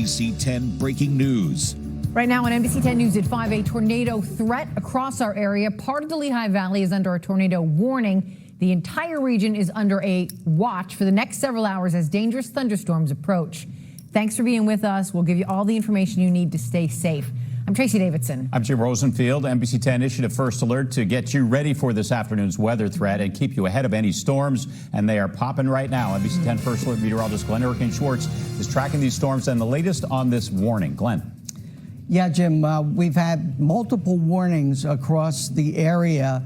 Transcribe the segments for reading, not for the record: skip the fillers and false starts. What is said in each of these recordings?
NBC10 breaking news. Right now on NBC10 News at 5, a tornado threat across our area. Part of the Lehigh Valley is under a tornado warning. The entire region is under a watch for the next several hours as dangerous thunderstorms approach. Thanks for being with us. We'll give you all the information you need to stay safe. I'm Tracy Davidson. I'm Jim Rosenfield. NBC10 issued a first alert to get you ready for this afternoon's weather threat and keep you ahead of any storms, and they are popping right now. NBC10 First Alert meteorologist Glenn Schwartz is tracking these storms and the latest on this warning. Glenn. Yeah, Jim, we've had multiple warnings across the area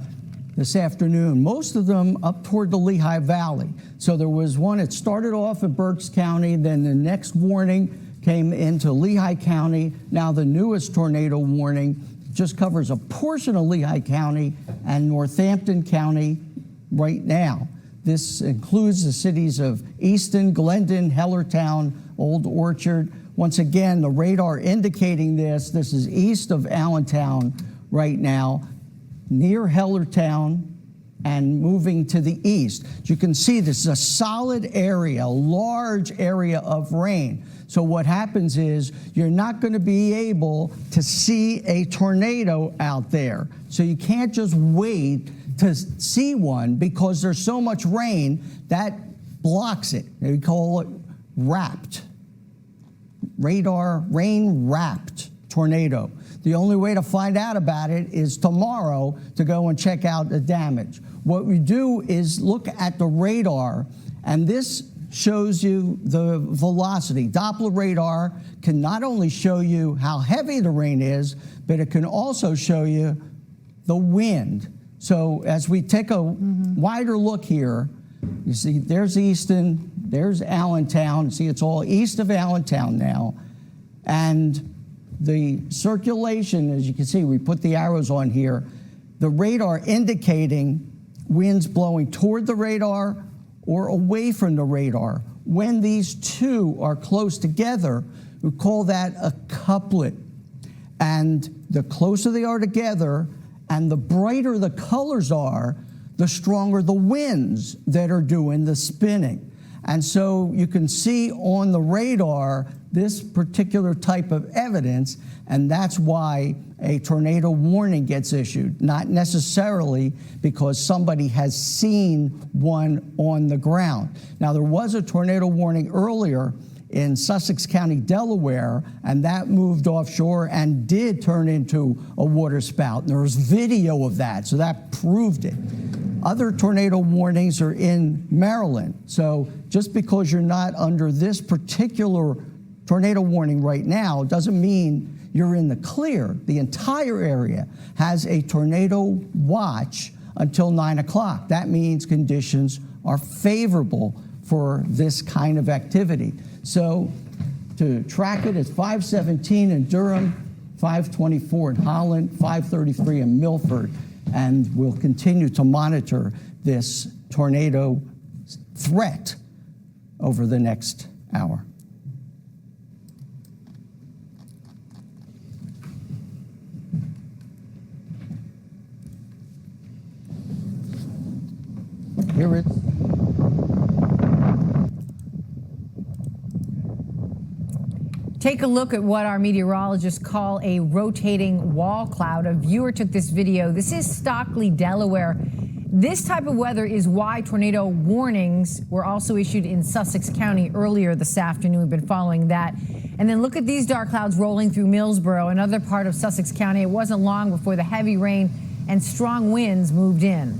this afternoon, most of them up toward the Lehigh Valley. So there was one, it started off in Berks County, then the next warning came into Lehigh County. Now the newest tornado warning just covers a portion of Lehigh County and Northampton County right now. This includes the cities of Easton, Glendon, Hellertown, Old Orchard. Once again, the radar indicating this is east of Allentown right now, near Hellertown, and moving to the east. As you can see, this is a solid area, a large area of rain. So what happens is you're not going to be able to see a tornado out there. So you can't just wait to see one because there's so much rain that blocks it. We call it wrapped. Radar rain wrapped tornado. The only way to find out about it is tomorrow to go and check out the damage. What we do is look at the radar, and this shows you the velocity. Doppler radar can not only show you how heavy the rain is, but it can also show you the wind. So as we take a wider look here, you see there's Easton, there's Allentown. See, it's all east of Allentown now. And the circulation, as you can see, we put the arrows on here, the radar indicating winds blowing toward the radar or away from the radar. When these two are close together, we call that a couplet. And the closer they are together and the brighter the colors are, the stronger the winds that are doing the spinning. And so you can see on the radar this particular type of evidence, and that's why a tornado warning gets issued, not necessarily because somebody has seen one on the ground. Now, there was a tornado warning earlier in Sussex County, Delaware, and that moved offshore and did turn into a waterspout. And there was video of that, so that proved it. Other tornado warnings are in Maryland. So just because you're not under this particular tornado warning right now doesn't mean you're in the clear. The entire area has a tornado watch until 9 o'clock. That means conditions are favorable for this kind of activity. So to track it, it's 517 in Durham, 524 in Holland, 533 in Milford. And we'll continue to monitor this tornado threat over the next hour. Here it is. Take a look at what our meteorologists call a rotating wall cloud. A viewer took this video. This is Stockley, Delaware. This type of weather is why tornado warnings were also issued in Sussex County earlier this afternoon. We've been following that. And then look at these dark clouds rolling through Millsboro, another part of Sussex County. It wasn't long before the heavy rain and strong winds moved in.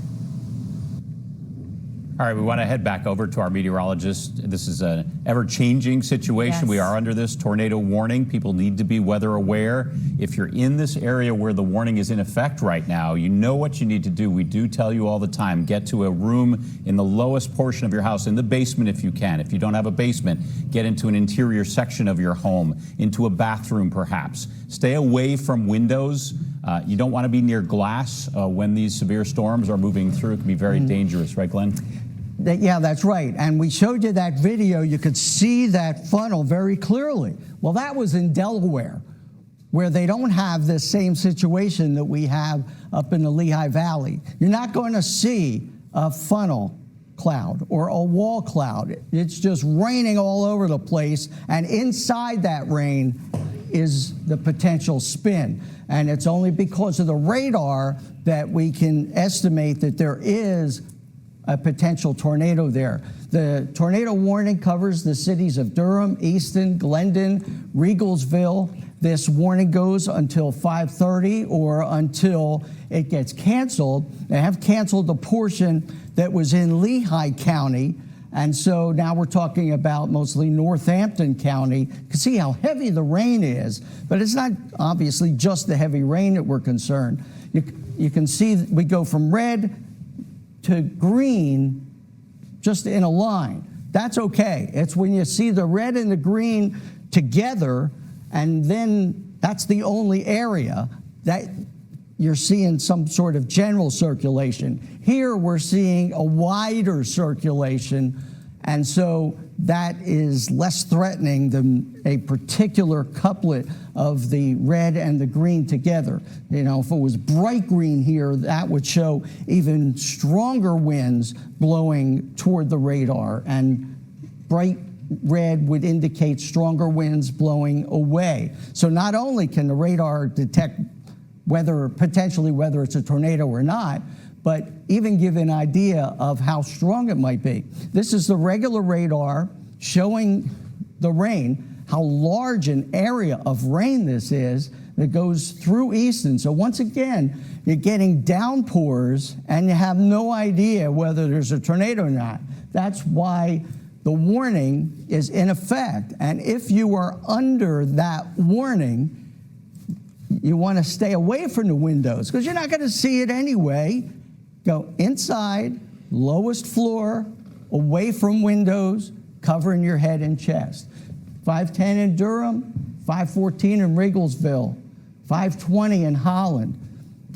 All right, we want to head back over to our meteorologist. This is an ever-changing situation. Yes. We are under this tornado warning. People need to be weather aware. If you're in this area where the warning is in effect right now, you know what you need to do. We do tell you all the time, get to a room in the lowest portion of your house, in the basement if you can. If you don't have a basement, get into an interior section of your home, into a bathroom perhaps. Stay away from windows. You don't want to be near glass when these severe storms are moving through. It can be very dangerous, right, Glenn? Yeah, that's right. And we showed you that video. You could see that funnel very clearly. Well, that was in Delaware, where they don't have this same situation that we have up in the Lehigh Valley. You're not going to see a funnel cloud or a wall cloud. It's just raining all over the place, and inside that rain is the potential spin. And it's only because of the radar that we can estimate that there is a potential tornado there. The tornado warning covers the cities of Durham, Easton, Glendon, Regalsville. This warning goes until 5:30 or until it gets canceled. They have canceled the portion that was in Lehigh County, and so now we're talking about mostly Northampton County. You can see how heavy the rain is, but it's not obviously just the heavy rain that we're concerned. You can see we go from red to green just in a line. That's okay. It's when you see the red and the green together, and then that's the only area that you're seeing some sort of general circulation. Here we're seeing a wider circulation, and so that is less threatening than a particular couplet of the red and the green together. You know, if it was bright green here, that would show even stronger winds blowing toward the radar, and bright red would indicate stronger winds blowing away. So not only can the radar detect potentially whether it's a tornado or not, but even give an idea of how strong it might be. This is the regular radar showing the rain, how large an area of rain this is that goes through Easton. So once again, you're getting downpours and you have no idea whether there's a tornado or not. That's why the warning is in effect. And if you are under that warning, you want to stay away from the windows because you're not going to see it anyway. Go inside, lowest floor, away from windows, covering your head and chest. 510 in Durham, 514 in Regalsville, 520 in Holland,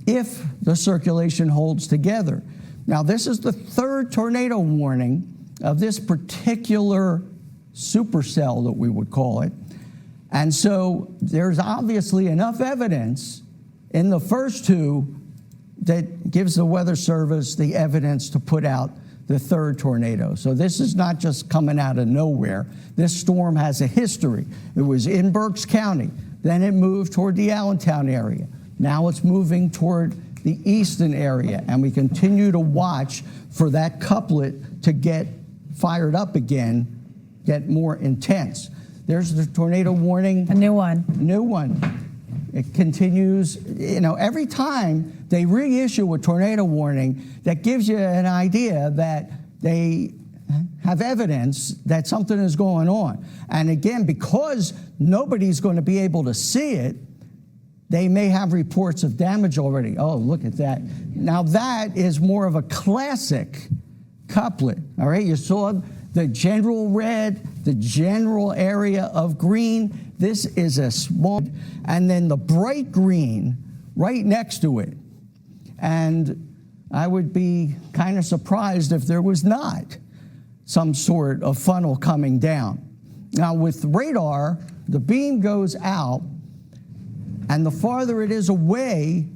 if the circulation holds together. Now, this is the third tornado warning of this particular supercell that we would call it. And so there's obviously enough evidence in the first two that gives the Weather Service the evidence to put out the third tornado. So this is not just coming out of nowhere. This storm has a history. It was in Berks County. Then it moved toward the Allentown area. Now it's moving toward the Easton area. And we continue to watch for that couplet to get fired up again, get more intense. There's the tornado warning. A new one. New one. It continues, you know, every time they reissue a tornado warning, that gives you an idea that they have evidence that something is going on. And again, because nobody's going to be able to see it, they may have reports of damage already. Oh, look at that. Now that is more of a classic couplet, all right? You saw the general red, the general area of green. This is a small, and then the bright green right next to it. And I would be kind of surprised if there was not some sort of funnel coming down. Now with radar, the beam goes out, and the farther it is away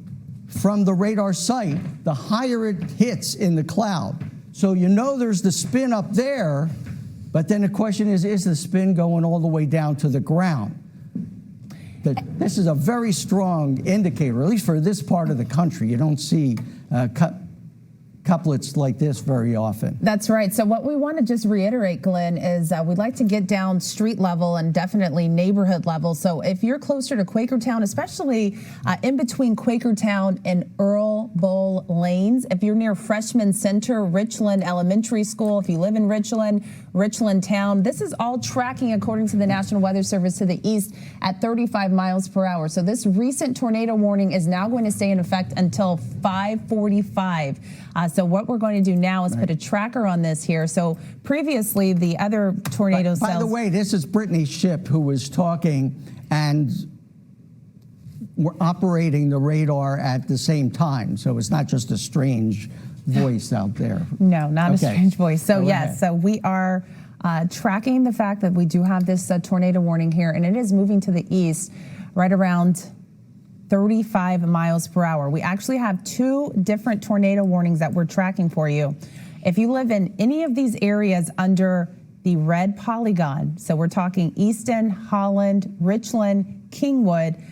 from the radar site, the higher it hits in the cloud. So you know there's the spin up there, but then the question is the spin going all the way down to the ground? This is a very strong indicator, at least for this part of the country. You don't see couplets like this very often. That's right. So what we want to just reiterate, Glenn, is we'd like to get down street level and definitely neighborhood level. So if you're closer to Quakertown, especially in between Quakertown and Earl Bowl lanes, if you're near Freshman Center, Richland Elementary School, if you live in Richland, Richland Town, this is all tracking according to the National Weather Service to the east at 35 miles per hour. So this recent tornado warning is now going to stay in effect until 5:45. So what we're going to do now is put a tracker on this here. So previously, the other tornado cells. By the way, this is Brittney Shipp who was talking, and we're operating the radar at the same time. So it's not just a strange voice out there. No, not a strange voice. So yes, so we are tracking the fact that we do have this tornado warning here, and it is moving to the east right around 35 miles per hour. We actually have two different tornado warnings that we're tracking for you. If you live in any of these areas under the red polygon, so we're talking Easton, Holland, Richland, Kingwood,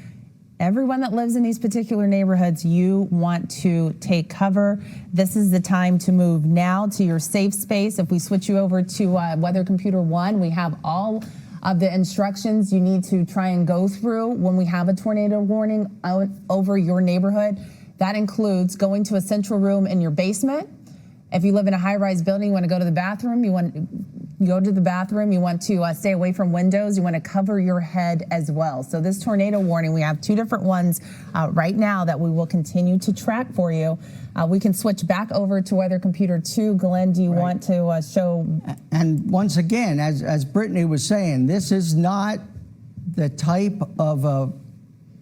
everyone that lives in these particular neighborhoods, you want to take cover. This is the time to move now to your safe space. If we switch you over to Weather Computer 1, we have all of the instructions you need to try and go through when we have a tornado warning out over your neighborhood. That includes going to a central room in your basement. If you live in a high-rise building, you want to go to the bathroom, you want to stay away from windows, you want to cover your head as well. So this tornado warning, we have two different ones right now that we will continue to track for you. We can switch back over to Weather Computer 2. Glenn, do you want to show? And once again, as Brittney was saying, this is not the type of a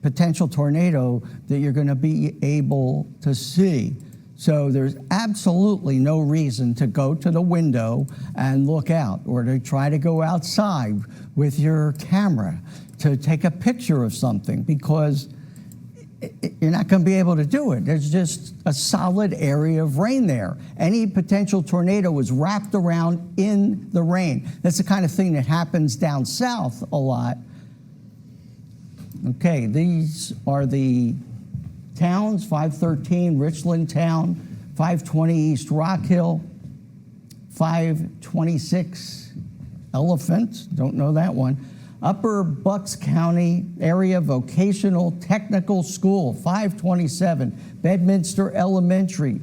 potential tornado that you're going to be able to see. So there's absolutely no reason to go to the window and look out, or to try to go outside with your camera to take a picture of something, because you're not going to be able to do it. There's just a solid area of rain there. Any potential tornado is wrapped around in the rain. That's the kind of thing that happens down south a lot. Okay, these are the towns: 513 Richland Town, 520 East Rock Hill, 526 Elephant, don't know that one, Upper Bucks County Area Vocational Technical School, 527 Bedminster Elementary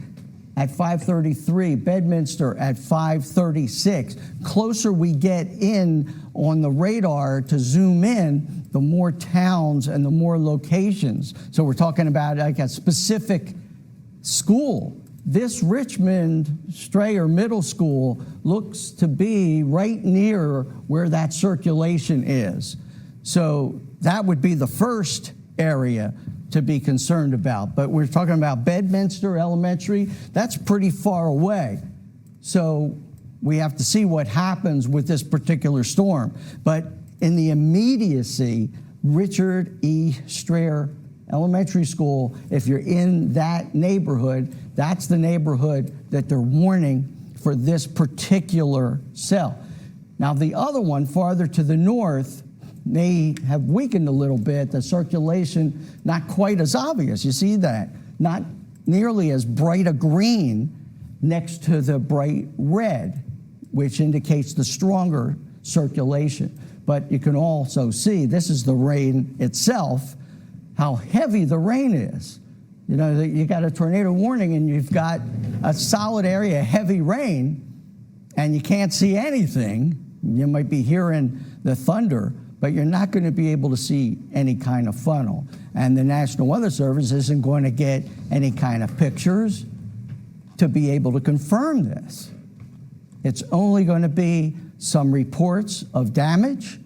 at 533, Bedminster at 536. Closer we get in on the radar to zoom in, the more towns and the more locations. So we're talking about like a specific school. This Richmond Strayer Middle School looks to be right near where that circulation is. So that would be the first area to be concerned about. But we're talking about Bedminster Elementary. That's pretty far away. So we have to see what happens with this particular storm. But in the immediacy, Richard E. Strayer Elementary School, if you're in that neighborhood, that's the neighborhood that they're warning for this particular cell. Now, the other one farther to the north may have weakened a little bit, the circulation not quite as obvious. You see that? Not nearly as bright a green next to the bright red, which indicates the stronger circulation. But you can also see, this is the rain itself, how heavy the rain is. You know, you got a tornado warning and you've got a solid area, heavy rain, and you can't see anything. You might be hearing the thunder, but you're not going to be able to see any kind of funnel. And the National Weather Service isn't going to get any kind of pictures to be able to confirm this. It's only going to be some reports of damage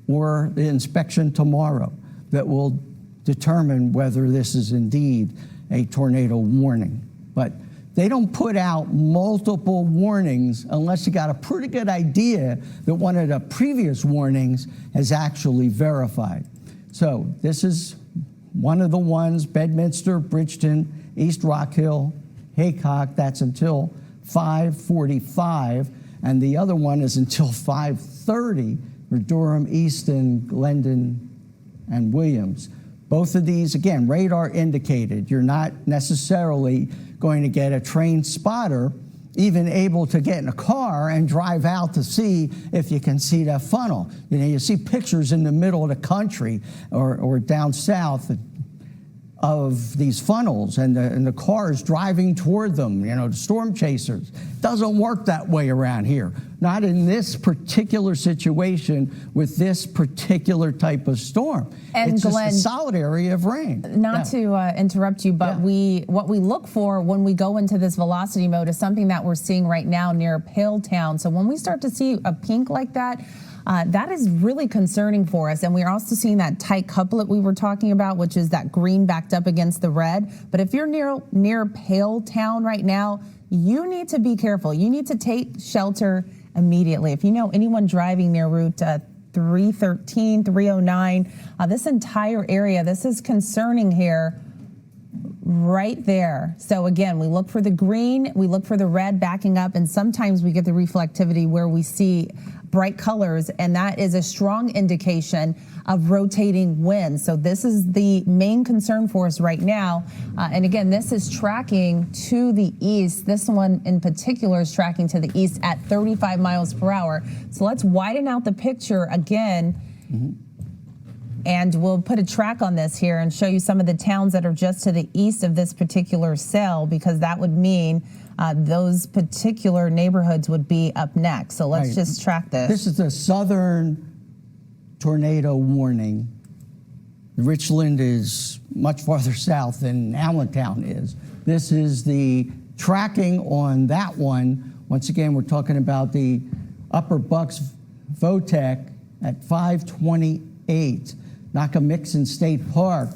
or the inspection tomorrow that will determine whether this is indeed a tornado warning. But they don't put out multiple warnings unless you got a pretty good idea that one of the previous warnings is actually verified. So this is one of the ones: Bedminster, Bridgeton, East Rock Hill, Haycock. That's until 5:45, and the other one is until 5:30 for Durham, Easton, Glendon, and Williams. Both of these, again, radar indicated. You're not necessarily going to get a trained spotter even able to get in a car and drive out to see if you can see that funnel. You know, you see pictures in the middle of the country or down south of these funnels and the cars driving toward them, you know, the storm chasers. Doesn't work that way around here. Not in this particular situation with this particular type of storm. And it's Glenn, just a solid area of rain. Not to interrupt you, but what we look for when we go into this velocity mode is something that we're seeing right now near Paletown. So when we start to see a pink like that, that is really concerning for us. And we're also seeing that tight couplet we were talking about, which is that green backed up against the red. But if you're near Paletown right now, you need to be careful. You need to take shelter immediately. If you know anyone driving near Route 313, 309, this entire area, this is concerning here right there. So again, we look for the green, we look for the red backing up, and sometimes we get the reflectivity where we see bright colors, and that is a strong indication of rotating winds. So this is the main concern for us right now. And again, this is tracking to the east. This one in particular is tracking to the east at 35 miles per hour. So let's widen out the picture again. And we'll put a track on this here and show you some of the towns that are just to the east of this particular cell, because that would mean those particular neighborhoods would be up next. So let's just track this. This is the southern tornado warning. Richland is much farther south than Allentown is. This is the tracking on that one. Once again, we're talking about the Upper Bucks VOTEC at 528. Nakamixon State Park,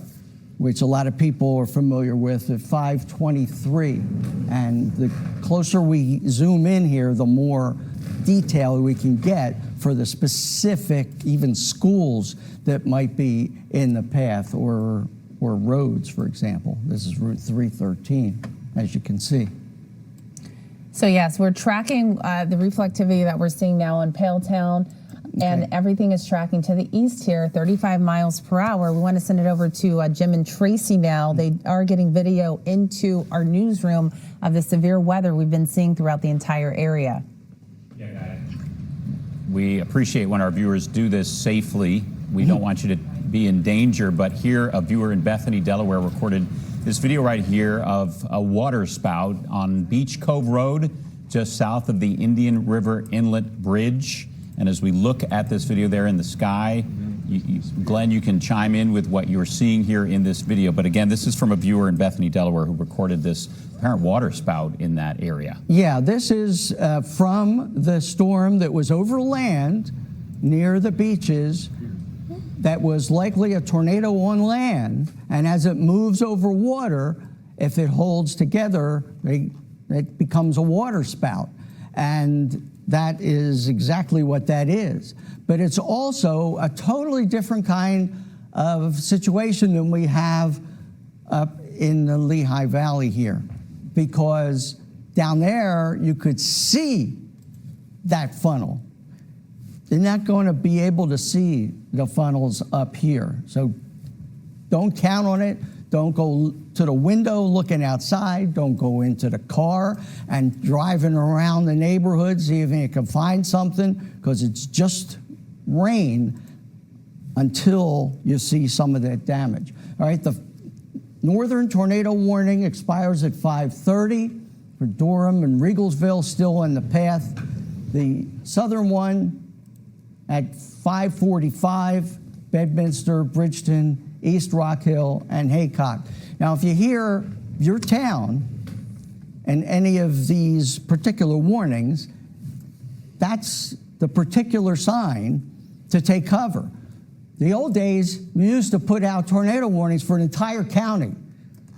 which a lot of people are familiar with, at 523. And the closer we zoom in here, the more detail we can get for the specific, even schools that might be in the path, or roads, for example. This is Route 313, as you can see. So yes, we're tracking the reflectivity that we're seeing now in Paletown. And everything is tracking to the east here, 35 miles per hour. We want to send it over to Jim and Tracy now. They are getting video into our newsroom of the severe weather we've been seeing throughout the entire area. We appreciate when our viewers do this safely. We don't want you to be in danger, but here a viewer in Bethany, Delaware recorded this video right here of a water spout on Beach Cove Road, just south of the Indian River Inlet Bridge. And as we look at this video there in the sky, Glenn, you can chime in with what you're seeing here in this video. But again, this is from a viewer in Bethany, Delaware, who recorded this apparent water spout in that area. Yeah, this is from the storm that was over land near the beaches that was likely a tornado on land. And as it moves over water, if it holds together, it becomes a water spout. And that is exactly what that is. But it's also a totally different kind of situation than we have up in the Lehigh Valley here, because down there you could see that funnel. They're not going to be able to see the funnels up here. So don't count on it. Don't go to the window looking outside. Don't go into the car and driving around the neighborhood, see if you can find something, because it's just rain until you see some of that damage. All right, the northern tornado warning expires at 5:30 for Durham and Regalsville, still in the path. The southern one at 5:45, Bedminster, Bridgeton, East Rock Hill, and Haycock. Now, if you hear your town and any of these particular warnings, that's the particular sign to take cover. The old days, we used to put out tornado warnings for an entire county.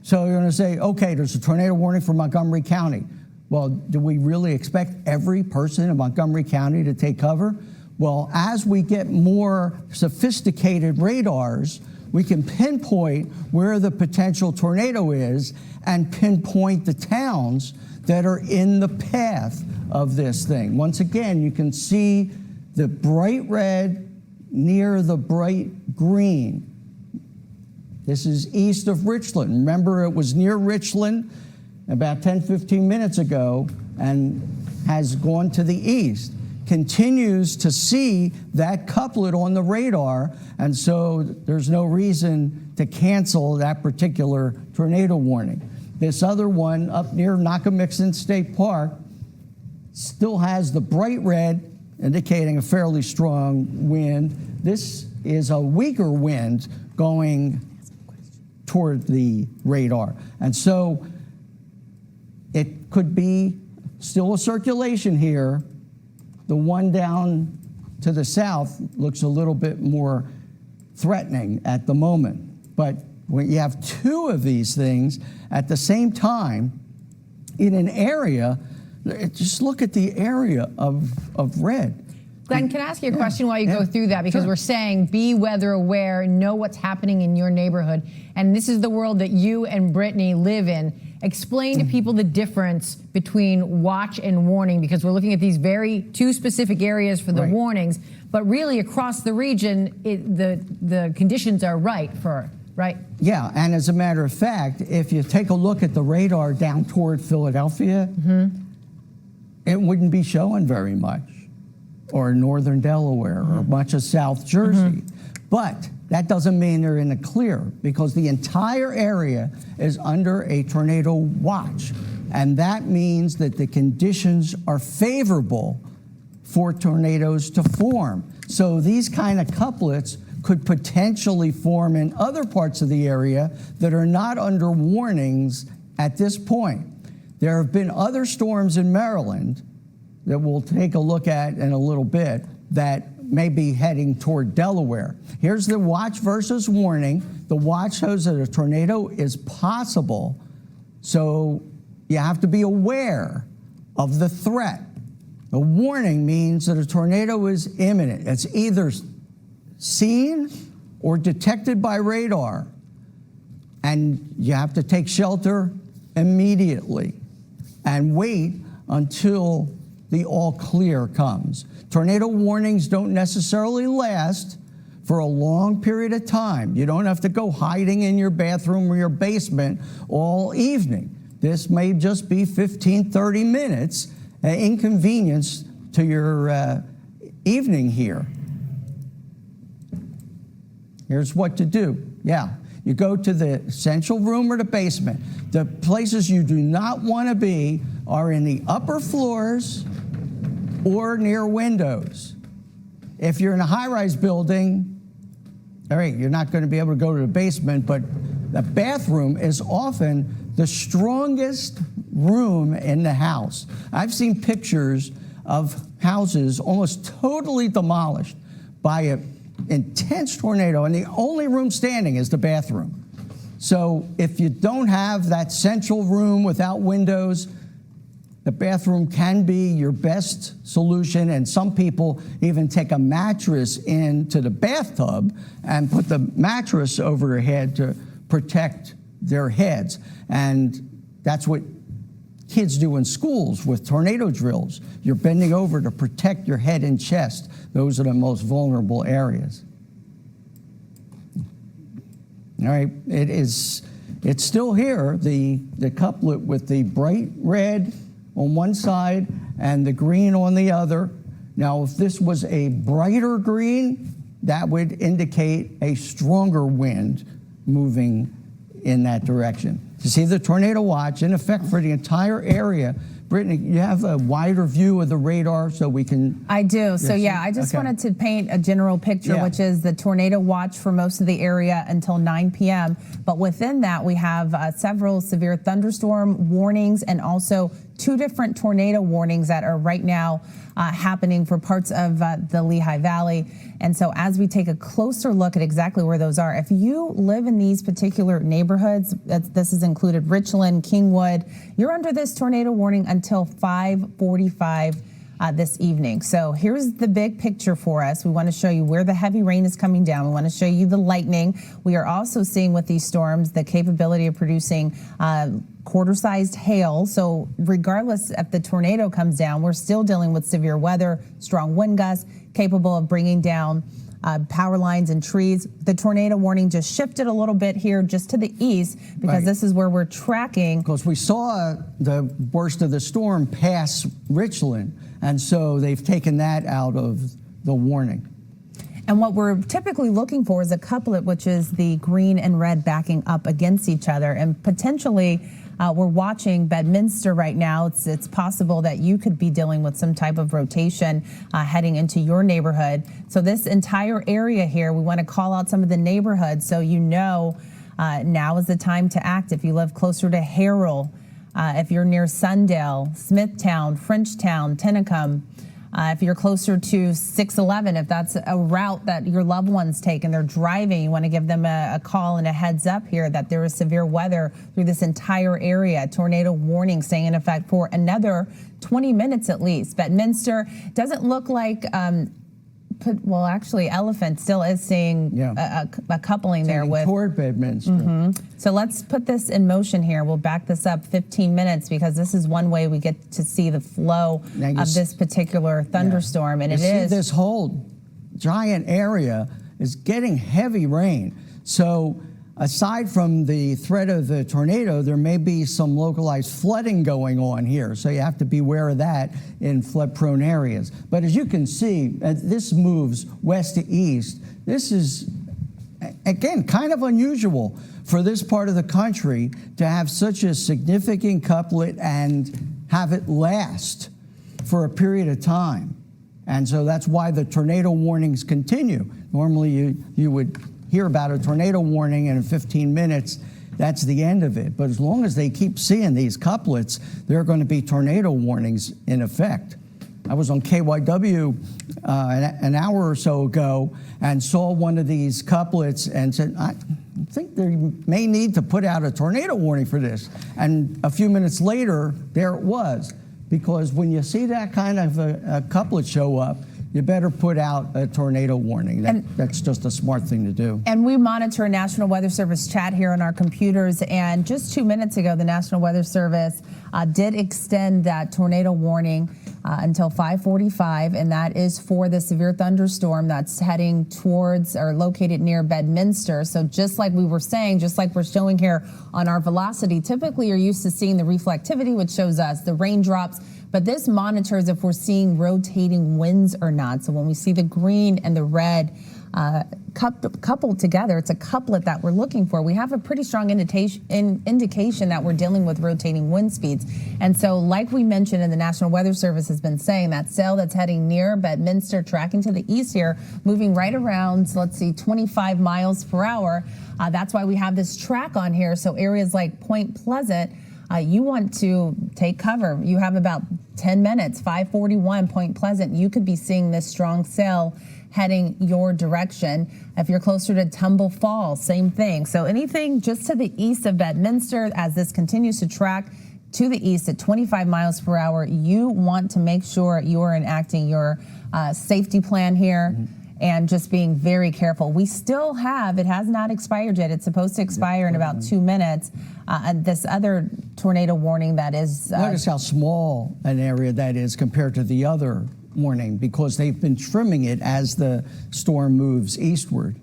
So you're going to say, okay, there's a tornado warning for Montgomery County. Well, do we really expect every person in Montgomery County to take cover? Well, as we get more sophisticated radars, we can pinpoint where the potential tornado is and pinpoint the towns that are in the path of this thing. Once again, you can see the bright red near the bright green. This is east of Richland. Remember, it was near Richland about 10, 15 minutes ago and has gone to the east. Continues to see that couplet on the radar, and so there's no reason to cancel that particular tornado warning. This other one up near Nakamixon State Park still has the bright red, indicating a fairly strong wind. This is a weaker wind going toward the radar, and so it could be still a circulation here. The one down to the south looks a little bit more threatening at the moment. But when you have two of these things at the same time in an area, just look at the area of red. Glenn, can I ask you a question while you go through that? Because we're saying be weather aware, know what's happening in your neighborhood. And this is the world that you and Brittney live in. Explain to people the difference between watch and warning, because we're looking at these two specific areas for the warnings, but really across the region, the conditions are right. Yeah, and as a matter of fact, if you take a look at the radar down toward Philadelphia, it wouldn't be showing very much, or northern Delaware, or much of South Jersey. But that doesn't mean they're in the clear, because the entire area is under a tornado watch. And that means that the conditions are favorable for tornadoes to form. So these kind of couplets could potentially form in other parts of the area that are not under warnings at this point. There have been other storms in Maryland that we'll take a look at in a little bit that may be heading toward Delaware. Here's the watch versus warning. The watch shows that a tornado is possible, so you have to be aware of the threat. The warning means that a tornado is imminent. It's either seen or detected by radar, and you have to take shelter immediately and wait until the all clear comes. Tornado warnings don't necessarily last for a long period of time. You don't have to go hiding in your bathroom or your basement all evening. This may just be 15, 30 minutes inconvenience to your evening here. Here's what to do. Yeah, you go to the central room or the basement. The places you do not want to be are in the upper floors or near windows. If you're in a high-rise building, all right, you're not going to be able to go to the basement, but the bathroom is often the strongest room in the house. I've seen pictures of houses almost totally demolished by an intense tornado, and the only room standing is the bathroom. So if you don't have that central room without windows, the bathroom can be your best solution, and some people even take a mattress into the bathtub and put the mattress over their head to protect their heads. And that's what kids do in schools with tornado drills. You're bending over to protect your head and chest. Those are the most vulnerable areas. All right, it's still here, the couplet with the bright red on one side and the green on the other. Now, if this was a brighter green, that would indicate a stronger wind moving in that direction. You see the tornado watch in effect for the entire area. Brittney, you have a wider view of the radar so we can... I do. So yeah, I just wanted to paint a general picture, which is the tornado watch for most of the area until 9 p.m. But within that, we have several severe thunderstorm warnings and also 2 different tornado warnings that are right now happening for parts of the Lehigh Valley. And so as we take a closer look at exactly where those are, if you live in these particular neighborhoods, this has included Richland, Kingwood, you're under this tornado warning until 5:45 this evening. So here's the big picture for us. We want to show you where the heavy rain is coming down. We want to show you the lightning. We are also seeing with these storms the capability of producing quarter-sized hail. So regardless if the tornado comes down, we're still dealing with severe weather, strong wind gusts, capable of bringing down power lines and trees. The tornado warning just shifted a little bit here just to the east because this is where we're tracking. Because we saw the worst of the storm pass Richland, and so they've taken that out of the warning. And what we're typically looking for is a couplet, which is the green and red backing up against each other. And potentially, we're watching Bedminster right now. It's possible that you could be dealing with some type of rotation heading into your neighborhood. So this entire area here, we want to call out some of the neighborhoods so you know now is the time to act. If you live closer to Harrell, if you're near Sundale, Smithtown, Frenchtown, Tennicum, if you're closer to 611, if that's a route that your loved ones take and they're driving, you want to give them a call and a heads up here that there is severe weather through this entire area. Tornado warning staying in effect for another 20 minutes at least. Bedminster doesn't look like well, actually, Elephant still is seeing a coupling there with toward Bedminster. So let's put this in motion here. We'll back this up 15 minutes because this is one way we get to see the flow of this particular thunderstorm, and you see this whole giant area is getting heavy rain. So aside from the threat of the tornado, there may be some localized flooding going on here. So you have to be aware of that in flood-prone areas. But as you can see, as this moves west to east, this is, again, kind of unusual for this part of the country to have such a significant couplet and have it last for a period of time. And so that's why the tornado warnings continue. Normally you would hear about a tornado warning, and in 15 minutes, that's the end of it. But as long as they keep seeing these couplets, there are going to be tornado warnings in effect. I was on KYW an hour or so ago and saw one of these couplets and said, I think they may need to put out a tornado warning for this. And a few minutes later, there it was. Because when you see that kind of a couplet show up, you better put out a tornado warning. That's just a smart thing to do. And we monitor National Weather Service chat here on our computers. And just 2 minutes ago, the National Weather Service did extend that tornado warning until 5:45, and that is for the severe thunderstorm that's heading towards or located near Bedminster. So just like we were saying, just like we're showing here on our velocity, typically you're used to seeing the reflectivity, which shows us the raindrops. But this monitors if we're seeing rotating winds or not. So when we see the green and the red coupled together, it's a couplet that we're looking for. We have a pretty strong indication that we're dealing with rotating wind speeds. And so like we mentioned, and the National Weather Service has been saying, that cell that's heading near Bedminster, tracking to the east here, moving right around, let's see, 25 miles per hour. That's why we have this track on here. So areas like Point Pleasant, you want to take cover. You have about 10 minutes, 5:41, Point Pleasant. You could be seeing this strong cell heading your direction. If you're closer to Tumble Falls, same thing. So anything just to the east of Bedminster, as this continues to track to the east at 25 miles per hour, you want to make sure you are enacting your safety plan here. And just being very careful. We still have, it has not expired yet. It's supposed to expire in about 2 minutes. And this other tornado warning that is... Notice how small an area that is compared to the other warning, because they've been trimming it as the storm moves eastward.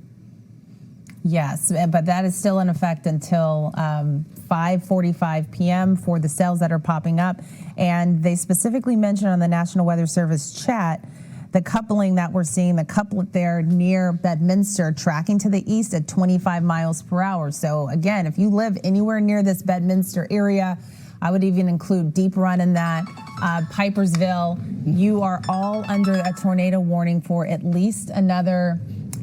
Yes, but that is still in effect until 5:45 p.m. for the cells that are popping up. And they specifically mentioned on the National Weather Service chat the coupling that we're seeing, the couplet there near Bedminster, tracking to the east at 25 miles per hour. So again, if you live anywhere near this Bedminster area, I would even include Deep Run in that, Pipersville, you are all under a tornado warning for at least another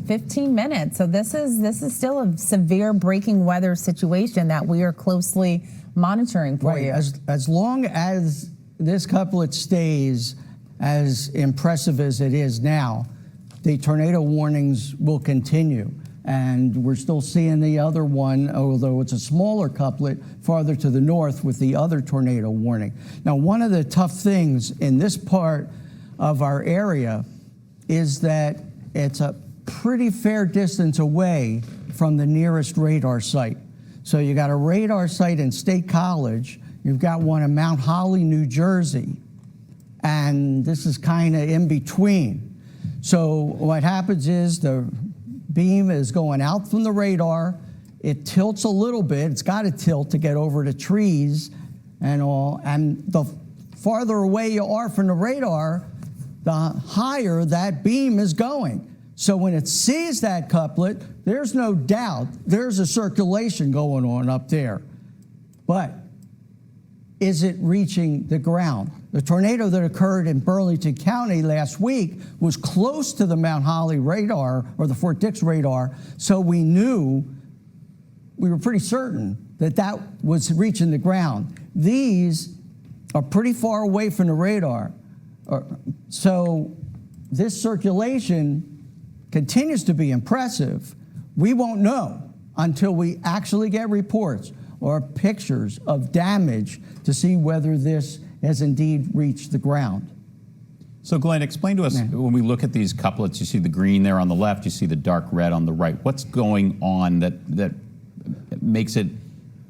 15 minutes. So this is still a severe breaking weather situation that we are closely monitoring for you. As long as this couplet stays as impressive as it is now, the tornado warnings will continue. And we're still seeing the other one, although it's a smaller couplet, farther to the north with the other tornado warning. Now, one of the tough things in this part of our area is that it's a pretty fair distance away from the nearest radar site. So you got a radar site in State College, you've got one in Mount Holly, New Jersey, and this is kind of in between. So what happens is the beam is going out from the radar, it tilts a little bit, it's got to tilt to get over to trees and all, and the farther away you are from the radar, the higher that beam is going. So when it sees that couplet, there's no doubt there's a circulation going on up there. But is it reaching the ground? The tornado that occurred in Burlington County last week was close to the Mount Holly radar, or the Fort Dix radar, so we were pretty certain that that was reaching the ground. These are pretty far away from the radar. So this circulation continues to be impressive. We won't know until we actually get reports or pictures of damage to see whether this has indeed reached the ground. So Glenn, explain to us, when we look at these couplets, you see the green there on the left, you see the dark red on the right. What's going on that makes it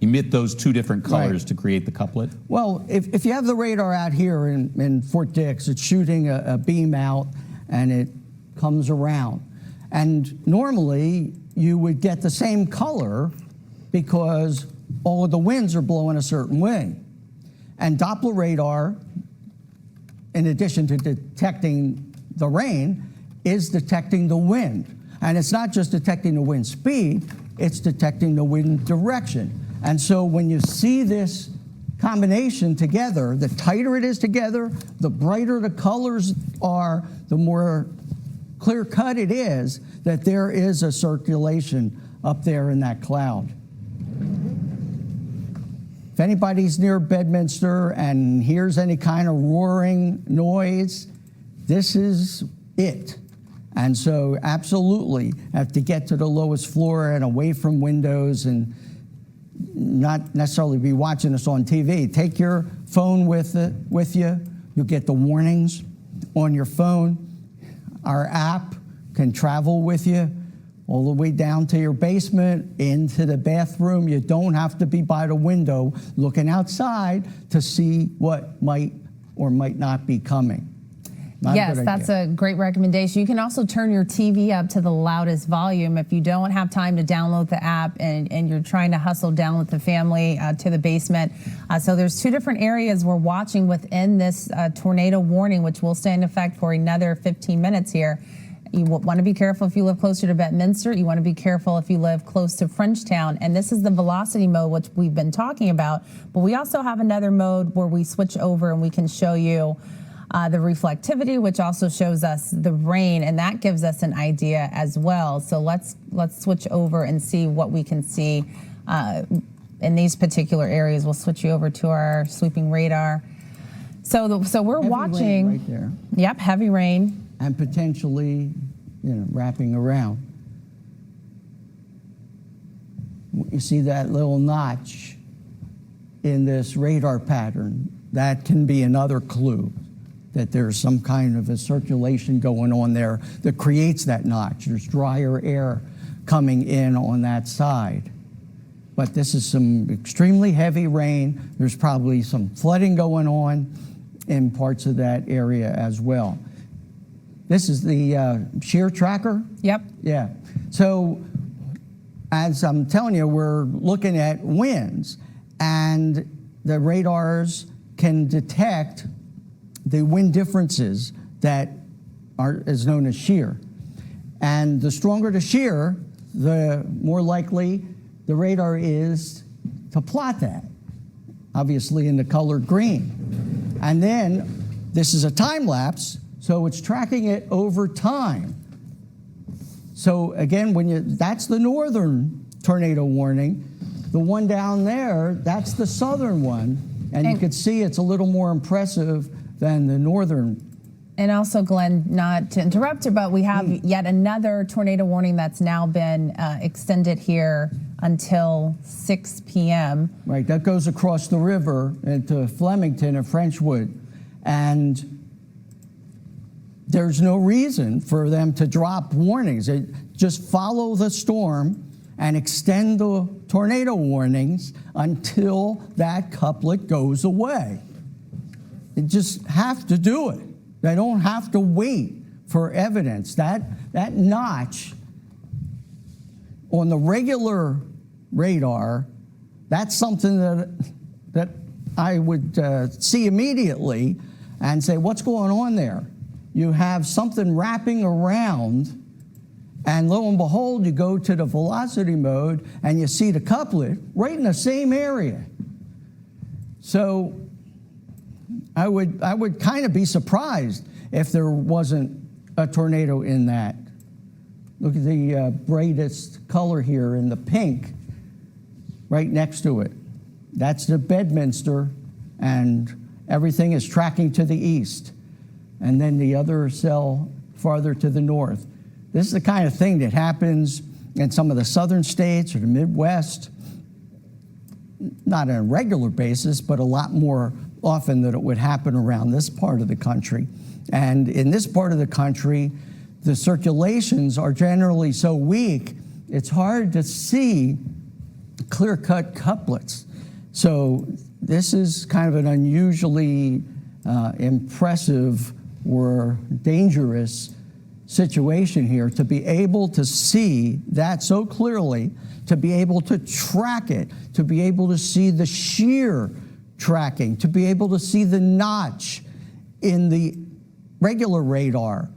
emit those two different colors to create the couplet? Well, if you have the radar out here in Fort Dix, it's shooting a beam out and it comes around. And normally you would get the same color because all of the winds are blowing a certain way. And Doppler radar, in addition to detecting the rain, is detecting the wind. And it's not just detecting the wind speed, it's detecting the wind direction. And so when you see this combination together, the tighter it is together, the brighter the colors are, the more clear cut it is that there is a circulation up there in that cloud. If anybody's near Bedminster and hears any kind of roaring noise, this is it. And so absolutely have to get to the lowest floor and away from windows and not necessarily be watching this on TV. Take your phone with you. You'll get the warnings on your phone. Our app can travel with you all the way down to your basement, into the bathroom. You don't have to be by the window looking outside to see what might or might not be coming. Yes, that's a great recommendation. You can also turn your TV up to the loudest volume if you don't have time to download the app and you're trying to hustle down with the family to the basement. So there's two different areas we're watching within this tornado warning, which will stay in effect for another 15 minutes here. You want to be careful if you live closer to Bedminster. You want to be careful if you live close to Frenchtown. And this is the velocity mode, which we've been talking about. But we also have another mode where we switch over and we can show you the reflectivity, which also shows us the rain, and that gives us an idea as well. So let's switch over and see what we can see in these particular areas. We'll switch you over to our sweeping radar. So we're heavy watching. rain right there. Yep, heavy rain. And potentially, wrapping around. You see that little notch in this radar pattern? That can be another clue that there's some kind of a circulation going on there that creates that notch. There's drier air coming in on that side. But this is some extremely heavy rain. There's probably some flooding going on in parts of that area as well. This is the Shear Tracker? Yep. Yeah. So as I'm telling you, we're looking at winds, and the radars can detect the wind differences that is known as shear. And the stronger the shear, the more likely the radar is to plot that, obviously in the colored green. And then this is a time lapse, so it's tracking it over time. So again, that's the northern tornado warning. The one down there, that's the southern one. And you can see it's a little more impressive than the northern. And also, Glenn, not to interrupt you, but we have yet another tornado warning that's now been extended here until 6 p.m. Right, that goes across the river into Flemington and Frenchwood. And there's no reason for them to drop warnings. They just follow the storm and extend the tornado warnings until that couplet goes away. They just have to do it. They don't have to wait for evidence. That notch on the regular radar, that's something that I would see immediately and say, what's going on there? You have something wrapping around, and lo and behold, you go to the velocity mode and you see the couplet right in the same area. So I would kind of be surprised if there wasn't a tornado in that. Look at the brightest color here in the pink right next to it. That's the Bedminster, and everything is tracking to the east. And then the other cell farther to the north. This is the kind of thing that happens in some of the southern states or the Midwest, not on a regular basis, but a lot more often that it would happen around this part of the country. And in this part of the country, the circulations are generally so weak, it's hard to see clear-cut couplets. So this is kind of an unusually impressive or dangerous situation here, to be able to see that so clearly, to be able to track it, to be able to see the shear tracking, to be able to see the notch in the regular radar.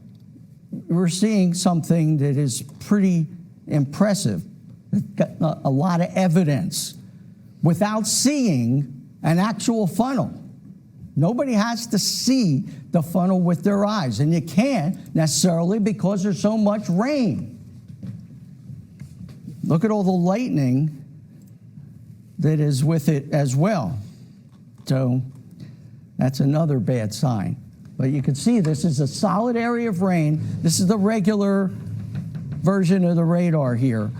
We're seeing something that is pretty impressive. It's got a lot of evidence without seeing an actual funnel. Nobody has to see the funnel with their eyes, and you can't necessarily because there's so much rain. Look at all the lightning that is with it as well. So that's another bad sign. But you can see this is a solid area of rain. This is the regular version of the radar here.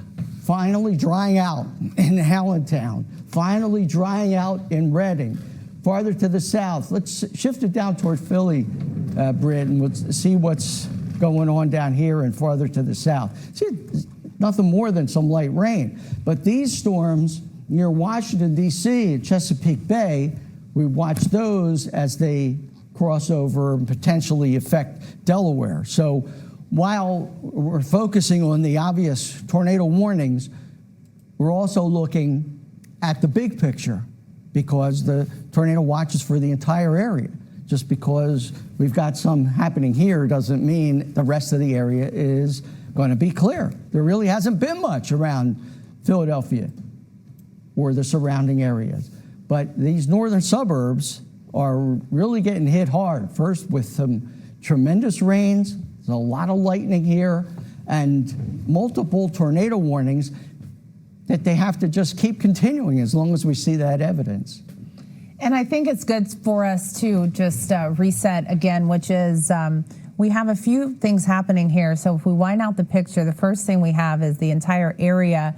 Finally drying out in Allentown. Finally drying out in Reading. Farther to the south, let's shift it down toward Philly, Britt, and let's see what's going on down here and farther to the south. See, nothing more than some light rain. But these storms near Washington, D.C., and Chesapeake Bay, we watch those as they cross over and potentially affect Delaware. So while we're focusing on the obvious tornado warnings, we're also looking at the big picture, because the tornado watch is for the entire area. Just because we've got some happening here doesn't mean the rest of the area is going to be clear. There really hasn't been much around Philadelphia or the surrounding areas. But these northern suburbs are really getting hit hard. First with some tremendous rains, there's a lot of lightning here, and multiple tornado warnings that they have to just keep continuing as long as we see that evidence. And I think it's good for us to just reset again, which is we have a few things happening here. So if we wind out the picture, the first thing we have is the entire area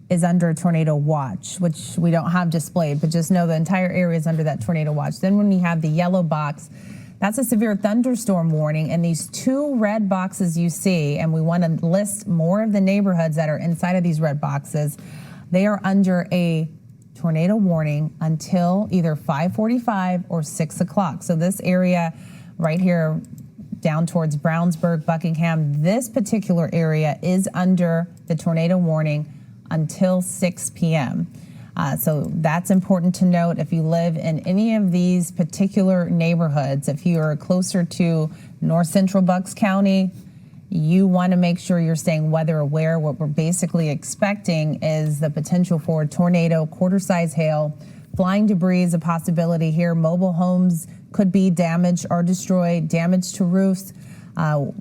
is under a tornado watch, which we don't have displayed, but just know the entire area is under that tornado watch. Then when we have the yellow box, that's a severe thunderstorm warning, and these two red boxes you see, and we want to list more of the neighborhoods that are inside of these red boxes, they are under a tornado warning until either 5:45 or 6 o'clock. So this area right here down towards Brownsburg, Buckingham, this particular area is under the tornado warning until 6 p.m. So that's important to note. If you live in any of these particular neighborhoods, if you are closer to north central Bucks County, you want to make sure you're staying weather aware. What we're basically expecting is the potential for tornado, quarter-size hail, flying debris is a possibility here. Mobile homes could be damaged or destroyed, damage to roofs.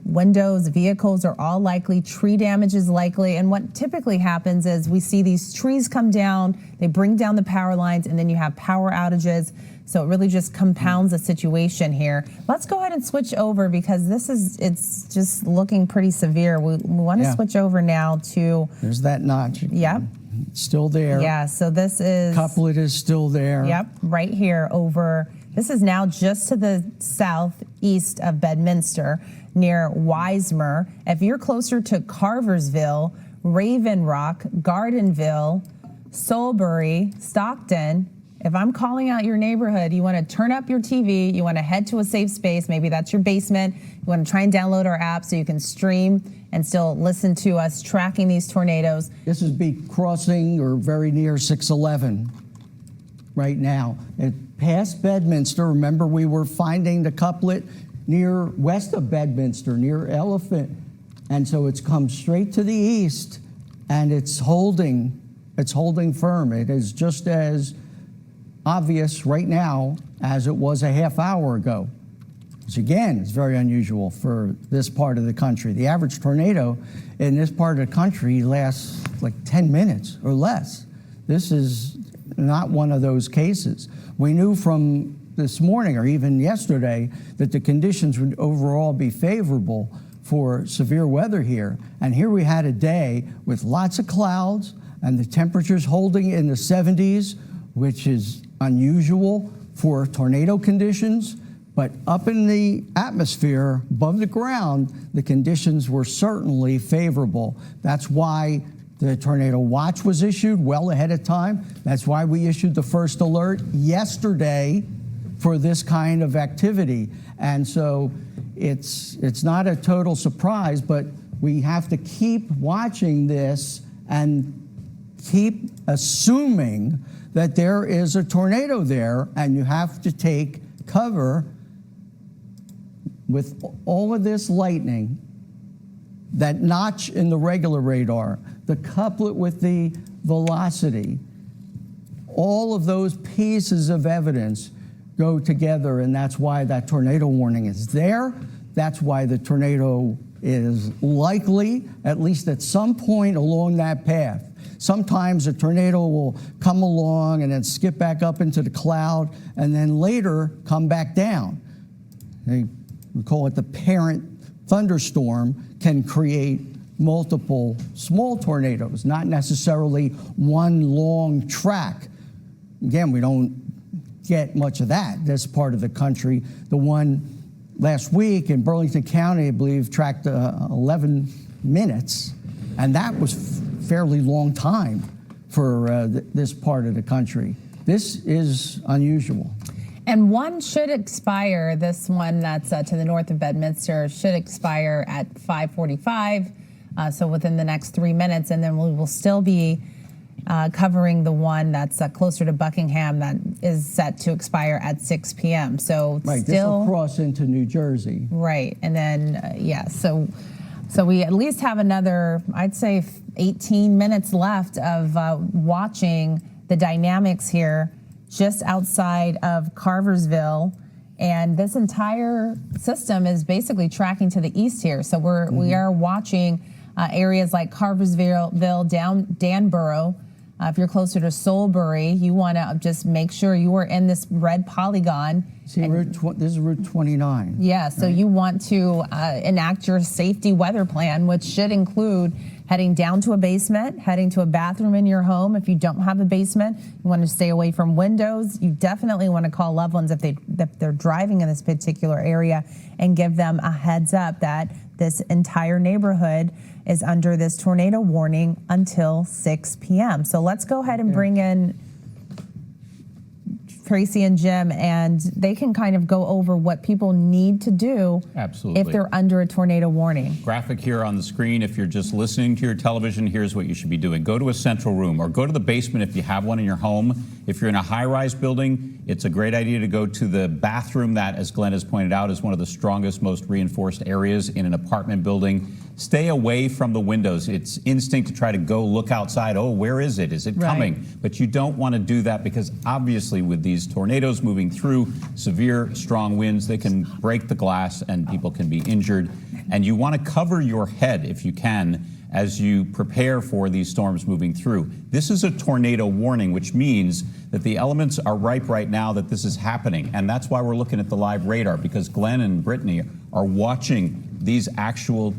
Windows, vehicles are all likely. Tree damage is likely. And what typically happens is we see these trees come down, they bring down the power lines, and then you have power outages. So it really just compounds the situation here. Let's go ahead and switch over because it's just looking pretty severe. We want to switch over now to... There's that notch. Yep. It's still there. Yeah, so this is... Couplet is still there. Yep, right here over... This is now just to the southeast of Bedminster, near Wismer. If you're closer to Carversville, Raven Rock, Gardenville, Soulbury, Stockton, if I'm calling out your neighborhood, you want to turn up your TV, you want to head to a safe space, maybe that's your basement, you want to try and download our app so you can stream and still listen to us tracking these tornadoes. This is be crossing or very near 611 right now. Past Bedminster, remember we were finding the couplet near west of Bedminster, near Elephant. And so it's come straight to the east and it's holding firm. It is just as obvious right now as it was a half hour ago, which again is very unusual for this part of the country. The average tornado in this part of the country lasts like 10 minutes or less. This is not one of those cases. We knew from this morning or even yesterday that the conditions would overall be favorable for severe weather here. And here we had a day with lots of clouds and the temperatures holding in the 70s, which is unusual for tornado conditions, but up in the atmosphere, above the ground, the conditions were certainly favorable. That's why the tornado watch was issued well ahead of time. That's why we issued the first alert yesterday for this kind of activity. And so it's not a total surprise, but we have to keep watching this and keep assuming that there is a tornado there, and you have to take cover with all of this lightning, that notch in the regular radar, the couplet with the velocity, all of those pieces of evidence go together, and that's why that tornado warning is there. That's why the tornado is likely, at least at some point along that path. Sometimes a tornado will come along and then skip back up into the cloud and then later come back down. We call it the parent thunderstorm, can create multiple small tornadoes, not necessarily one long track. Again, we don't get much of that, this part of the country. The one last week in Burlington County, I believe, tracked 11 minutes, and that was fairly long time for this part of the country. This is unusual. And one should expire, this one that's to the north of Bedminster, should expire at 5:45, so within the next 3 minutes, and then we will still be covering the one that's closer to Buckingham that is set to expire at 6 p.m. So right, this will cross into New Jersey. Right, and then, so we at least have another, I'd say, 18 minutes left of watching the dynamics here just outside of Carversville. And this entire system is basically tracking to the east here. So we are watching areas like Carversville, down Danborough. If you're closer to Soulbury, you want to just make sure you are in this red polygon. See, this is Route 29. Yeah, so you want to enact your safety weather plan, which should include heading down to a basement, heading to a bathroom in your home. If you don't have a basement, you want to stay away from windows. You definitely want to call loved ones if they're driving in this particular area and give them a heads up that this entire neighborhood is under this tornado warning until 6 p.m. So let's go ahead and bring in Tracy and Jim, and they can kind of go over what people need to do Absolutely. if they're under a tornado warning. Graphic here on the screen. If you're just listening to your television, here's what you should be doing. Go to a central room or go to the basement if you have one in your home. If you're in a high-rise building, it's a great idea to go to the bathroom that, as Glenn has pointed out, is one of the strongest, most reinforced areas in an apartment building. Stay away from the windows. It's instinct to try to go look outside. Oh, where is it? Is it coming? But you don't want to do that because obviously with these tornadoes moving through, severe, strong winds, they can break the glass and people can be injured. And you want to cover your head if you can as you prepare for these storms moving through. This is a tornado warning, which means that the elements are ripe right now that this is happening. And that's why we're looking at the live radar, because Glenn and Brittney are watching these actual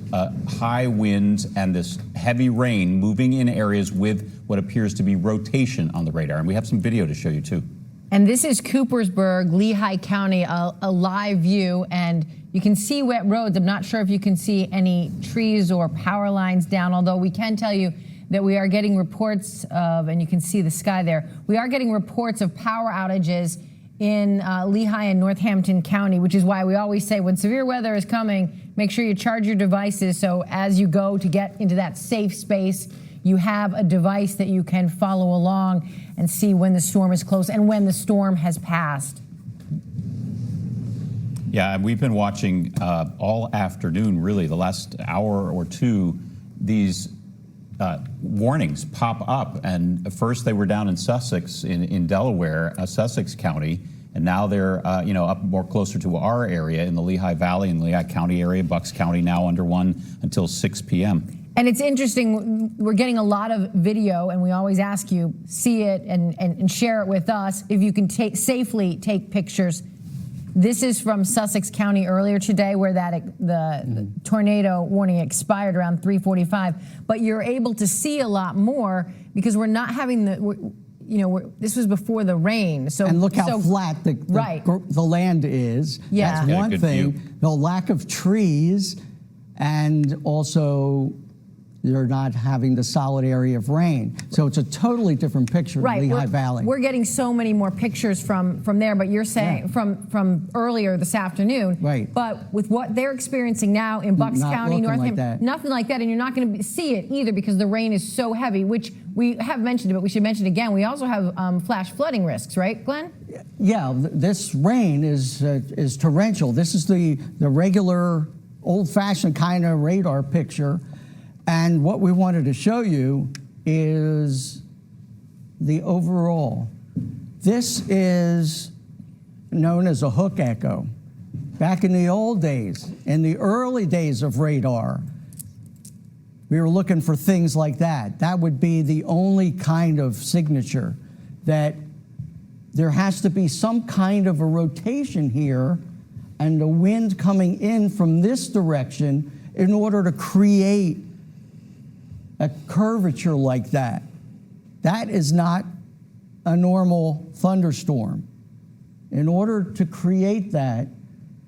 high winds and this heavy rain moving in areas with what appears to be rotation on the radar. And we have some video to show you too. And this is Coopersburg, Lehigh County, a live view, and you can see wet roads. I'm not sure if you can see any trees or power lines down, although we can tell you that we are getting reports of, and you can see the sky there, we are getting reports of power outages in Lehigh and Northampton County, which is why we always say when severe weather is coming, make sure you charge your devices so as you go to get into that safe space, you have a device that you can follow along and see when the storm is close and when the storm has passed. Yeah, we've been watching all afternoon, really, the last hour or two, these warnings pop up. And first they were down in Sussex, in Delaware, Sussex County, and now they're up more closer to our area in the Lehigh Valley and Lehigh County area, Bucks County now under one until 6 p.m. And it's interesting, we're getting a lot of video, and we always ask you, see it and share it with us if you can safely take pictures. This is from Sussex County earlier today, where the tornado warning expired around 3:45. But you're able to see a lot more because we're not having this was before the rain. So and look how flat the land is. Yeah. That's one thing. View. The lack of trees, and also they're not having the solid area of rain. So it's a totally different picture of Lehigh Valley. We're getting so many more pictures from there, but you're saying from earlier this afternoon. Right. But with what they're experiencing now in Bucks County, Northampton, nothing like that, and you're not going to see it either because the rain is so heavy, which we have mentioned it, but we should mention it again. We also have flash flooding risks, right, Glenn? Yeah, this rain is torrential. This is the regular old-fashioned kind of radar picture. And what we wanted to show you is the overall. This is known as a hook echo. Back in the old days, in the early days of radar, we were looking for things like that. That would be the only kind of signature, that there has to be some kind of a rotation here and the wind coming in from this direction in order to create a curvature like that. That is not a normal thunderstorm. In order to create that,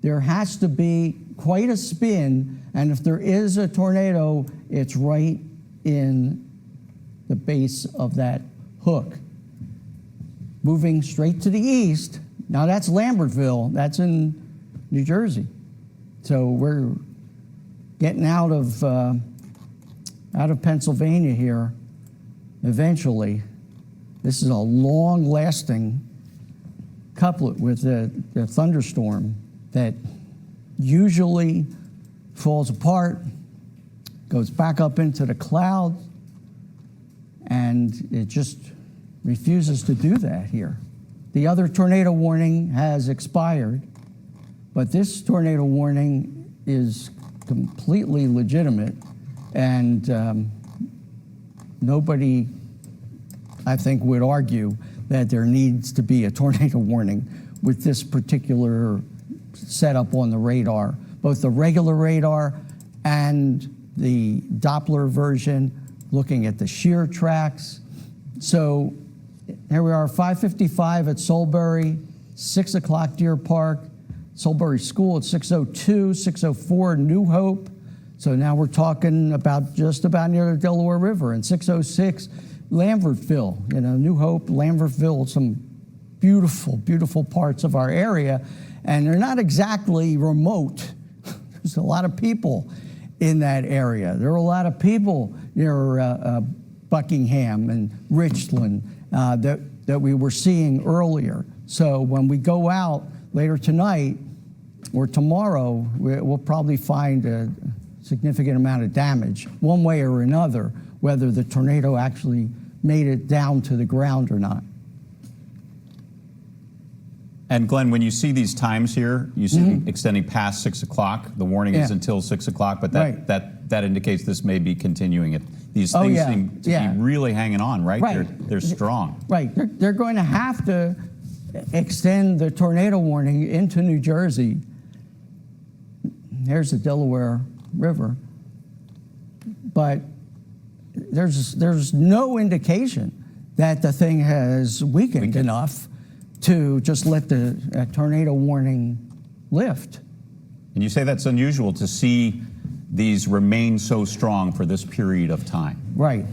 there has to be quite a spin, and if there is a tornado, it's right in the base of that hook. Moving straight to the east, now that's Lambertville, that's in New Jersey. So we're getting out of Pennsylvania here eventually. This is a long-lasting couplet with the thunderstorm that usually falls apart, goes back up into the clouds, and it just refuses to do that here. The other tornado warning has expired, but this tornado warning is completely legitimate, and nobody, I think, would argue that there needs to be a tornado warning with this particular setup on the radar, both the regular radar and the Doppler version, looking at the shear tracks. So here we are, 5:55 at Solebury, 6 o'clock Deer Park, Solebury School at 6:02, 6:04 New Hope. So now we're talking about just about near the Delaware River, and 6:06 Lambertville. New Hope, Lambertville, some beautiful, beautiful parts of our area, and they're not exactly remote. There's a lot of people in that area. There are a lot of people near Buckingham and Richland that we were seeing earlier. So when we go out later tonight or tomorrow, we'll probably find a significant amount of damage, one way or another, whether the tornado actually made it down to the ground or not. And Glenn, when you see these times here, you see them extending past 6 o'clock. The warning is until 6 o'clock, but that indicates this may be continuing. These things seem to be really hanging on, right? They're strong. Right. They're going to have to extend the tornado warning into New Jersey. There's the Delaware River, but there's no indication that the thing has weakened enough to just let the tornado warning lift. And you say that's unusual to see these remain so strong for this period of time. Right.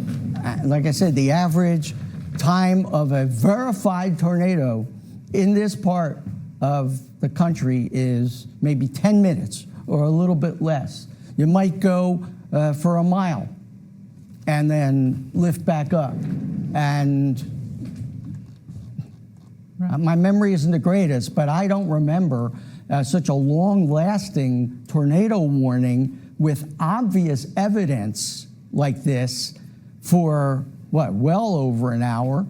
Like I said, the average time of a verified tornado in this part of the country is maybe 10 minutes or a little bit less. You might go for a mile and then lift back up. And my memory isn't the greatest, but I don't remember such a long-lasting tornado warning with obvious evidence like this for, well over an hour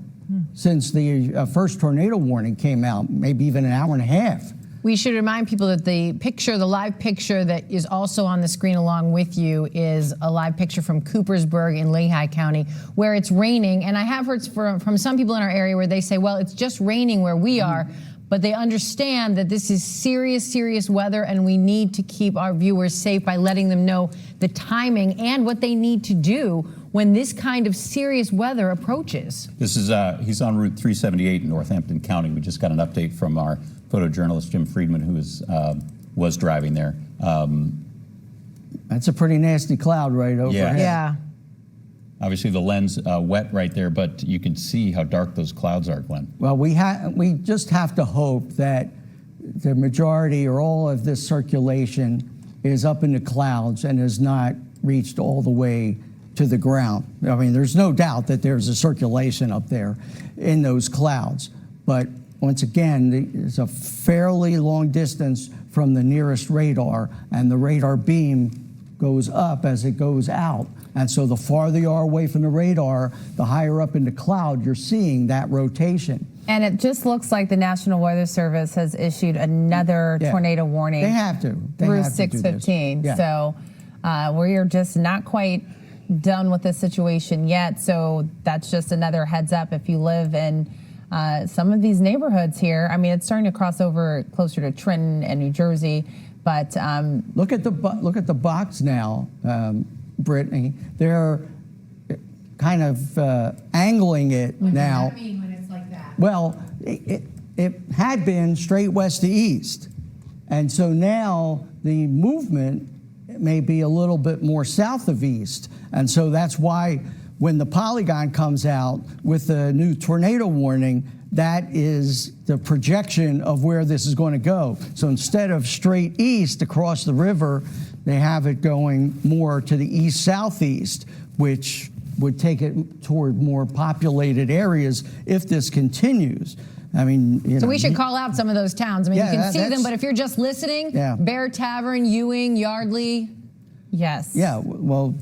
since the first tornado warning came out, maybe even an hour and a half. We should remind people that the live picture that is also on the screen along with you is a live picture from Coopersburg in Lehigh County, where it's raining. And I have heard from some people in our area where they say, well, it's just raining where we are, but they understand that this is serious, serious weather, and we need to keep our viewers safe by letting them know the timing and what they need to do when this kind of serious weather approaches. This is, he's on Route 378 in Northampton County. We just got an update from our photojournalist, Jim Friedman, who was driving there. That's a pretty nasty cloud right overhead. Yeah. Obviously, the lens wet right there, but you can see how dark those clouds are, Glenn. Well, we just have to hope that the majority or all of this circulation is up in the clouds and has not reached all the way to the ground. I mean, there's no doubt that there's a circulation up there in those clouds. But once again, it's a fairly long distance from the nearest radar, and the radar beam goes up as it goes out. And so the farther you are away from the radar, the higher up in the cloud you're seeing that rotation. And it just looks like the National Weather Service has issued another tornado warning. They have to. Through 6:15. Yeah. So we're just not quite done with this situation yet. So that's just another heads up if you live in some of these neighborhoods here. I mean, it's starting to cross over closer to Trenton and New Jersey. But look at the box now, Brittney. They're kind of angling it now. What does that mean when it's like that? Well, it had been straight west to east, and so now the movement may be a little bit more south of east, and so that's why when the polygon comes out with the new tornado warning, that is the projection of where this is going to go. So instead of straight east across the river, they have it going more to the east-southeast, which would take it toward more populated areas if this continues. I mean, you know, So we should call out some of those towns. I mean, Yeah, you can see them, that's- but if you're just listening, Yeah. Bear Tavern, Ewing, Yardley. yes. Yeah, well,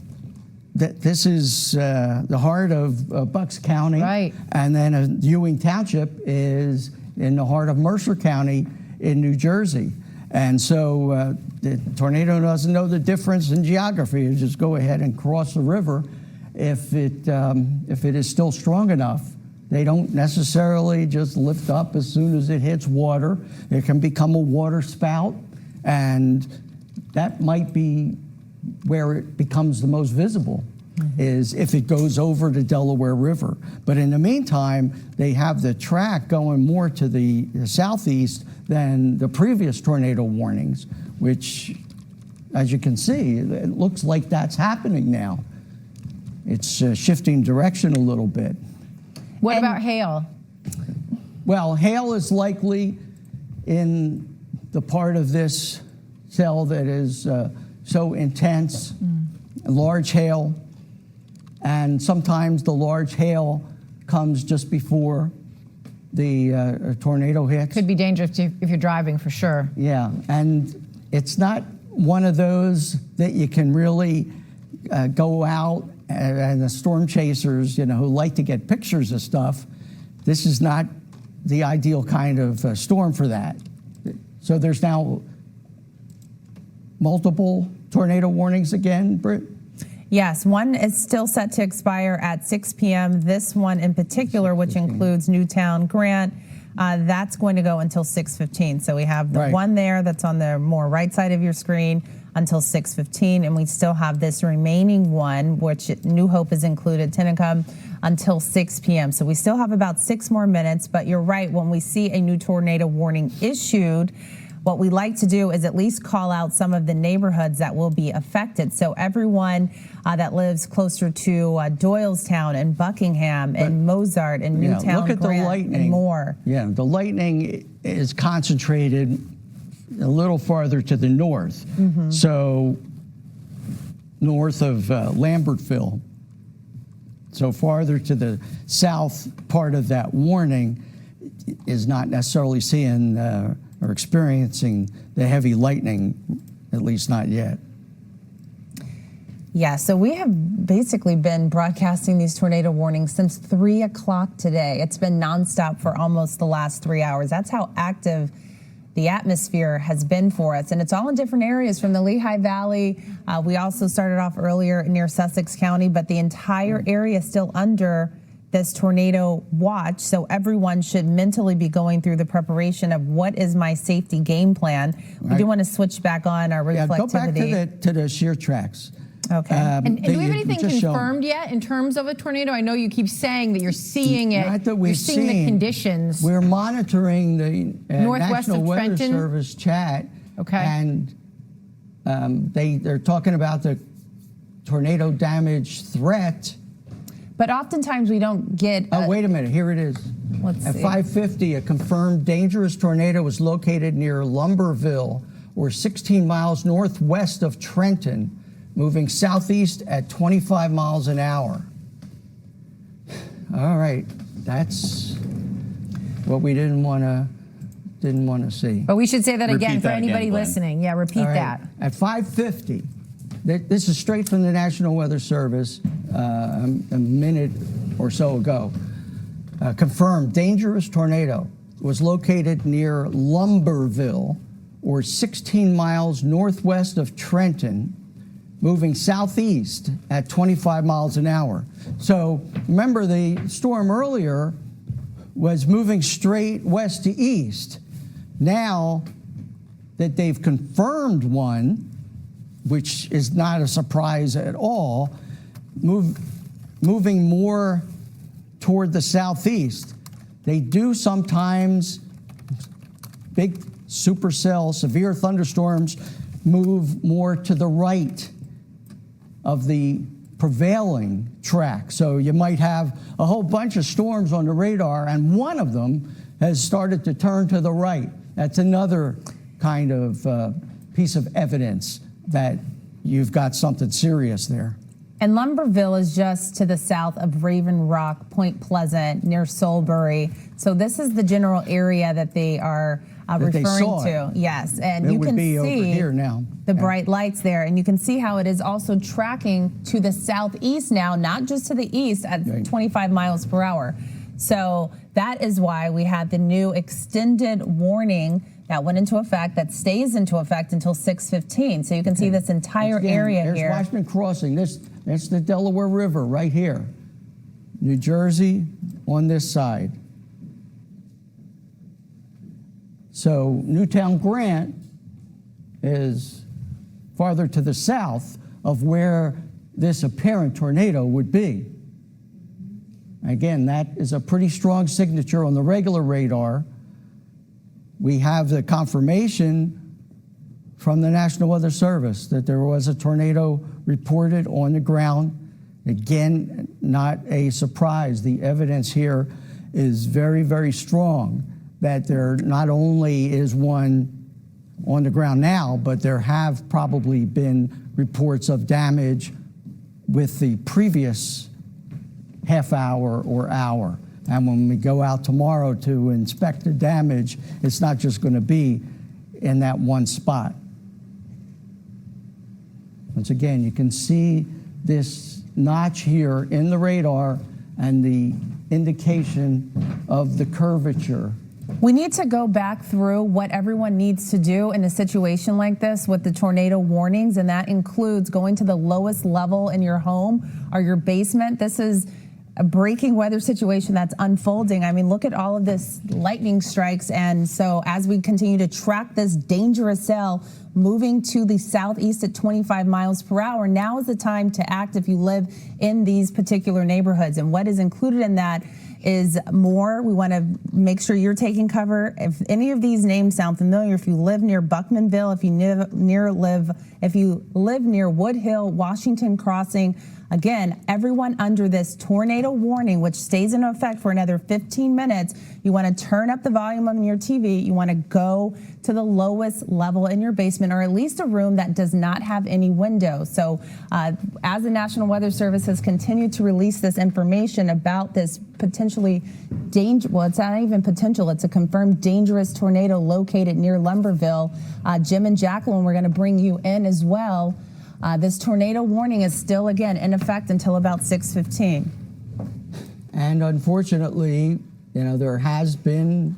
this is the heart of Bucks County. Right. And then Ewing Township is in the heart of Mercer County in New Jersey. And so the tornado doesn't know the difference in geography. You just go ahead and cross the river if it is still strong enough. They don't necessarily just lift up as soon as it hits water. It can become a water spout, and that might be where it becomes the most visible, is if it goes over the Delaware River. But in the meantime, they have the track going more to the southeast than the previous tornado warnings, which, as you can see, it looks like that's happening now. It's shifting direction a little bit. What about hail? Well, hail is likely in the part of this cell that is so intense, large hail, and sometimes the large hail comes just before the tornado hits. Could be dangerous if you're driving, for sure. Yeah, and it's not one of those that you can really go out and the storm chasers, you know, who like to get pictures of stuff. This is not the ideal kind of storm for that. So there's now multiple tornado warnings again, Britt? Yes, one is still set to expire at 6 p.m. This one in particular, which includes Newtown, Grant, that's going to go until 6:15. So we have the one there that's on the more right side of your screen until 6:15, and we still have this remaining one, which New Hope is included, Tinicum, until 6 p.m. So we still have about 6 more minutes, but you're right, when we see a new tornado warning issued, what we like to do is at least call out some of the neighborhoods that will be affected. So everyone that lives closer to Doylestown and Buckingham and Mozart and Newtown, look at Grant, the lightning. and more. Yeah, the lightning is concentrated a little farther to the north. So north of Lambertville. So farther to the south part of that warning is not necessarily seeing or experiencing the heavy lightning, at least not yet. Yeah, so we have basically been broadcasting these tornado warnings since 3 o'clock today. It's been nonstop for almost the last 3 hours. That's how active the atmosphere has been for us. And it's all in different areas from the Lehigh Valley. We also started off earlier near Sussex County, but the entire area is still under this tornado watch. So everyone should mentally be going through the preparation of what is my safety game plan. We do want to switch back on our reflectivity. Go back to the shear tracks. Okay. And do we have anything confirmed yet in terms of a tornado? I know you keep saying that you're seeing it. Not that we've you're seeing the conditions. We're monitoring the Northwest National of Weather Trenton? Service chat. Okay. And they're talking about the tornado damage threat. But oftentimes we don't get. Oh, wait a minute. Here it is. Let's At see. 5:50, a confirmed dangerous tornado was located near Lumberville, or 16 miles northwest of Trenton, moving southeast at 25 miles an hour. All right, that's what we didn't want to see. But we should say that again Repeat for that anybody again, Glenn. listening. Yeah, repeat All right, that. At 5:50, this is straight from the National Weather Service a minute or so ago. Confirmed dangerous tornado was located near Lumberville, or 16 miles northwest of Trenton, moving southeast at 25 miles an hour. So remember, the storm earlier was moving straight west to east. Now that they've confirmed one, which is not a surprise at all, moving more toward the southeast. They do sometimes, big supercell, severe thunderstorms, move more to the right of the prevailing track. So you might have a whole bunch of storms on the radar, and one of them has started to turn to the right. That's another kind of piece of evidence that you've got something serious there. And Lumberville is just to the south of Raven Rock, Point Pleasant, near Soulbury. So this is the general area that they are referring to. Yes, and you can see over here now. The bright lights there, and you can see how it is also tracking to the southeast now, not just to the east at 25 miles per hour. So that is why we had the new extended warning that went into effect, that stays into effect until 6:15. So you can see this entire area There's here. Washington Crossing. That's the Delaware River right here. New Jersey on this side. So Newtown Grant is farther to the south of where this apparent tornado would be. Again, that is a pretty strong signature on the regular radar. We have the confirmation from the National Weather Service that there was a tornado reported on the ground. Again, not a surprise. The evidence here is very, very strong that there not only is one on the ground now, but there have probably been reports of damage with the previous half hour or hour. And when we go out tomorrow to inspect the damage, it's not just going to be in that one spot. Once again, you can see this notch here in the radar and the indication of the curvature. We need to go back through what everyone needs to do in a situation like this with the tornado warnings, and that includes going to the lowest level in your home or your basement. This is a breaking weather situation that's unfolding. I mean, look at all of this lightning strikes. And so as we continue to track this dangerous cell moving to the southeast at 25 miles per hour, now is the time to act if you live in these particular neighborhoods. And what is included in that is more. We want to make sure you're taking cover. If any of these names sound familiar, if you live near Buckmanville, if you live near Wood Hill, Washington Crossing, again, everyone under this tornado warning, which stays in effect for another 15 minutes, you want to turn up the volume on your TV. You want to go to the lowest level in your basement, or at least a room that does not have any windows. So as the National Weather Service has continued to release this information about this potentially well, it's not even potential, it's a confirmed dangerous tornado located near Lumberville. Jim and Jacqueline, we're going to bring you in as well. This tornado warning is still, again, in effect until about 6:15. And unfortunately, there has been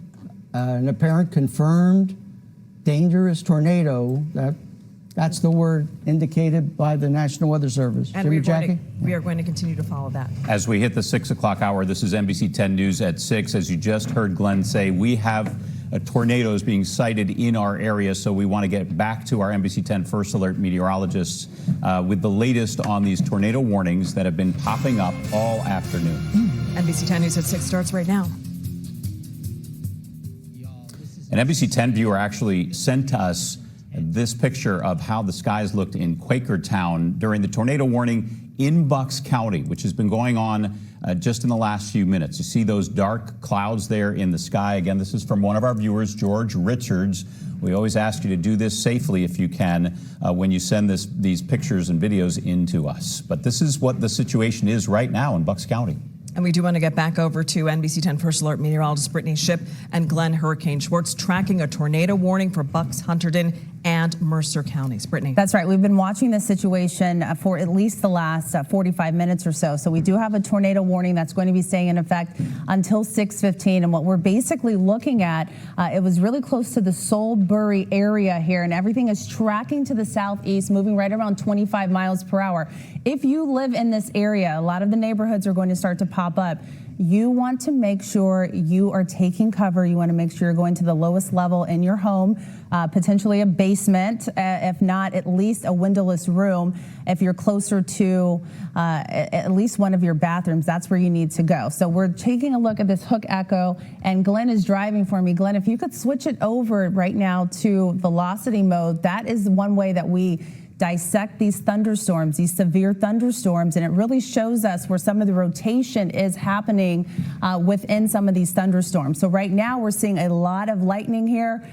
an apparent confirmed dangerous tornado. That's the word indicated by the National Weather Service. And we are going to continue to follow that. As we hit the 6 o'clock hour, this is NBC 10 News at 6. As you just heard Glenn say, we have tornadoes being sighted in our area, so we want to get back to our NBC 10 First Alert meteorologists with the latest on these tornado warnings that have been popping up all afternoon. NBC 10 News at 6 starts right now. An NBC 10 viewer actually sent to us this picture of how the skies looked in Quakertown during the tornado warning in Bucks County, which has been going on just in the last few minutes. You see those dark clouds there in the sky. Again, this is from one of our viewers, George Richards. We always ask you to do this safely if you can when you send these pictures and videos in to us. But this is what the situation is right now in Bucks County. And we do want to get back over to NBC 10 First Alert meteorologists Brittney, Shipp, and Glenn. Hurricane Schwartz tracking a tornado warning for Bucks, Hunterdon, and Mercer counties. Brittney. That's right. We've been watching this situation for at least the last 45 minutes or so. So we do have a tornado warning that's going to be staying in effect until 6:15. And what we're basically looking at, it was really close to the Soulbury area here, and everything is tracking to the southeast, moving right around 25 miles per hour. If you live in this area, a lot of the neighborhoods are going to start to pop up. You want to make sure you are taking cover. You want to make sure you're going to the lowest level in your home, potentially a basement, if not at least a windowless room. If you're closer to at least one of your bathrooms, that's where you need to go. So we're taking a look at this Hook Echo, and Glenn is driving for me. Glenn, if you could switch it over right now to velocity mode, that is one way that we dissect these thunderstorms, these severe thunderstorms, and it really shows us where some of the rotation is happening within some of these thunderstorms. So right now we're seeing a lot of lightning here.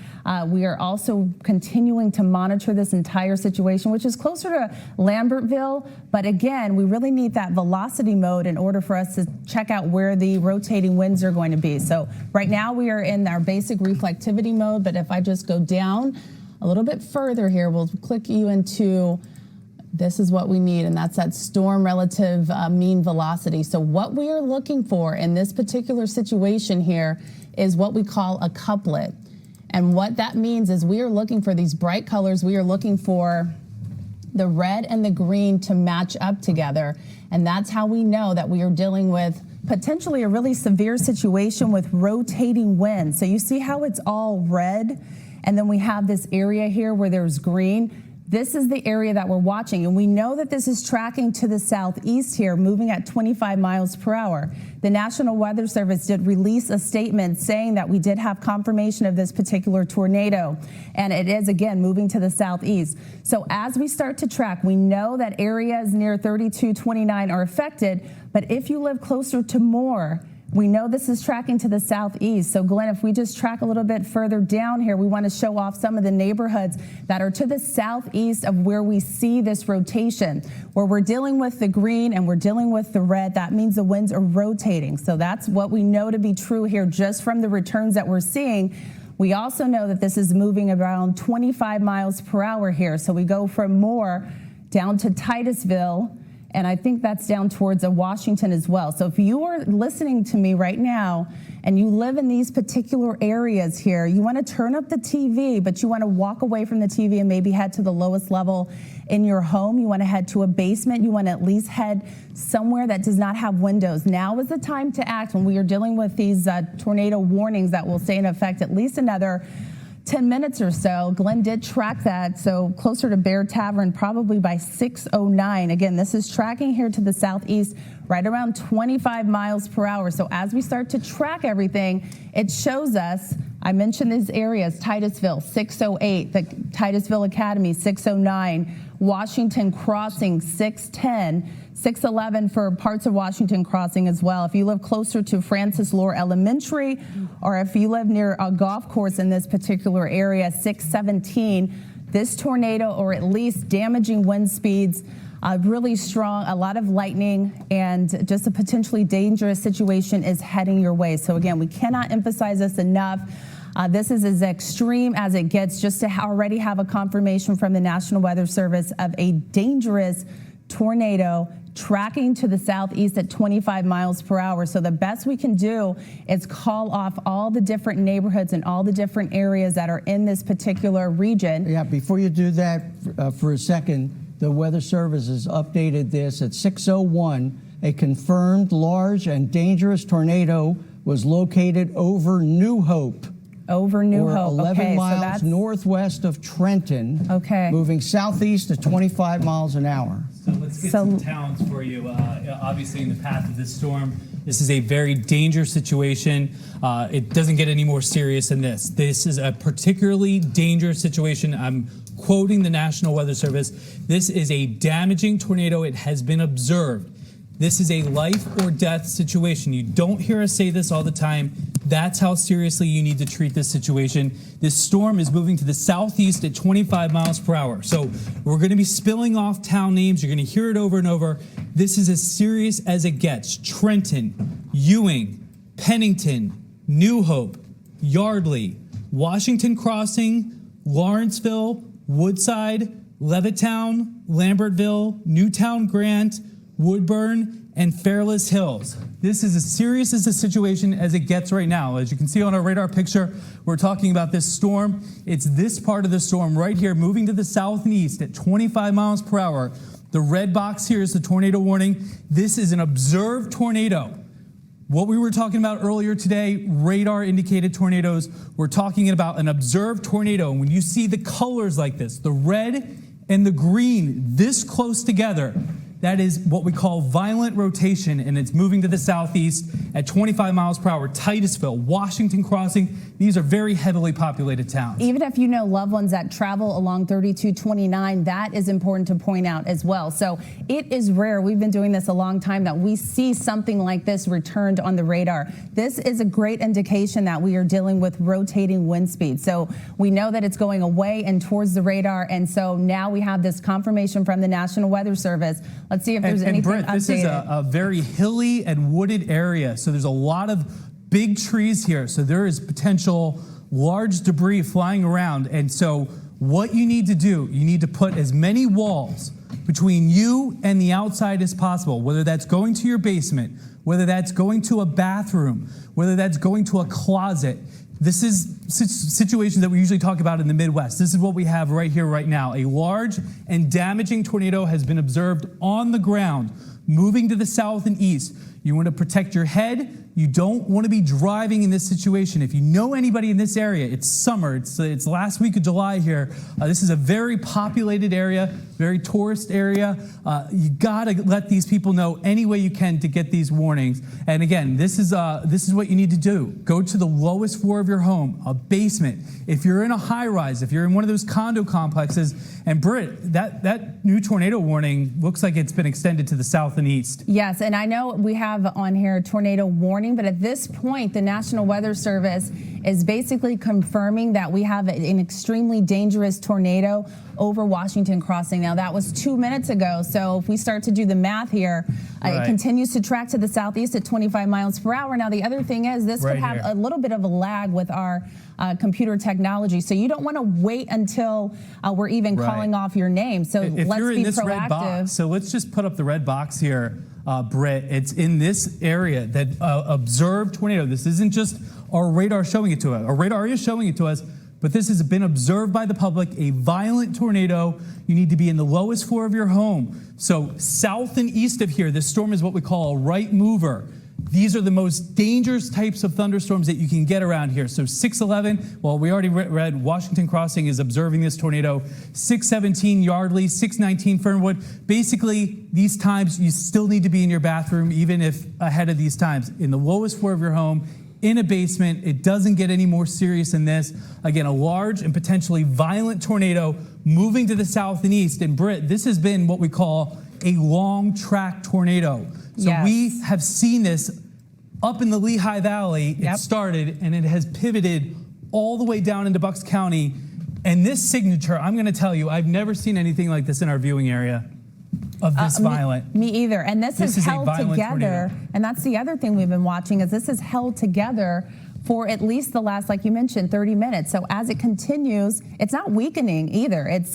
We are also continuing to monitor this entire situation, which is closer to Lambertville. But again, we really need that velocity mode in order for us to check out where the rotating winds are going to be. So right now we are in our basic reflectivity mode, but if I just go down a little bit further here, we'll click you into, this is what we need, and that's that storm relative mean velocity. So what we are looking for in this particular situation here is what we call a couplet. And what that means is we are looking for these bright colors. We are looking for the red and the green to match up together. And that's how we know that we are dealing with potentially a really severe situation with rotating winds. So you see how it's all red? And then we have this area here where there's green. This is the area that we're watching, and we know that this is tracking to the southeast here, moving at 25 miles per hour. The National Weather Service did release a statement saying that we did have confirmation of this particular tornado, and it is, again, moving to the southeast. So as we start to track, we know that areas near 3229 are affected, but if you live closer to Moore, we know this is tracking to the southeast. So Glenn, if we just track a little bit further down here, we want to show off some of the neighborhoods that are to the southeast of where we see this rotation. Where we're dealing with the green and we're dealing with the red, that means the winds are rotating. So that's what we know to be true here just from the returns that we're seeing. We also know that this is moving around 25 miles per hour here. So we go from Moore down to Titusville, and I think that's down towards Washington as well. So if you are listening to me right now and you live in these particular areas here, you want to turn up the TV, but you want to walk away from the TV and maybe head to the lowest level in your home. You want to head to a basement. You want to at least head somewhere that does not have windows. Now is the time to act when we are dealing with these tornado warnings that will stay in effect at least another 10 minutes or so. Glenn did track that, so closer to Bear Tavern probably by 6:09. Again, this is tracking here to the southeast right around 25 miles per hour. So as we start to track everything, it shows us, I mentioned these areas, Titusville 6:08, the Titusville Academy 6:09, Washington Crossing 6:10, 6:11 for parts of Washington Crossing as well. If you live closer to Francis Lore Elementary, or if you live near a golf course in this particular area, 6:17, this tornado, or at least damaging wind speeds, really strong, a lot of lightning, and just a potentially dangerous situation is heading your way. So again, we cannot emphasize this enough. This is as extreme as it gets, just to already have a confirmation from the National Weather Service of a dangerous tornado tracking to the southeast at 25 miles per hour. So the best we can do is call off all the different neighborhoods and all the different areas that are in this particular region. Yeah, before you do that for a second, the Weather Service has updated this at 6:01. A confirmed large and dangerous tornado was located over New Hope. Over New Hope. 11 okay, miles so that's northwest of Trenton. Okay. Moving southeast at 25 miles an hour. So let's get some towns for you. Obviously, in the path of this storm, this is a very dangerous situation. It doesn't get any more serious than this. This is a particularly dangerous situation. I'm quoting the National Weather Service. This is a damaging tornado. It has been observed. This is a life or death situation. You don't hear us say this all the time. That's how seriously you need to treat this situation. This storm is moving to the southeast at 25 miles per hour. So we're going to be spilling off town names. You're going to hear it over and over. This is as serious as it gets. Trenton, Ewing, Pennington, New Hope, Yardley, Washington Crossing, Lawrenceville, Woodside, Levittown, Lambertville, Newtown Grant, Woodburn, and Fairless Hills. This is as serious as a situation as it gets right now. As you can see on our radar picture, we're talking about this storm. It's this part of the storm right here moving to the south and east at 25 miles per hour. The red box here is the tornado warning. This is an observed tornado. What we were talking about earlier today, radar indicated tornadoes, we're talking about an observed tornado. And when you see the colors like this, the red and the green this close together, that is what we call violent rotation, and it's moving to the southeast at 25 miles per hour. Titusville, Washington Crossing, these are very heavily populated towns. Even if you know loved ones that travel along 3229, that is important to point out as well. So it is rare, we've been doing this a long time, that we see something like this returned on the radar. This is a great indication that we are dealing with rotating wind speed. So we know that it's going away and towards the radar, and so now we have this confirmation from the National Weather Service. Let's see if there's anything Britt, updated. this is a very hilly and wooded area, so there's a lot of big trees here, so there is potential large debris flying around. And so what you need to do, you need to put as many walls between you and the outside as possible, whether that's going to your basement, whether that's going to a bathroom, whether that's going to a closet. This is situations that we usually talk about in the Midwest. This is what we have right here, right now. A large and damaging tornado has been observed on the ground, moving to the south and east. You want to protect your head. You don't want to be driving in this situation. If you know anybody in this area, it's summer. It's last week of July here. This is a very populated area, very tourist area. You got to let these people know any way you can to get these warnings. And again, this is what you need to do. Go to the lowest floor of your home, a basement. If you're in a high rise, if you're in one of those condo complexes, and Britt, that new tornado warning looks like it's been extended to the south and east. Yes, and I know we have on here tornado warning, but at this point, the National Weather Service is basically confirming that we have an extremely dangerous tornado over Washington Crossing. Now, that was 2 minutes ago, so if we start to do the math here, it continues to track to the southeast at 25 miles per hour. Now, the other thing is this could have a little bit of a lag with our computer technology, so you don't want to wait until we're even calling off your name. So if let's you're be in this proactive. red box, so let's just put up the red box here, Britt. It's in this area that observed tornado. This isn't just our radar showing it to us. Our radar is showing it to us, but this has been observed by the public, a violent tornado. You need to be in the lowest floor of your home. So south and east of here, this storm is what we call a right mover. These are the most dangerous types of thunderstorms that you can get around here. So 611, well, we already read Washington Crossing is observing this tornado. 617 Yardley, 619 Fernwood. Basically, these times you still need to be in your bathroom, even if ahead of these times. In the lowest floor of your home, in a basement. It doesn't get any more serious than this. Again, a large and potentially violent tornado moving to the south and east. And Britt, this has been what we call a long track tornado. So we have seen this up in the Lehigh Valley. It started and it has pivoted all the way down into Bucks County. And this signature, I'm going to tell you, I've never seen anything like this in our viewing area of this violent. Me either. And this is held together. Tornado. And that's the other thing we've been watching is this is held together for at least the last, like you mentioned, 30 minutes. So as it continues, it's not weakening either. It's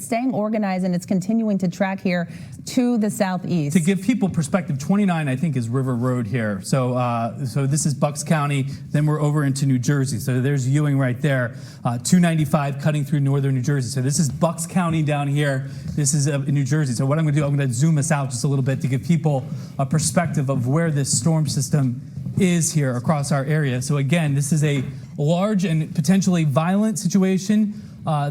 staying organized, and it's continuing to track here to the southeast. To give people perspective, 29 I think is River Road here. So so this is Bucks County. Then we're over into New Jersey. So there's Ewing right there. 295 cutting through northern New Jersey. So this is Bucks County down here. This is New Jersey. So what I'm going to do, I'm going to zoom us out just a little bit to give people a perspective of where this storm system is here across our area. So again, this is a large and potentially violent situation.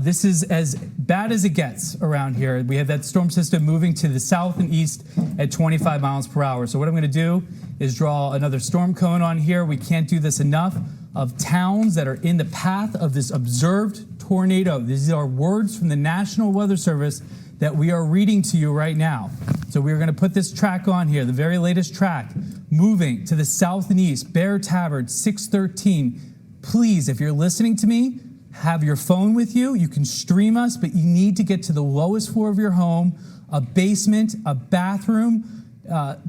This is as bad as it gets around here. We have that storm system moving to the south and east at 25 miles per hour. So what I'm going to do is draw another storm cone on here. We can't do this enough, of towns that are in the path of this observed tornado. These are words from the National Weather Service that we are reading to you right now. So we're going to put this track on here, the very latest track, moving to the south and east. Bear Tavern, 613. Please, if you're listening to me, have your phone with you. You can stream us, but you need to get to the lowest floor of your home, a basement, a bathroom,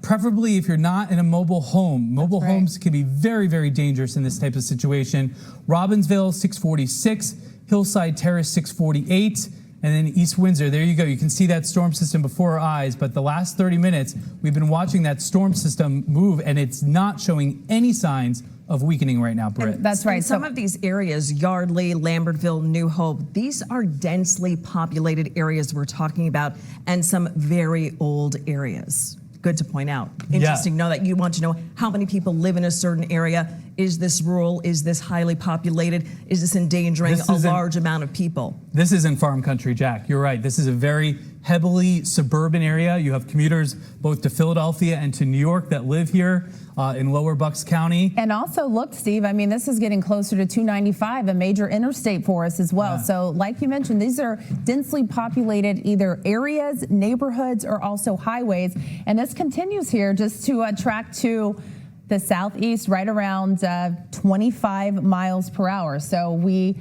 preferably if you're not in a mobile home. Mobile homes can be very, very dangerous in this type of situation. Robbinsville, 646. Hillside Terrace, 648. And then East Windsor, there you go. You can see that storm system before our eyes, but the last 30 minutes, we've been watching that storm system move, and it's not showing any signs of weakening right now, Britt. That's right. Some of these areas, Yardley, Lambertville, New Hope, these are densely populated areas we're talking about, and some very old areas. Good to point out. Interesting to know that. You want to know how many people live in a certain area. Is this rural? Is this highly populated? Is this endangering a large amount of people? This isn't farm country, Jack. You're right. This is a very heavily suburban area. You have commuters both to Philadelphia and to New York that live here in lower Bucks County. And also, look, Steve, I mean, this is getting closer to 295, a major interstate for us as well. So like you mentioned, these are densely populated either areas, neighborhoods, or also highways. And this continues here just to track to the southeast, right around 25 miles per hour. So we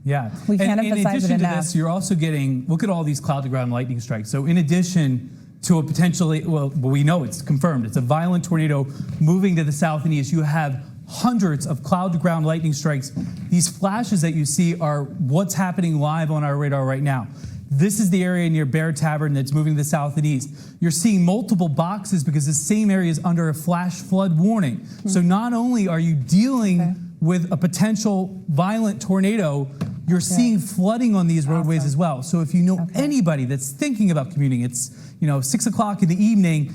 can't emphasize it enough. In addition to this, you're also getting, look at all these cloud-to-ground lightning strikes. So in addition to a potentially, well, we know it's confirmed, it's a violent tornado moving to the south and east, you have hundreds of cloud-to-ground lightning strikes. These flashes that you see are what's happening live on our radar right now. This is the area near Bear Tavern that's moving to the south and east. You're seeing multiple boxes because the same area is under a flash flood warning. So not only are you dealing with a potential violent tornado, you're seeing flooding on these roadways as well. So if you know anybody that's thinking about commuting, it's 6 o'clock in the evening,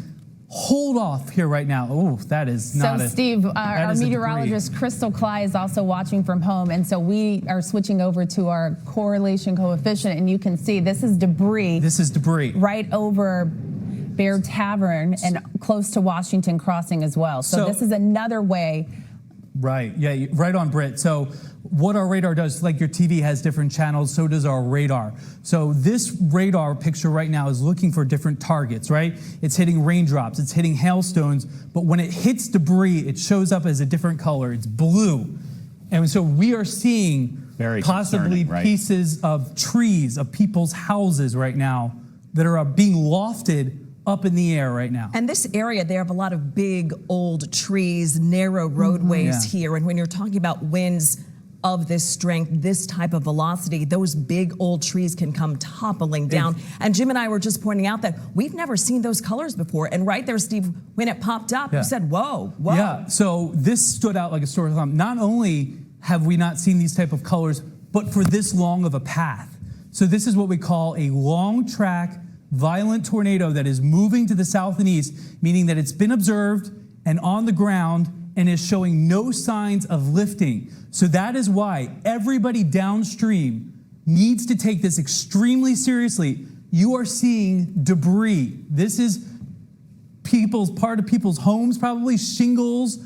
hold off here right now. Oh, that is not So, Steve, our meteorologist Crystal Cly is also watching from home, and so we are switching over to our correlation coefficient, and you can see this is debris. This is debris. Right over Bear Tavern and close to Washington Crossing as well. So this is another way. Right, yeah, right on, Britt. So what our radar does, like your TV has different channels, so does our radar. So this radar picture right now is looking for different targets, right? It's hitting raindrops, it's hitting hailstones, but when it hits debris, it shows up as a different color. It's blue. And so we are seeing possibly pieces of trees, of people's houses right now that are being lofted up in the air right now. And this area, they have a lot of big old trees, narrow roadways here. And when you're talking about winds of this strength, this type of velocity, those big old trees can come toppling down. And Jim and I were just pointing out that we've never seen those colors before. And right there, Steve, when it popped up, you said, whoa, whoa. Yeah, so this stood out like a sore thumb. Not only have we not seen these type of colors, but for this long of a path. So this is what we call a long track violent tornado that is moving to the south and east, meaning that it's been observed and on the ground and is showing no signs of lifting. So that is why everybody downstream needs to take this extremely seriously. You are seeing debris. This is part of people's homes, probably shingles,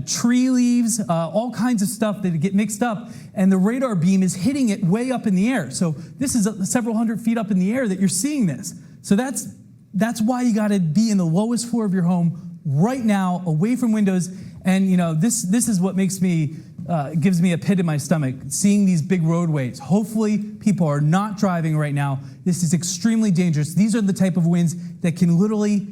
tree leaves, all kinds of stuff that get mixed up, and the radar beam is hitting it way up in the air. So this is several hundred feet up in the air that you're seeing this. So that's why you got to be in the lowest floor of your home right now, away from windows. And this is what makes me gives me a pit in my stomach, seeing these big roadways. Hopefully people are not driving right now. This is extremely dangerous. These are the type of winds that can literally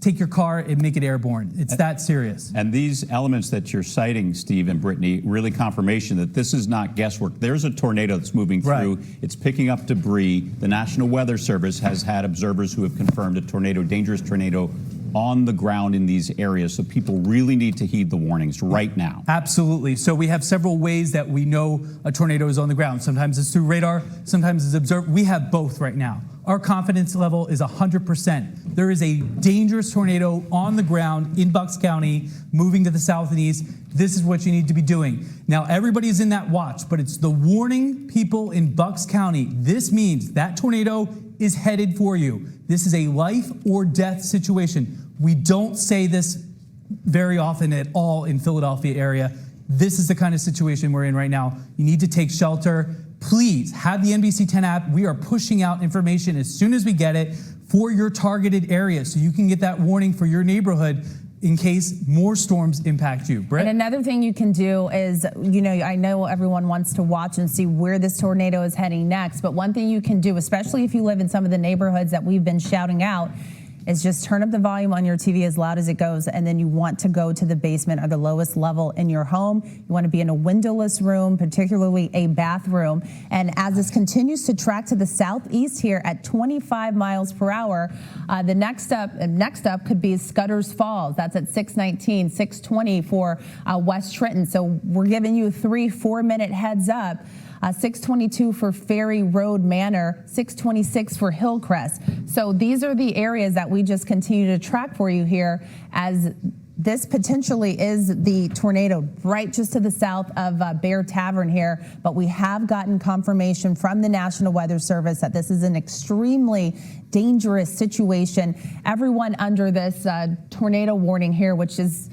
take your car and make it airborne. It's that serious. And these elements that you're citing, Steve and Brittney, really confirmation that this is not guesswork. There's a tornado that's moving through. Right. It's picking up debris. The National Weather Service has had observers who have confirmed a tornado, dangerous tornado, on the ground in these areas. So people really need to heed the warnings right now. Absolutely. So we have several ways that we know a tornado is on the ground. Sometimes it's through radar, sometimes it's observed. We have both right now. Our confidence level is 100%. There is a dangerous tornado on the ground in Bucks County, moving to the south and east. This is what you need to be doing. Now, everybody's in that watch, but it's the warning people in Bucks County. This means that tornado is headed for you. This is a life or death situation. We don't say this very often at all in Philadelphia area. This is the kind of situation we're in right now. You need to take shelter. Please have the NBC10 app. We are pushing out information as soon as we get it for your targeted area so you can get that warning for your neighborhood in case more storms impact you. Britt? And another thing you can do is, I know everyone wants to watch and see where this tornado is heading next, but one thing you can do, especially if you live in some of the neighborhoods that we've been shouting out, is just turn up the volume on your TV as loud as it goes, and then you want to go to the basement or the lowest level in your home. You want to be in a windowless room, particularly a bathroom. And as this continues to track to the southeast here at 25 miles per hour, the next up could be Scudder's Falls. That's at 619, 620 for West Trenton. So we're giving you a 3-4 minute heads up. 622 for Ferry Road Manor, 626 for Hillcrest. So these are the areas that we just continue to track for you here, as this potentially is the tornado right just to the south of Bear Tavern here. But we have gotten confirmation from the National Weather Service that this is an extremely dangerous situation. Everyone under this tornado warning here, which is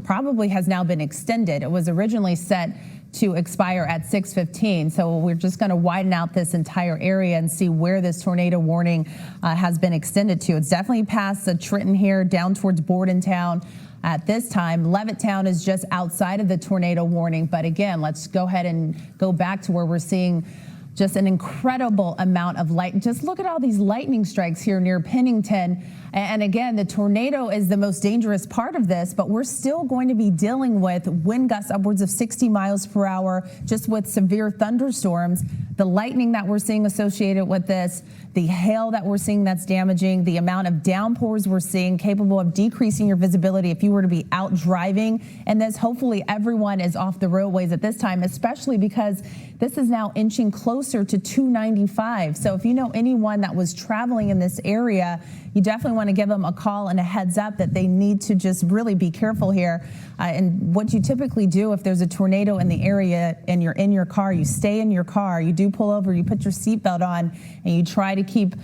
probably has now been extended. It was originally set to expire at 6:15. So we're just going to widen out this entire area and see where this tornado warning has been extended to. It's definitely past the Trenton here, down towards Bordentown. At this time, Levittown is just outside of the tornado warning. But again, let's go ahead and go back to where we're seeing just an incredible amount of light. Just look at all these lightning strikes here near Pennington. And again, the tornado is the most dangerous part of this, but we're still going to be dealing with wind gusts upwards of 60 miles per hour, just with severe thunderstorms. The lightning that we're seeing associated with this, the hail that we're seeing that's damaging, the amount of downpours we're seeing capable of decreasing your visibility if you were to be out driving. And this, hopefully everyone is off the roadways at this time, especially because this is now inching closer to 295. So if you know anyone that was traveling in this area, you definitely want to give them a call and a heads up that they need to just really be careful here. And what you typically do if there's a tornado in the area and you're in your car, you stay in your car, you do pull over, you put your seatbelt on, and you try to keep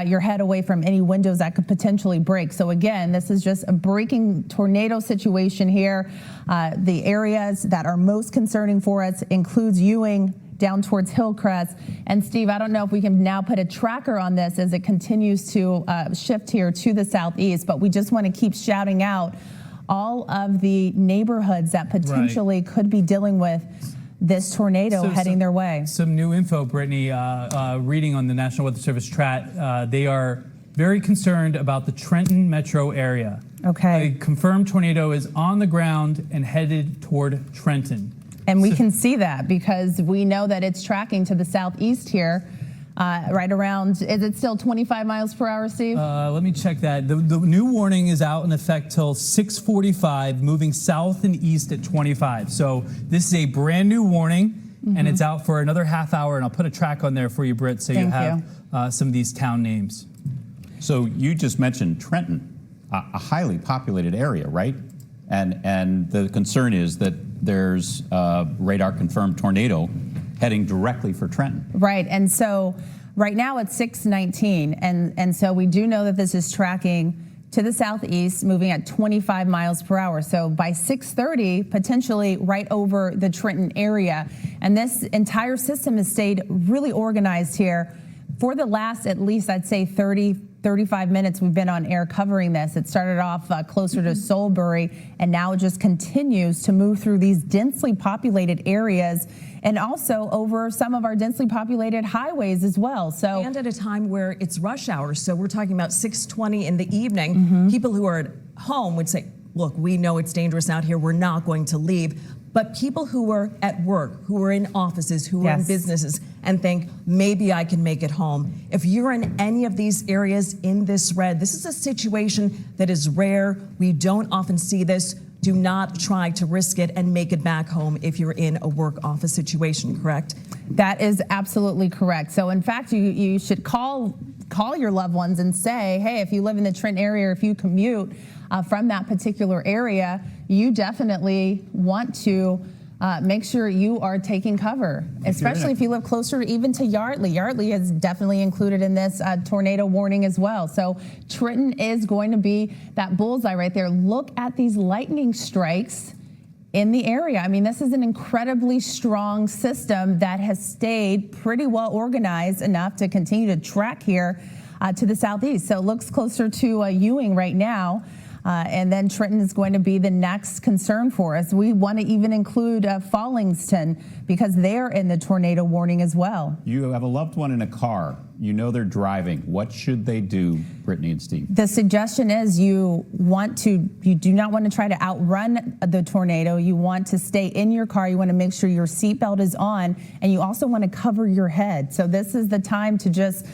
your head away from any windows that could potentially break. So again, this is just a breaking tornado situation here. The areas that are most concerning for us includes Ewing, down towards Hillcrest. And Steve, I don't know if we can now put a tracker on this as it continues to shift here to the southeast, but we just want to keep shouting out all of the neighborhoods that potentially could be dealing with this tornado heading their way. Some new info, Brittney, reading on the National Weather Service chat, they are very concerned about the Trenton metro area. Okay. A confirmed tornado is on the ground and headed toward Trenton. And we can see that because we know that it's tracking to the southeast here, right around, is it still 25 miles per hour, Steve? Let me check that. The new warning is out in effect till 6:45, moving south and east at 25. So this is a brand new warning, and it's out for another half hour, and I'll put a track on there for you, Britt, so you have some of these town names. So you just mentioned Trenton, a highly populated area, right? And the concern is that there's a radar-confirmed tornado heading directly for Trenton. Right, and so right now it's 6:19, and so we do know that this is tracking to the southeast, moving at 25 miles per hour. So by 6:30, potentially right over the Trenton area. And this entire system has stayed really organized here. for the last, at least I'd say 35 minutes we've been on air covering this. It started off closer to Soulbury, and now it just continues to move through these densely populated areas and also over some of our densely populated highways as well. So, and at a time where it's rush hour, so we're talking about 6:20 in the evening. People who are at home would say, look, we know it's dangerous out here, we're not going to leave. But people who are at work, who are in offices, who are in businesses, and think, maybe I can make it home. If you're in any of these areas in this red, this is a situation that is rare. We don't often see this. Do not try to risk it and make it back home if you're in a work office situation, correct? That is absolutely correct. So in fact, you should call your loved ones and say, hey, if you live in the Trenton area, or if you commute from that particular area, you definitely want to make sure you are taking cover, especially if you live closer even to Yardley. Yardley is definitely included in this tornado warning as well. So Trenton is going to be that bullseye right there. Look at these lightning strikes in the area. I mean, this is an incredibly strong system that has stayed pretty well organized enough to continue to track here to the southeast. So it looks closer to Ewing right now. And then Trenton is going to be the next concern for us. We want to even include Fallingston because they're in the tornado warning as well. You have a loved one in a car. You know they're driving. What should they do, Brittney and Steve? The suggestion is you do not want to try to outrun the tornado. You want to stay in your car. You want to make sure your seatbelt is on, and you also want to cover your head. So this is the time to just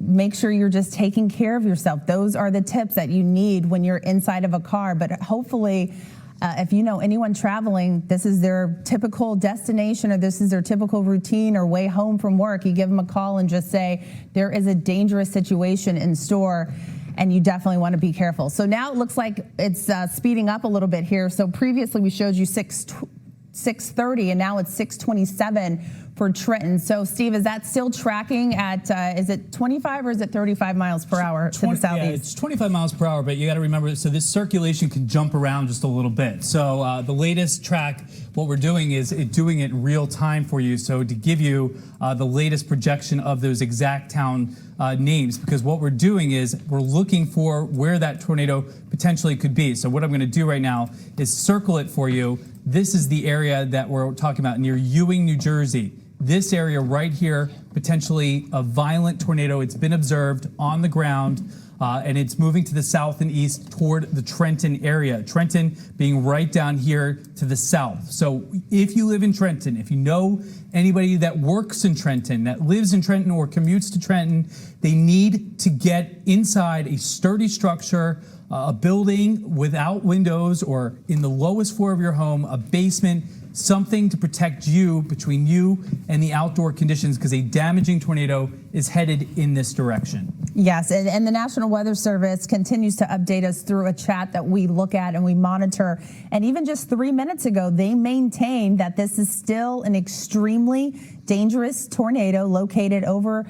make sure you're just taking care of yourself. Those are the tips that you need when you're inside of a car. But hopefully, if you know anyone traveling, this is their typical destination or this is their typical routine or way home from work, you give them a call and just say, there is a dangerous situation in store and you definitely want to be careful. So now it looks like it's speeding up a little bit here. So previously we showed you 6:30 and now it's 6:27 for Trenton. So, Steve, is that still tracking at, is it 25 or is it 35 miles per hour to the southeast? Yeah, it's 25 miles per hour, but you got to remember, so this circulation can jump around just a little bit. So the latest track, what we're doing is doing it real time for you. So to give you the latest projection of those exact town names, because what we're doing is we're looking for where that tornado potentially could be. So what I'm going to do right now is circle it for you. This is the area that we're talking about near Ewing, New Jersey. This area right here, potentially a violent tornado. It's been observed on the ground, and it's moving to the south and east toward the Trenton area. Trenton being right down here to the south. So if you live in Trenton, if you know anybody that works in Trenton, that lives in Trenton or commutes to Trenton, they need to get inside a sturdy structure, a building without windows or in the lowest floor of your home, a basement, something to protect you between you and the outdoor conditions because a damaging tornado is headed in this direction. Yes, and the National Weather Service continues to update us through a chat that we look at and we monitor. And even just 3 minutes ago, they maintained that this is still an extremely dangerous tornado located over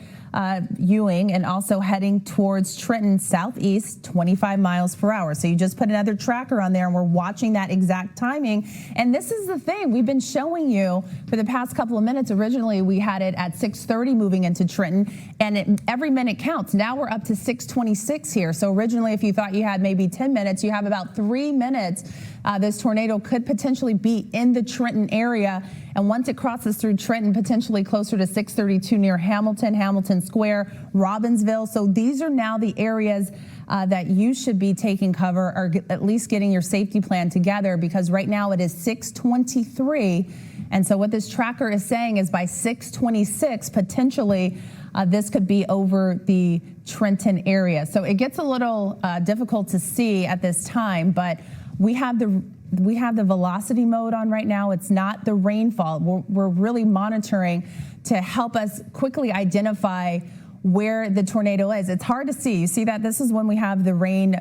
Ewing and also heading towards Trenton southeast, 25 miles per hour. So you just put another tracker on there and we're watching that exact timing. And this is the thing we've been showing you for the past couple of minutes. Originally, we had it at 6:30 moving into Trenton, and every minute counts. Now we're up to 6:26 here. So originally, if you thought you had maybe 10 minutes, you have about 3 minutes. This tornado could potentially be in the Trenton area. And once it crosses through Trenton, potentially closer to 632 near Hamilton Square, Robbinsville. So these are now the areas that you should be taking cover or at least getting your safety plan together, because right now it is 6:23. And so what this tracker is saying is by 6:26, potentially this could be over the Trenton area. So it gets a little difficult to see at this time, but we have the velocity mode on right now. It's not the rainfall. We're really monitoring to help us quickly identify where the tornado is. It's hard to see. You see that? This is when we have the rain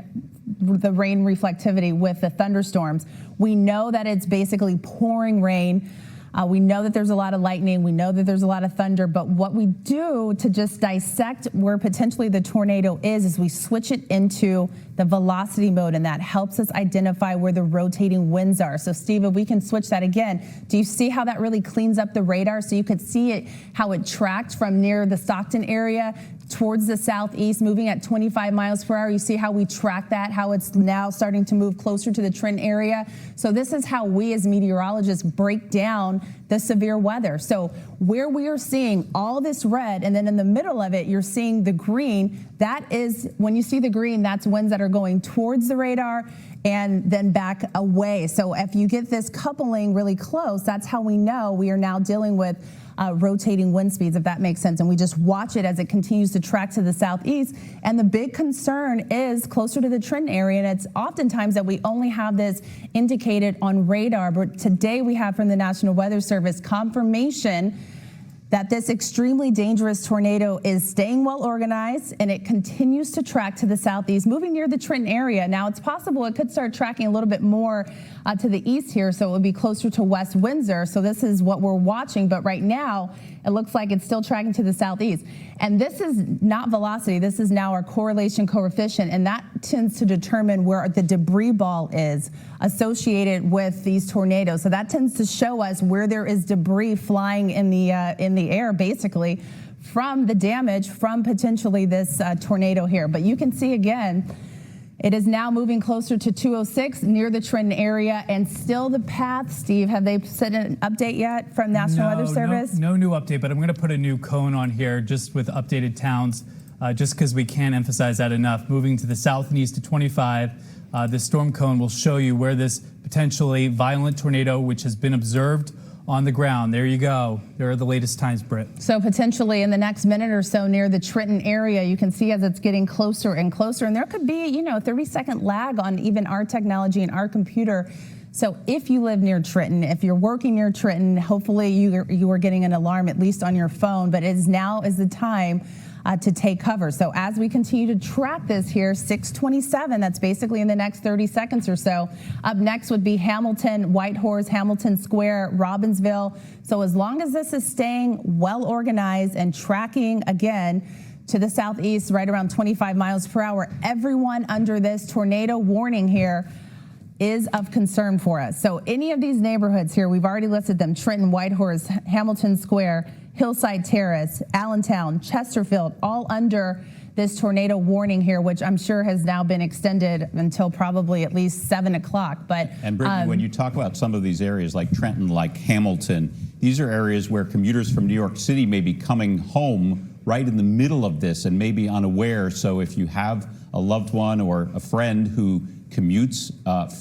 reflectivity with the thunderstorms. We know that it's basically pouring rain We know that there's a lot of lightning. We know that there's a lot of thunder. But what we do to just dissect where potentially the tornado is we switch it into the velocity mode, and that helps us identify where the rotating winds are. So, Steve, if we can switch that again, do you see how that really cleans up the radar? So you could see it, how it tracked from near the Stockton area towards the southeast, moving at 25 miles per hour. You see how we track that, how it's now starting to move closer to the Trenton area. So this is how we as meteorologists break down the severe weather. So where we are seeing all this red, and then in the middle of it, you're seeing the green. That is, when you see the green, that's winds that are going towards the radar and then back away. So if you get this coupling really close, that's how we know we are now dealing with rotating wind speeds, if that makes sense. And we just watch it as it continues to track to the southeast. And the big concern is closer to the Trenton area. And it's oftentimes that we only have this indicated on radar. But today we have from the National Weather Service confirmation that this extremely dangerous tornado is staying well organized, and it continues to track to the southeast, moving near the Trenton area. Now, it's possible it could start tracking a little bit more to the east here, so it would be closer to West Windsor. So this is what we're watching, but right now, it looks like it's still tracking to the southeast. And this is not velocity, this is now our correlation coefficient, and that tends to determine where the debris ball is associated with these tornadoes. So that tends to show us where there is debris flying in the air, basically, from the damage from potentially this tornado here. But you can see again, it is now moving closer to 206 near the Trenton area, and still the path. Steve, have they sent an update yet from National Weather Service? No new update, but I'm going to put a new cone on here just with updated towns, just because we can't emphasize that enough. Moving to the south and east to 25, this storm cone will show you where this potentially violent tornado, which has been observed on the ground. There you go. There are the latest times, Britt. So potentially in the next minute or so near the Trenton area, you can see as it's getting closer and closer, and there could be, a 30-second lag on even our technology and our computer. So if you live near Trenton, if you're working near Trenton, hopefully you are getting an alarm at least on your phone, but now is the time to take cover. So as we continue to track this here, 6:27, that's basically in the next 30 seconds or so. Up next would be Hamilton, Whitehorse, Hamilton Square, Robbinsville. So as long as this is staying well organized and tracking again to the southeast, right around 25 miles per hour, everyone under this tornado warning here is of concern for us. So any of these neighborhoods here, we've already listed them: Trenton, Whitehorse, Hamilton Square, Hillside Terrace, Allentown, Chesterfield, all under this tornado warning here, which I'm sure has now been extended until probably at least 7 o'clock. And Brittney, when you talk about some of these areas like Trenton, like Hamilton, these are areas where commuters from New York City may be coming home right in the middle of this and may be unaware. So if you have a loved one or a friend who commutes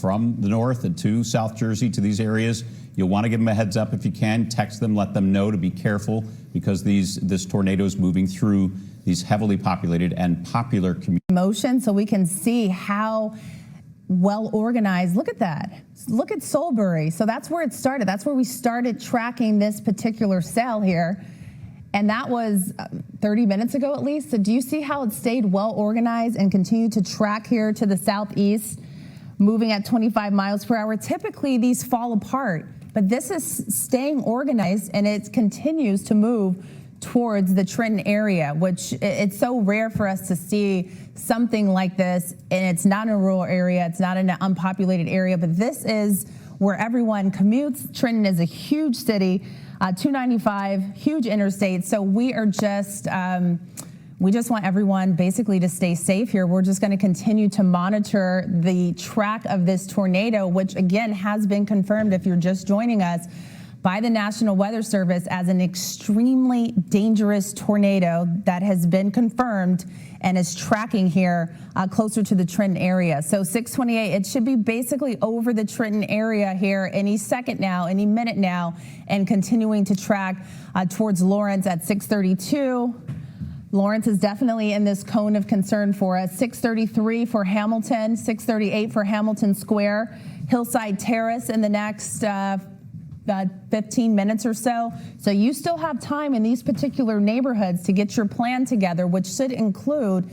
from the north and to South Jersey to these areas, you'll want to give them a heads up if you can. Text them, let them know to be careful, because this tornado is moving through these heavily populated and popular communities. Motion, so we can see how well organized. Look at that. Look at Soulbury. So that's where it started. That's where we started tracking this particular cell here. And that was 30 minutes ago at least. So do you see how it stayed well organized and continued to track here to the southeast, moving at 25 miles per hour? Typically these fall apart, but this is staying organized, and it continues to move towards the Trenton area, which it's so rare for us to see something like this. And it's not in a rural area, it's not in an unpopulated area, but this is where everyone commutes. Trenton is a huge city, 295, huge interstate. So we are just, we just want everyone basically to stay safe here. We're just going to continue to monitor the track of this tornado, which again has been confirmed, if you're just joining us, by the National Weather Service as an extremely dangerous tornado that has been confirmed and is tracking here closer to the Trenton area. So 6:28, it should be basically over the Trenton area here any second now, any minute now, and continuing to track towards Lawrence at 6:32. Lawrence is definitely in this cone of concern for us. 6:33 for Hamilton, 6:38 for Hamilton Square, Hillside Terrace in the next 15 minutes or so. So you still have time in these particular neighborhoods to get your plan together, which should include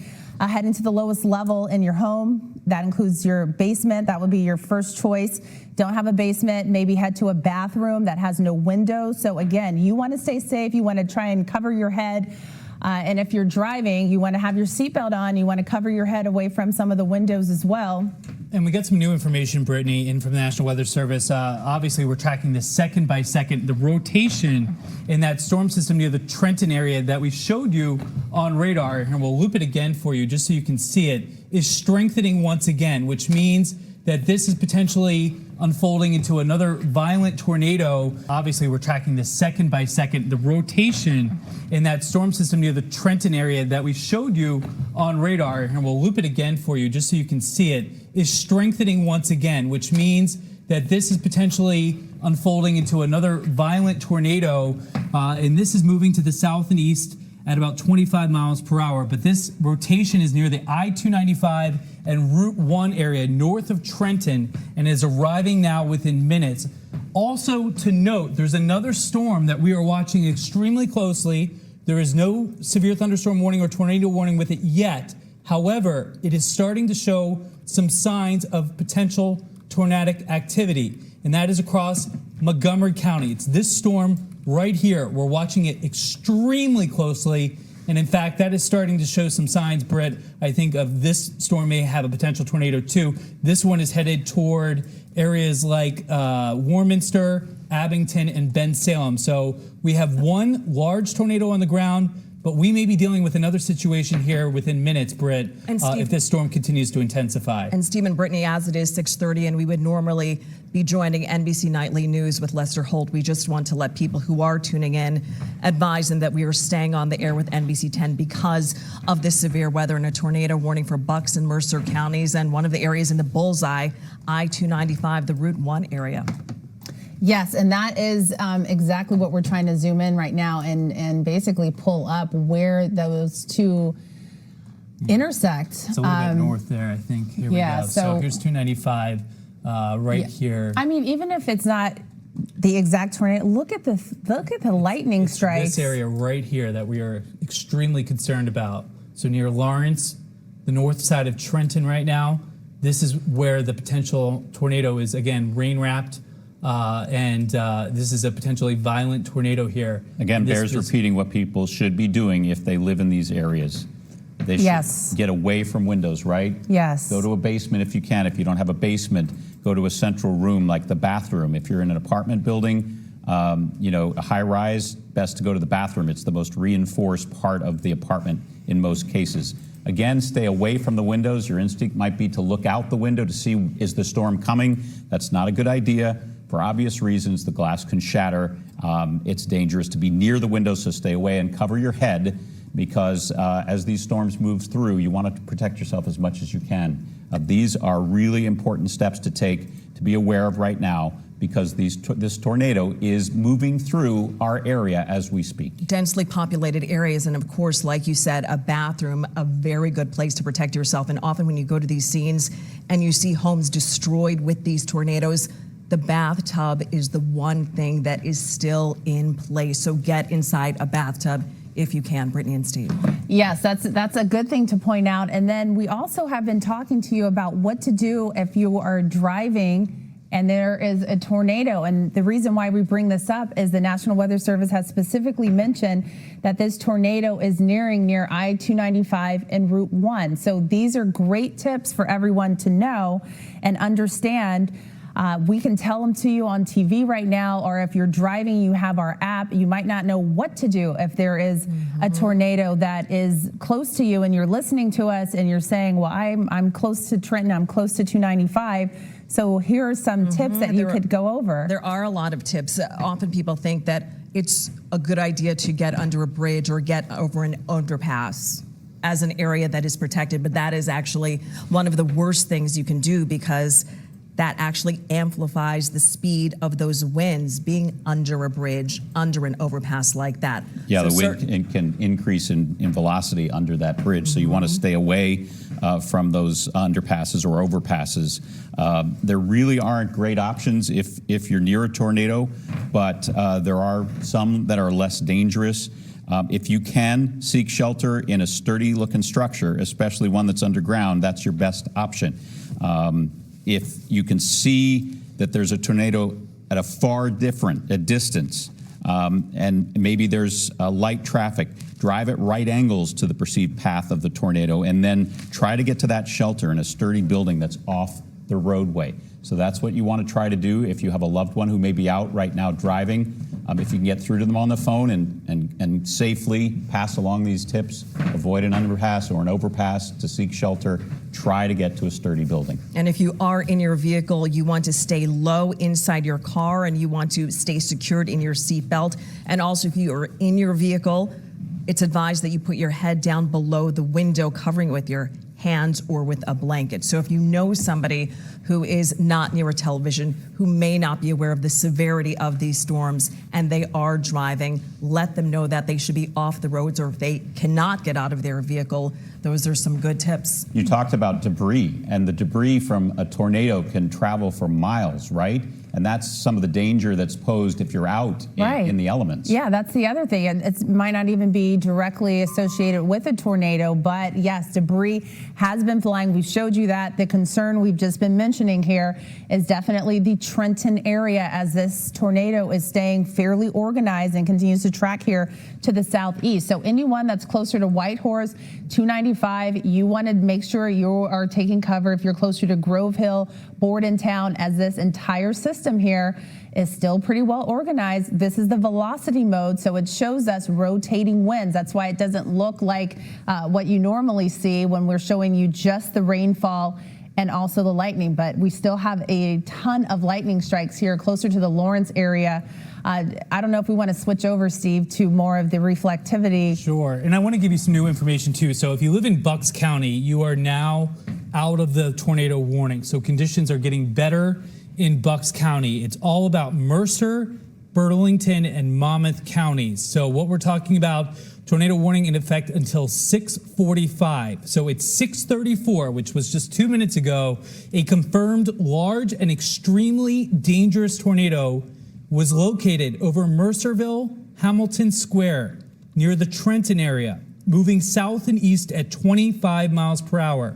heading to the lowest level in your home. That includes your basement. That would be your first choice. Don't have a basement, maybe head to a bathroom that has no windows. So again, you want to stay safe. You want to try and cover your head. And if you're driving, you want to have your seatbelt on. You want to cover your head away from some of the windows as well. And we got some new information, Brittney, in from the National Weather Service. Obviously, we're tracking this second by second. The rotation in that storm system near the Trenton area that we showed you on radar, and we'll loop it again for you just so you can see it, is strengthening once again, which means that this is potentially unfolding into another violent tornado. Obviously, we're tracking this second by second. The rotation in that storm system near the Trenton area that we showed you on radar, and we'll loop it again for you just so you can see it, is strengthening once again, which means that this is potentially unfolding into another violent tornado, and this is moving to the south and east at about 25 miles per hour. But this rotation is near the I-295 and Route 1 area north of Trenton and is arriving now within minutes. Also to note, there's another storm that we are watching extremely closely. There is no severe thunderstorm warning or tornado warning with it yet. However, it is starting to show some signs of potential tornadic activity, and that is across Montgomery County. It's this storm right here. We're watching it extremely closely, and in fact, that is starting to show some signs, Britt, I think, of this storm may have a potential tornado too. This one is headed toward areas like Warminster, Abington, and Bensalem. So we have one large tornado on the ground, but we may be dealing with another situation here within minutes, Britt, if this storm continues to intensify. And Steve and Brittney, as it is 6:30, and we would normally be joining NBC Nightly News with Lester Holt, we just want to let people who are tuning in advise them that we are staying on the air with NBC10 because of this severe weather and a tornado warning for Bucks and Mercer counties, and one of the areas in the bullseye, I-295, the Route 1 area. Yes, and that is exactly what we're trying to zoom in right now and basically pull up where those two intersect. It's a little bit north there, I think. Here we go. So here's 295 right here. I mean, even if it's not the exact tornado, look at the lightning strikes. This area right here that we are extremely concerned about. So near Lawrence, the north side of Trenton right now, this is where the potential tornado is, again, rain-wrapped. And this is a potentially violent tornado here. Again, bears repeating what people should be doing if they live in these areas. They should get away from windows, right? Yes. Go to a basement if you can. If you don't have a basement, go to a central room like the bathroom. If you're in an apartment building, a high rise, best to go to the bathroom. It's the most reinforced part of the apartment in most cases. Again, stay away from the windows. Your instinct might be to look out the window to see, is the storm coming? That's not a good idea. For obvious reasons, the glass can shatter. It's dangerous to be near the windows, so stay away and cover your head because as these storms move through, you want to protect yourself as much as you can. These are really important steps to take, to be aware of right now, because this tornado is moving through our area as we speak. Densely populated areas, and of course, like you said, a bathroom, a very good place to protect yourself. And often when you go to these scenes and you see homes destroyed with these tornadoes, the bathtub is the one thing that is still in place. So get inside a bathtub if you can, Brittney and Steve. Yes, that's a good thing to point out. And then we also have been talking to you about what to do if you are driving and there is a tornado. And the reason why we bring this up is the National Weather Service has specifically mentioned that this tornado is near I-295 and Route 1. So these are great tips for everyone to know and understand. We can tell them to you on TV right now, or if you're driving, you have our app. You might not know what to do if there is a tornado that is close to you and you're listening to us and you're saying, well, I'm close to Trenton, I'm close to 295. So here are some tips that you could go over. There are a lot of tips. Often people think that it's a good idea to get under a bridge or get over an underpass as an area that is protected, but that is actually one of the worst things you can do because that actually amplifies the speed of those winds being under a bridge, under an overpass like that. Yeah, so the wind can increase in velocity under that bridge, so you want to stay away from those underpasses or overpasses. There really aren't great options if you're near a tornado, but there are some that are less dangerous. If you can seek shelter in a sturdy-looking structure, especially one that's underground, that's your best option. If you can see that there's a tornado at a far different distance, and maybe there's light traffic, drive at right angles to the perceived path of the tornado, and then try to get to that shelter in a sturdy building that's off the roadway. So that's what you want to try to do if you have a loved one who may be out right now driving. If you can get through to them on the phone and safely pass along these tips, avoid an underpass or an overpass to seek shelter, try to get to a sturdy building. And if you are in your vehicle, you want to stay low inside your car and you want to stay secured in your seatbelt. And also if you are in your vehicle, it's advised that you put your head down below the window, covering it with your hands or with a blanket. So if you know somebody who is not near a television, who may not be aware of the severity of these storms, and they are driving, let them know that they should be off the roads, or if they cannot get out of their vehicle. Those are some good tips. You talked about debris, and the debris from a tornado can travel for miles, right? And that's some of the danger that's posed if you're out in the elements. Yeah, that's the other thing. And it might not even be directly associated with a tornado, but yes, debris has been flying. We showed you that. The concern we've just been mentioning here is definitely the Trenton area, as this tornado is staying fairly organized and continues to track here to the southeast. So anyone that's closer to Whitehorse, 295, you want to make sure you are taking cover if you're closer to Grove Hill, Bordentown, as this entire system here is still pretty well organized. This is the velocity mode, so it shows us rotating winds. That's why it doesn't look like what you normally see when we're showing you just the rainfall and also the lightning, but we still have a ton of lightning strikes here closer to the Lawrence area. I don't know if we want to switch over, Steve, to more of the reflectivity. Sure, and I want to give you some new information too. So if you live in Bucks County, you are now out of the tornado warning. So conditions are getting better in Bucks County. It's all about Mercer, Burlington, and Monmouth counties. So what we're talking about, tornado warning in effect until 6:45. So it's 6:34, which was just 2 minutes ago. A confirmed large and extremely dangerous tornado was located over Mercerville, Hamilton Square, near the Trenton area, moving south and east at 25 miles per hour.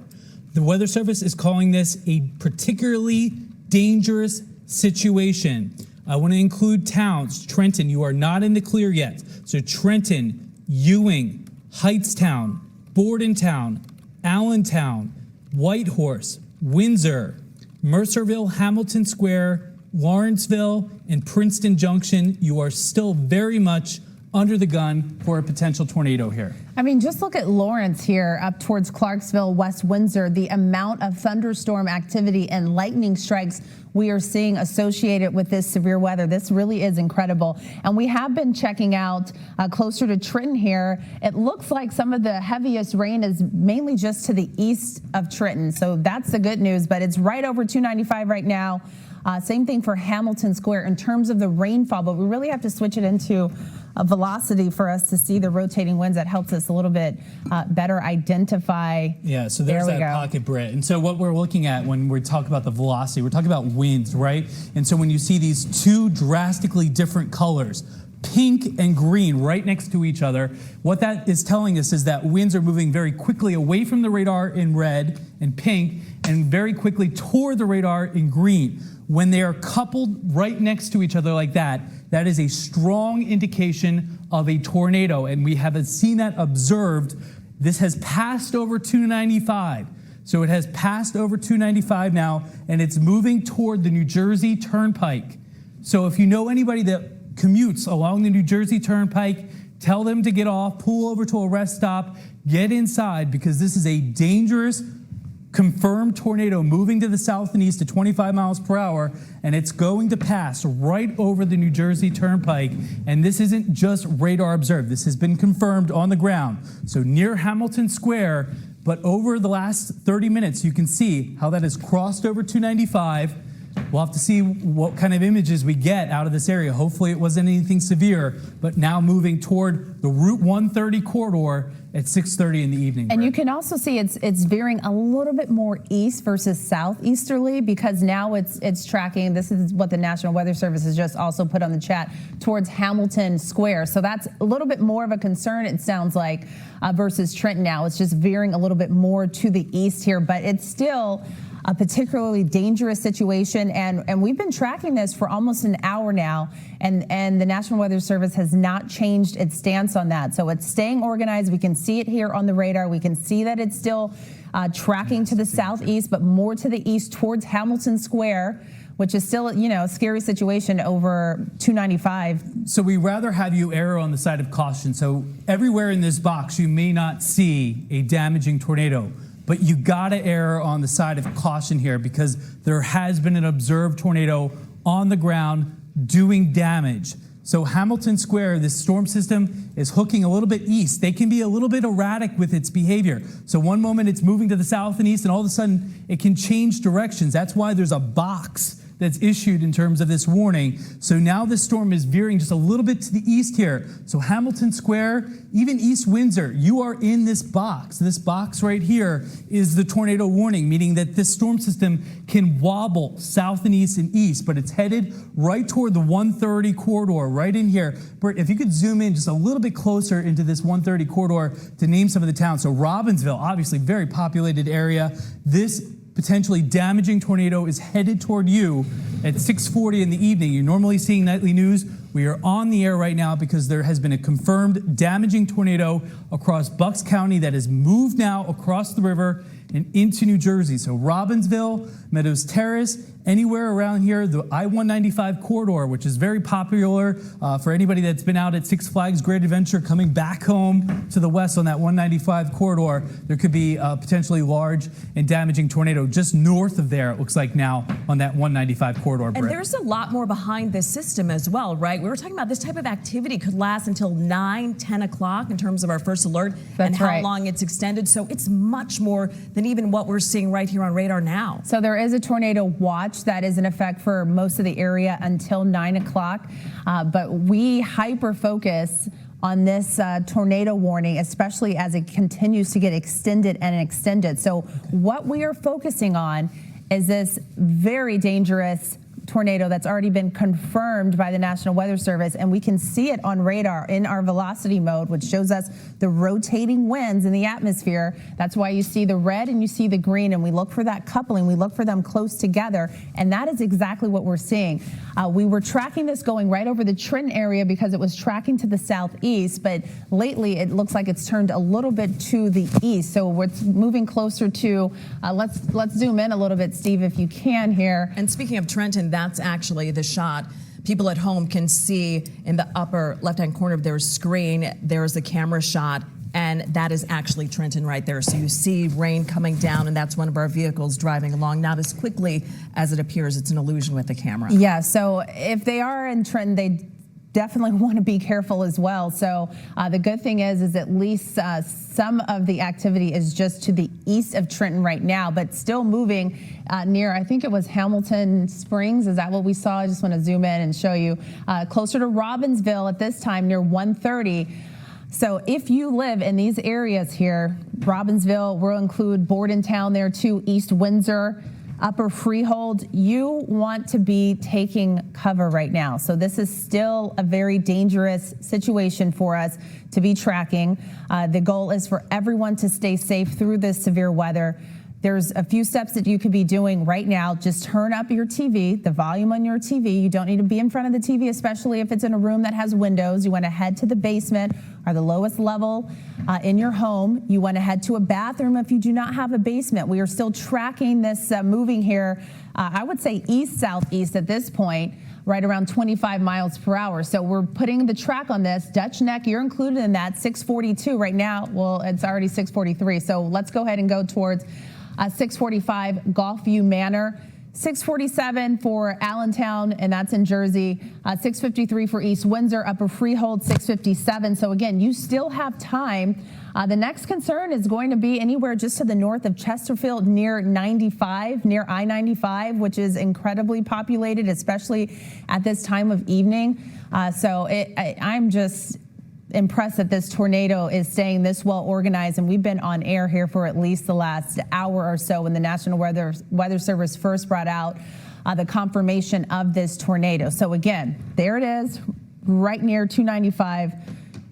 The Weather Service is calling this a particularly dangerous situation. I want to include towns. Trenton, you are not in the clear yet. So Trenton, Ewing, Hightstown, Bordentown, Allentown, Whitehorse, Windsor, Mercerville, Hamilton Square, Lawrenceville, and Princeton Junction. You are still very much under the gun for a potential tornado here. I mean, just look at Lawrence here up towards Clarksville, West Windsor, the amount of thunderstorm activity and lightning strikes we are seeing associated with this severe weather. This really is incredible. And we have been checking out closer to Trenton here. It looks like some of the heaviest rain is mainly just to the east of Trenton. So that's the good news, but it's right over 295 right now. Same thing for Hamilton Square in terms of the rainfall, but we really have to switch it into a velocity for us to see the rotating winds. That helps us a little bit better identify. Yeah, so there's that pocket, Britt. And so what we're looking at when we talk about the velocity, we're talking about winds, right? And so when you see these two drastically different colors, pink and green right next to each other, what that is telling us is that winds are moving very quickly away from the radar in red and pink and very quickly toward the radar in green. When they are coupled right next to each other like that, that is a strong indication of a tornado, and we have seen that observed. This has passed over 295. So it has passed over 295 now, and it's moving toward the New Jersey Turnpike. So if you know anybody that commutes along the New Jersey Turnpike, tell them to get off, pull over to a rest stop, get inside, because this is a dangerous, confirmed tornado moving to the south and east at 25 miles per hour, and it's going to pass right over the New Jersey Turnpike. And this isn't just radar observed. This has been confirmed on the ground. So near Hamilton Square, but over the last 30 minutes, you can see how that has crossed over 295, We'll have to see what kind of images we get out of this area. Hopefully it wasn't anything severe, but now moving toward the Route 130 corridor at 6:30 in the evening. And you can also see it's veering a little bit more east versus southeasterly, because now it's tracking. This is what the National Weather Service has just also put on the chat, towards Hamilton Square. So that's a little bit more of a concern, it sounds like, versus Trenton now. It's just veering a little bit more to the east here, but it's still a particularly dangerous situation, and we've been tracking this for almost an hour now, and the National Weather Service has not changed its stance on that. So it's staying organized. We can see it here on the radar. We can see that it's still tracking to the southeast, but more to the east towards Hamilton Square, which is still, a scary situation over 295. So we rather have you err on the side of caution. So everywhere in this box, you may not see a damaging tornado, but you gotta err on the side of caution here, because there has been an observed tornado on the ground doing damage. So Hamilton Square, this storm system is hooking a little bit east. They can be a little bit erratic with its behavior. So one moment it's moving to the south and east, and all of a sudden it can change directions. That's why there's a box that's issued in terms of this warning. So now this storm is veering just a little bit to the east here. So Hamilton Square, even East Windsor, you are in this box. This box right here is the tornado warning, meaning that this storm system can wobble south and east, but it's headed right toward the 130 corridor, right in here. Britt, if you could zoom in just a little bit closer into this 130 corridor to name some of the towns. So Robbinsville, obviously very populated area. This potentially damaging tornado is headed toward you at 6:40 in the evening. You're normally seeing nightly news. We are on the air right now because there has been a confirmed damaging tornado across Bucks County that has moved now across the river and into New Jersey. So Robbinsville, Meadows Terrace, anywhere around here, the I-195 corridor, which is very popular for anybody that's been out at Six Flags Great Adventure, coming back home to the west on that 195 corridor, there could be a potentially large and damaging tornado just north of there, it looks like now, on that 195 corridor. And there's a lot more behind this system as well, right? We were talking about this type of activity could last until 9, 10 o'clock in terms of our first alert. That's and how right. long it's extended. So it's much more than even what we're seeing right here on radar now. So there is a tornado watch that is in effect for most of the area until 9 o'clock. But we hyper focus on this tornado warning, especially as it continues to get extended and extended. So what we are focusing on is this very dangerous tornado that's already been confirmed by the National Weather Service, and we can see it on radar in our velocity mode, which shows us the rotating winds in the atmosphere. That's why you see the red and you see the green, and we look for that coupling. We look for them close together, and that is exactly what we're seeing. We were tracking this going right over the Trenton area because it was tracking to the southeast, but lately it looks like it's turned a little bit to the east. So we're moving closer to, let's zoom in a little bit, Steve, if you can here. And speaking of Trenton, that's actually the shot. People at home can see in the upper left-hand corner of their screen, there's the camera shot, and that is actually Trenton right there. So you see rain coming down, and that's one of our vehicles driving along, not as quickly as it appears. It's an illusion with the camera. Yeah, so if they are in Trenton, they definitely want to be careful as well. So the good thing is at least some of the activity is just to the east of Trenton right now, but still moving near, I think it was Hamilton Springs. Is that what we saw? I just want to zoom in and show you. Closer to Robbinsville at this time, near 130. So if you live in these areas here, Robbinsville, we'll include Bordentown there too, East Windsor, Upper Freehold, you want to be taking cover right now. So this is still a very dangerous situation for us to be tracking. The goal is for everyone to stay safe through this severe weather. There's a few steps that you could be doing right now. Just turn up your TV, the volume on your TV. You don't need to be in front of the TV, especially if it's in a room that has windows. You want to head to the basement or the lowest level in your home. You want to head to a bathroom if you do not have a basement. We are still tracking this moving here, I would say east-southeast at this point, right around 25 miles per hour. So we're putting the track on this. Dutch Neck, you're included in that, 642 right now. Well, it's already 643. So let's go ahead and go towards 645 Gulfview Manor. 647 for Allentown, and that's in Jersey. 653 for East Windsor, Upper Freehold, 657. So again, you still have time. The next concern is going to be anywhere just to the north of Chesterfield near 95, near I-95, which is incredibly populated, especially at this time of evening. I'm just impressed that this tornado is staying this well organized, and we've been on air here for at least the last hour or so when the National Weather Service first brought out the confirmation of this tornado. So again, there it is, right near 295,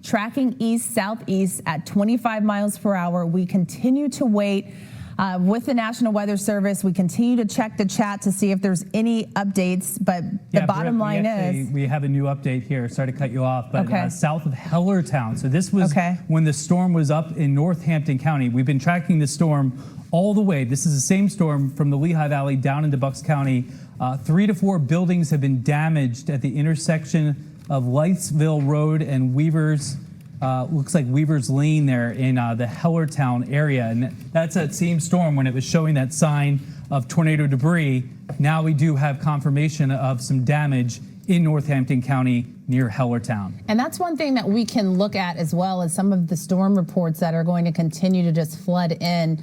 tracking east-southeast at 25 miles per hour. We continue to wait with the National Weather Service. We continue to check the chat to see if there's any updates, but the bottom line is... We have a new update here. Sorry to cut you off, but Okay. South of Hellertown. So this was Okay. when the storm was up in Northampton County. We've been tracking the storm all the way. This is the same storm from the Lehigh Valley down into Bucks County. 3 to 4 buildings have been damaged at the intersection of Leithsville Road and Weaver's looks like Weaver's Lane there in the Hellertown area. And that's that same storm when it was showing that sign of tornado debris. Now we do have confirmation of some damage in Northampton County near Hellertown. And that's one thing that we can look at as well as some of the storm reports that are going to continue to just flood in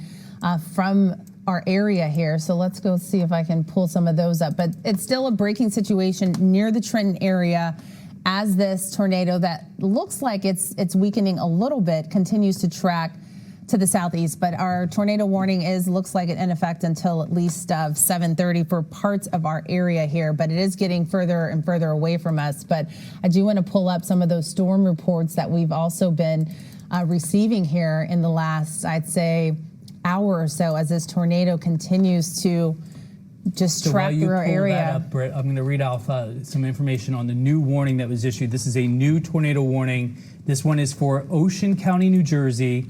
from our area here. So let's go see if I can pull some of those up. But it's still a breaking situation near the Trenton area, as this tornado that looks like it's weakening a little bit continues to track to the southeast. But our tornado warning looks like it in effect until at least 7:30 for parts of our area here. But it is getting further and further away from us. But I do want to pull up some of those storm reports that we've also been receiving here in the last, I'd say, hour or so as this tornado continues to just track through our area. That up, Britt, I'm going to read off some information on the new warning that was issued. This is a new tornado warning. This one is for Ocean County, New Jersey,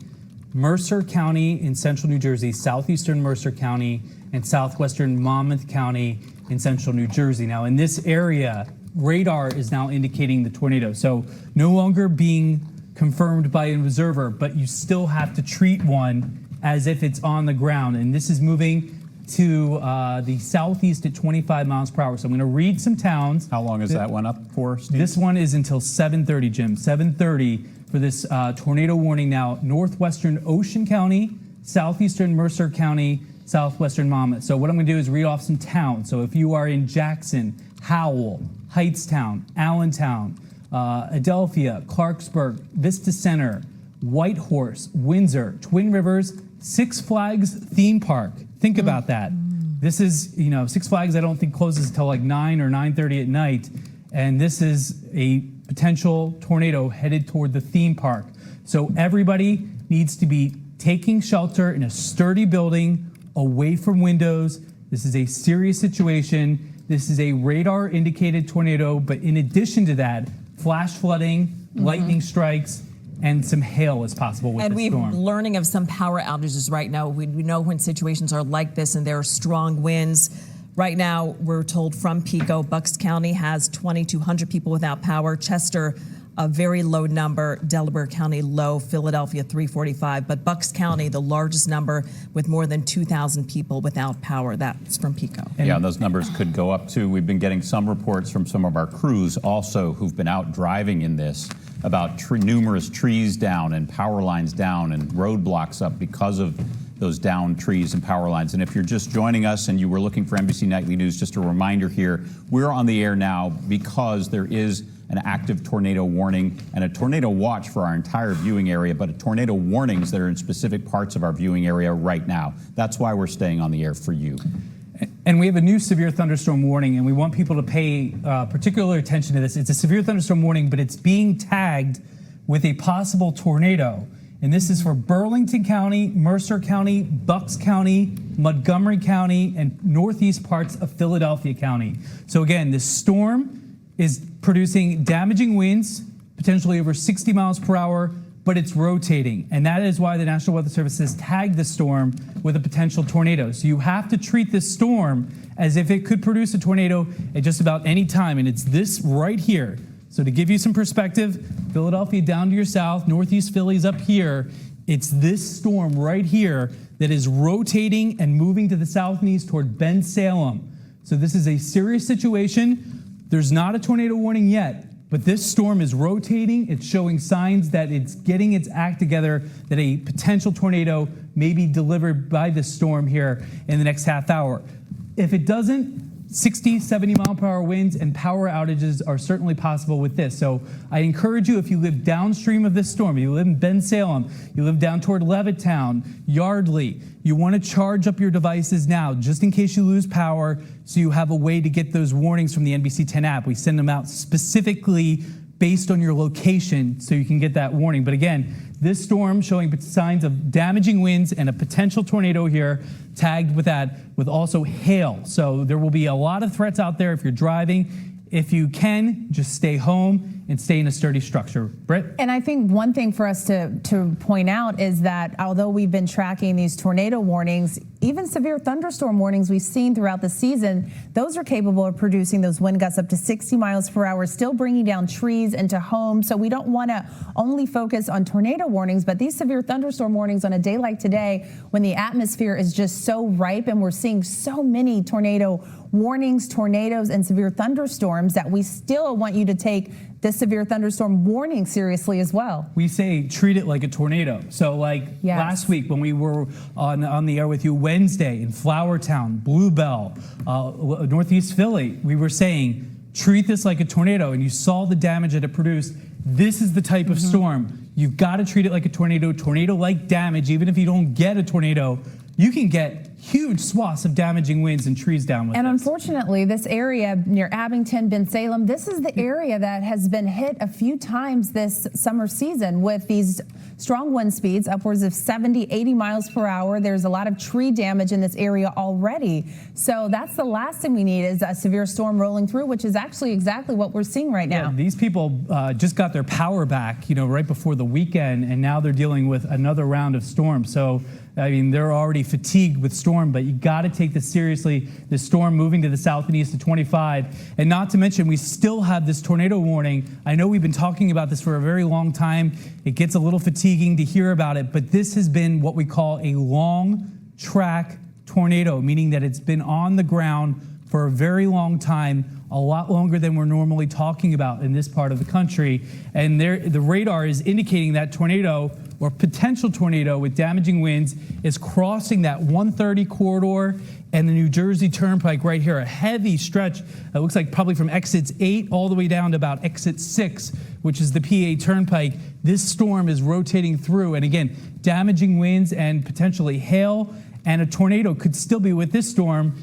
Mercer County in central New Jersey, southeastern Mercer County, and southwestern Monmouth County in central New Jersey. Now, in this area, radar is now indicating the tornado. So no longer being confirmed by an observer, but you still have to treat one as if it's on the ground. And this is moving to the southeast at 25 miles per hour. So I'm going to read some towns. How long is that one up for, Steve? This one is until 7:30, Jim. 7:30 for this tornado warning now. Northwestern Ocean County, southeastern Mercer County, southwestern Monmouth. So what I'm going to do is read off some towns. So if you are in Jackson, Howell, Heightstown, Allentown, Adelphia, Clarksburg, Vista Center, Whitehorse, Windsor, Twin Rivers, Six Flags Theme Park. Think about that. This is, Six Flags I don't think closes until like 9 or 9:30 at night. And this is a potential tornado headed toward the theme park. So everybody needs to be taking shelter in a sturdy building away from windows. This is a serious situation. This is a radar indicated tornado. But in addition to that, flash flooding, lightning strikes, and some hail is possible with the storm. And we're learning of some power outages right now. We know when situations are like this and there are strong winds. Right now, we're told from Pico, Bucks County has 2,200 people without power. Chester, a very low number. Delaware County, low. Philadelphia, 345. But Bucks County, the largest number with more than 2,000 people without power. That's from Pico. Yeah, those numbers could go up too. We've been getting some reports from some of our crews also who've been out driving in this about numerous trees down and power lines down and roadblocks up because of those downed trees and power lines. And if you're just joining us and you were looking for NBC Nightly News, just a reminder here, we're on the air now because there is an active tornado warning and a tornado watch for our entire viewing area, but tornado warnings that are in specific parts of our viewing area right now. That's why we're staying on the air for you. And we have a new severe thunderstorm warning, and we want people to pay particular attention to this. It's a severe thunderstorm warning, but it's being tagged with a possible tornado. And this is for Burlington County, Mercer County, Bucks County, Montgomery County, and northeast parts of Philadelphia County. So again, this storm is producing damaging winds, potentially over 60 miles per hour, but it's rotating. And that is why the National Weather Service has tagged the storm with a potential tornado. So you have to treat this storm as if it could produce a tornado at just about any time. And it's this right here. So to give you some perspective, Philadelphia down to your south, northeast Philly's up here. It's this storm right here that is rotating and moving to the south and east toward Bensalem. So this is a serious situation. There's not a tornado warning yet, but this storm is rotating. It's showing signs that it's getting its act together, that a potential tornado may be delivered by this storm here in the next half hour. If it doesn't, 60, 70 mile per hour winds and power outages are certainly possible with this. So I encourage you, if you live downstream of this storm, you live in Bensalem, you live down toward Levittown, Yardley, you want to charge up your devices now just in case you lose power, so you have a way to get those warnings from the NBC10 app. We send them out specifically based on your location so you can get that warning. But again, this storm showing signs of damaging winds and a potential tornado here, tagged with that, with also hail. So there will be a lot of threats out there if you're driving. If you can, just stay home and stay in a sturdy structure. Britt? And I think one thing for us to point out is that although we've been tracking these tornado warnings, even severe thunderstorm warnings we've seen throughout the season, those are capable of producing those wind gusts up to 60 miles per hour, still bringing down trees into homes. So we don't want to only focus on tornado warnings, but these severe thunderstorm warnings on a day like today, when the atmosphere is just so ripe and we're seeing so many tornado warnings, tornadoes, and severe thunderstorms, that we still want you to take the severe thunderstorm warning seriously as well. We say treat it like a tornado. So like last week when we were on the air with you Wednesday in Flowertown, Bluebell, Northeast Philly, we were saying treat this like a tornado, and you saw the damage that it produced. This is the type of storm. You've got to treat it like a tornado, tornado-like damage. Even if you don't get a tornado, you can get huge swaths of damaging winds and trees down with And this. unfortunately, this area near Abington, Bensalem, this is the area that has been hit a few times this summer season with these strong wind speeds, upwards of 70, 80 miles per hour. There's a lot of tree damage in this area already. So that's the last thing we need, is a severe storm rolling through, which is actually exactly what we're seeing right now. Yeah, these people just got their power back, right before the weekend, and now they're dealing with another round of storms. So, I mean, they're already fatigued with storm, but you got to take this seriously. This storm moving to the south and east to 25. And not to mention, we still have this tornado warning. I know we've been talking about this for a very long time. It gets a little fatiguing to hear about it, but this has been what we call a long track tornado, meaning that it's been on the ground for a very long time, a lot longer than we're normally talking about in this part of the country. And the radar is indicating that tornado, or potential tornado with damaging winds, is crossing that 130 corridor and the New Jersey Turnpike right here, a heavy stretch. It looks like probably from exits 8 all the way down to about exit 6, which is the PA Turnpike. This storm is rotating through, and again, damaging winds and potentially hail, and a tornado could still be with this storm.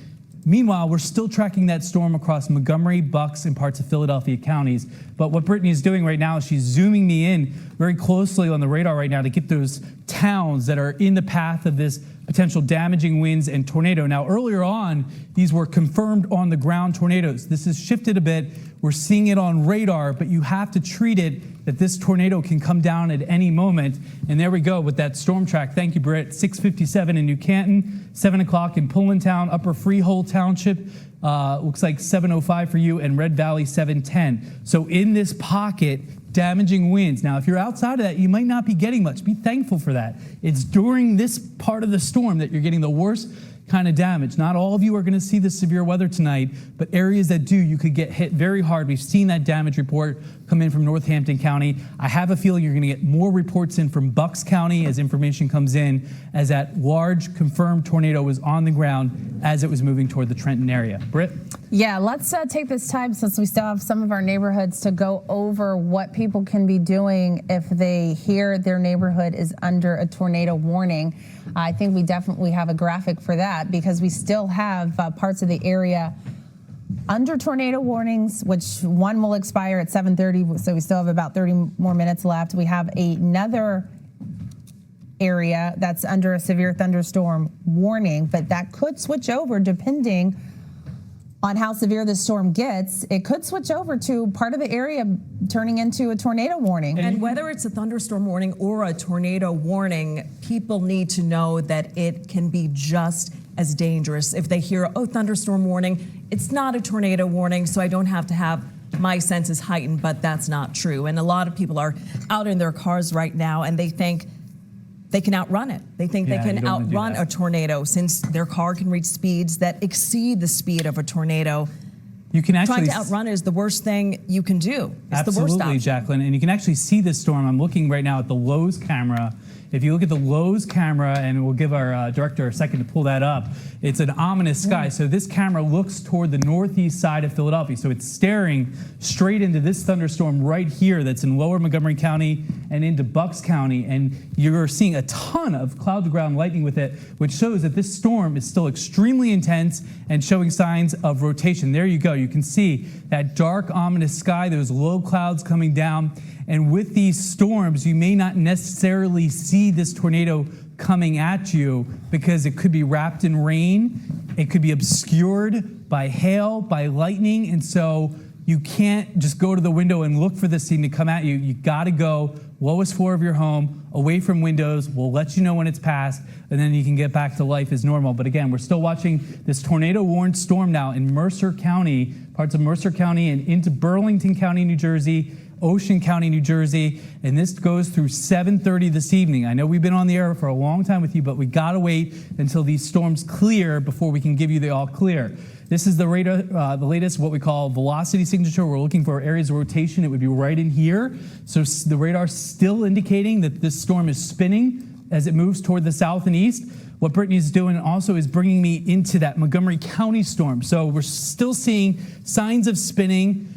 Meanwhile, we're still tracking that storm across Montgomery, Bucks, and parts of Philadelphia counties. But what Brittney is doing right now is she's zooming me in very closely on the radar right now to get those towns that are in the path of this potential damaging winds and tornado. Now, earlier on, these were confirmed on the ground tornadoes. This has shifted a bit. We're seeing it on radar, but you have to treat it that this tornado can come down at any moment. And there we go with that storm track. Thank you, Britt. 6:57 in New Canton, 7 o'clock in Pullentown, Upper Freehold Township. Looks like 7:05 for you, and Red Valley 7:10. So in this pocket, damaging winds. Now, if you're outside of that, you might not be getting much. Be thankful for that. It's during this part of the storm that you're getting the worst kind of damage. Not all of you are going to see the severe weather tonight, but areas that do, you could get hit very hard. We've seen that damage report come in from Northampton County. I have a feeling you're going to get more reports in from Bucks County as information comes in, as that large confirmed tornado was on the ground as it was moving toward the Trenton area. Britt? Yeah, let's take this time, since we still have some of our neighborhoods, to go over what people can be doing if they hear their neighborhood is under a tornado warning. I think we definitely have a graphic for that, because we still have parts of the area under tornado warnings, which one will expire at 7:30, so we still have about 30 more minutes left. We have another area that's under a severe thunderstorm warning, but that could switch over depending on how severe this storm gets. It could switch over to part of the area turning into a tornado warning. And whether it's a thunderstorm warning or a tornado warning, people need to know that it can be just as dangerous. If they hear, oh, thunderstorm warning, it's not a tornado warning, so I don't have to have my senses heightened, but that's not true. And a lot of people are out in their cars right now, and they think, they can outrun it. They think Yeah, they you can don't wanna do outrun that. a tornado since their car can reach speeds that exceed the speed of a tornado. You can actually Trying to outrun is the worst thing you can do. It's the worst absolutely, option. Jacqueline, and you can actually see this storm. I'm looking right now at the Lowe's camera. If you look at the Lowe's camera, and we'll give our director a second to pull that up, it's an ominous sky. So this camera looks toward the northeast side of Philadelphia. So it's staring straight into this thunderstorm right here that's in lower Montgomery County and into Bucks County. And you're seeing a ton of cloud-to-ground lightning with it, which shows that this storm is still extremely intense and showing signs of rotation. There you go. You can see that dark, ominous sky, those low clouds coming down. And with these storms, you may not necessarily see this tornado coming at you because it could be wrapped in rain, it could be obscured by hail, by lightning, and so you can't just go to the window and look for this thing to come at you. You gotta go lowest floor of your home, away from windows. We'll let you know when it's passed, and then you can get back to life as normal. But again, we're still watching this tornado-warned storm now in Mercer County, parts of Mercer County and into Burlington County, New Jersey, Ocean County, New Jersey, and this goes through 7:30 this evening. I know we've been on the air for a long time with you, but we gotta wait until these storms clear before we can give you the all clear. This is the radar, the latest what we call velocity signature. We're looking for areas of rotation. It would be right in here. So the radar's still indicating that this storm is spinning as it moves toward the south and east. What Brittney's doing also is bringing me into that Montgomery County storm. So we're still seeing signs of spinning.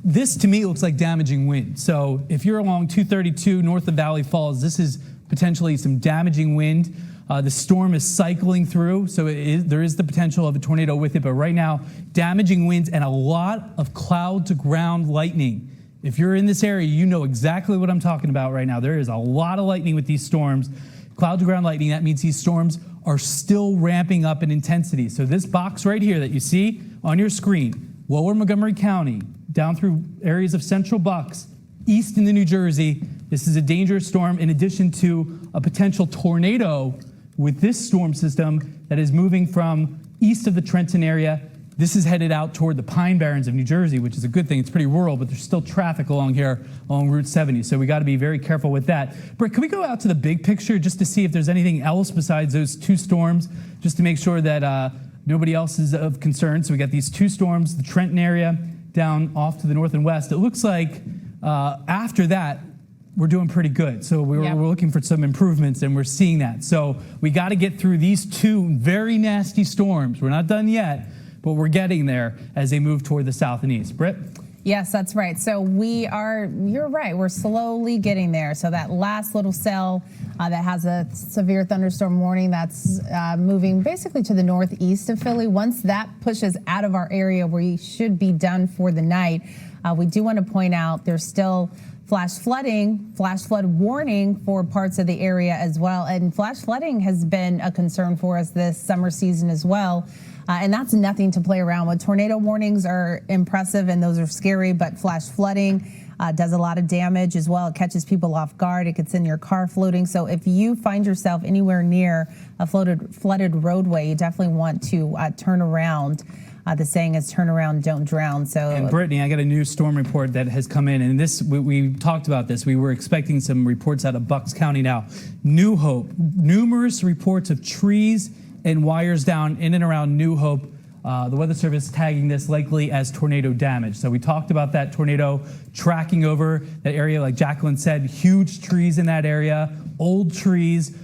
This, to me, looks like damaging wind. So if you're along 232 north of Valley Falls, this is potentially some damaging wind. The storm is cycling through, so there is the potential of a tornado with it. But right now, damaging winds and a lot of cloud-to-ground lightning. If you're in this area, you know exactly what I'm talking about right now. There is a lot of lightning with these storms. Cloud-to-ground lightning, that means these storms are still ramping up in intensity. So this box right here that you see on your screen, lower Montgomery County, down through areas of central Bucks, east into New Jersey. This is a dangerous storm in addition to a potential tornado with this storm system that is moving from east of the Trenton area. This is headed out toward the Pine Barrens of New Jersey, which is a good thing. It's pretty rural, but there's still traffic along here along Route 70. So we got to be very careful with that. Britt, can we go out to the big picture just to see if there's anything else besides those two storms, just to make sure that nobody else is of concern? So we got these two storms, the Trenton area, down off to the north and west. It looks like after that, we're doing pretty good. So we're looking for some improvements, and we're seeing that. So we got to get through these two very nasty storms. We're not done yet, but we're getting there as they move toward the south and east. Britt? Yes, that's right. So you're right, we're slowly getting there. So that last little cell that has a severe thunderstorm warning, that's moving basically to the northeast of Philly. Once that pushes out of our area, we should be done for the night. We do want to point out there's still flash flood warning for parts of the area as well. And flash flooding has been a concern for us this summer season as well. And that's nothing to play around with. Tornado warnings are impressive and those are scary, but flash flooding does a lot of damage as well. It catches people off guard. It could send your car floating. So if you find yourself anywhere near a flooded roadway, you definitely want to turn around. The saying is turn around, don't drown. So, and Brittney, I got a new storm report that has come in, and this we talked about this. We were expecting some reports out of Bucks County now. New Hope, numerous reports of trees and wires down in and around New Hope. The Weather Service tagging this likely as tornado damage. So we talked about that tornado tracking over that area, like Jacqueline said, huge trees in that area, old trees.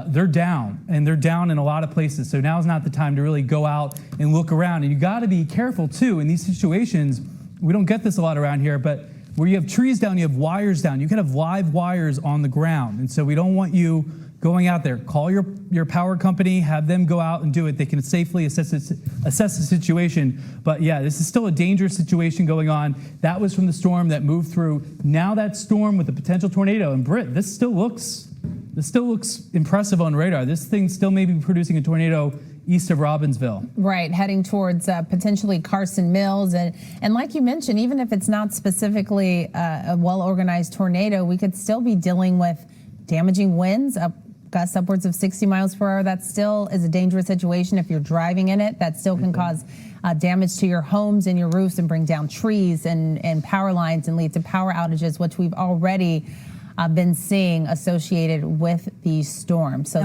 They're down, and they're down in a lot of places. So now's not the time to really go out and look around. And you got to be careful too in these situations. We don't get this a lot around here, but where you have trees down, you have wires down. You can have live wires on the ground, and so we don't want you going out there. Call your power company, have them go out and do it. They can safely assess the situation. But yeah, this is still a dangerous situation going on. That was from the storm that moved through. Now that storm with the potential tornado. And Britt, this still looks impressive on radar. This thing still may be producing a tornado east of Robbinsville. Right, heading towards potentially Carson Mills. And like you mentioned, even if it's not specifically a well-organized tornado, we could still be dealing with damaging winds, gusts upwards of 60 miles per hour. That still is a dangerous situation if you're driving in it. That still can cause damage to your homes and your roofs and bring down trees and power lines and lead to power outages, which we've already been seeing associated with these storms. So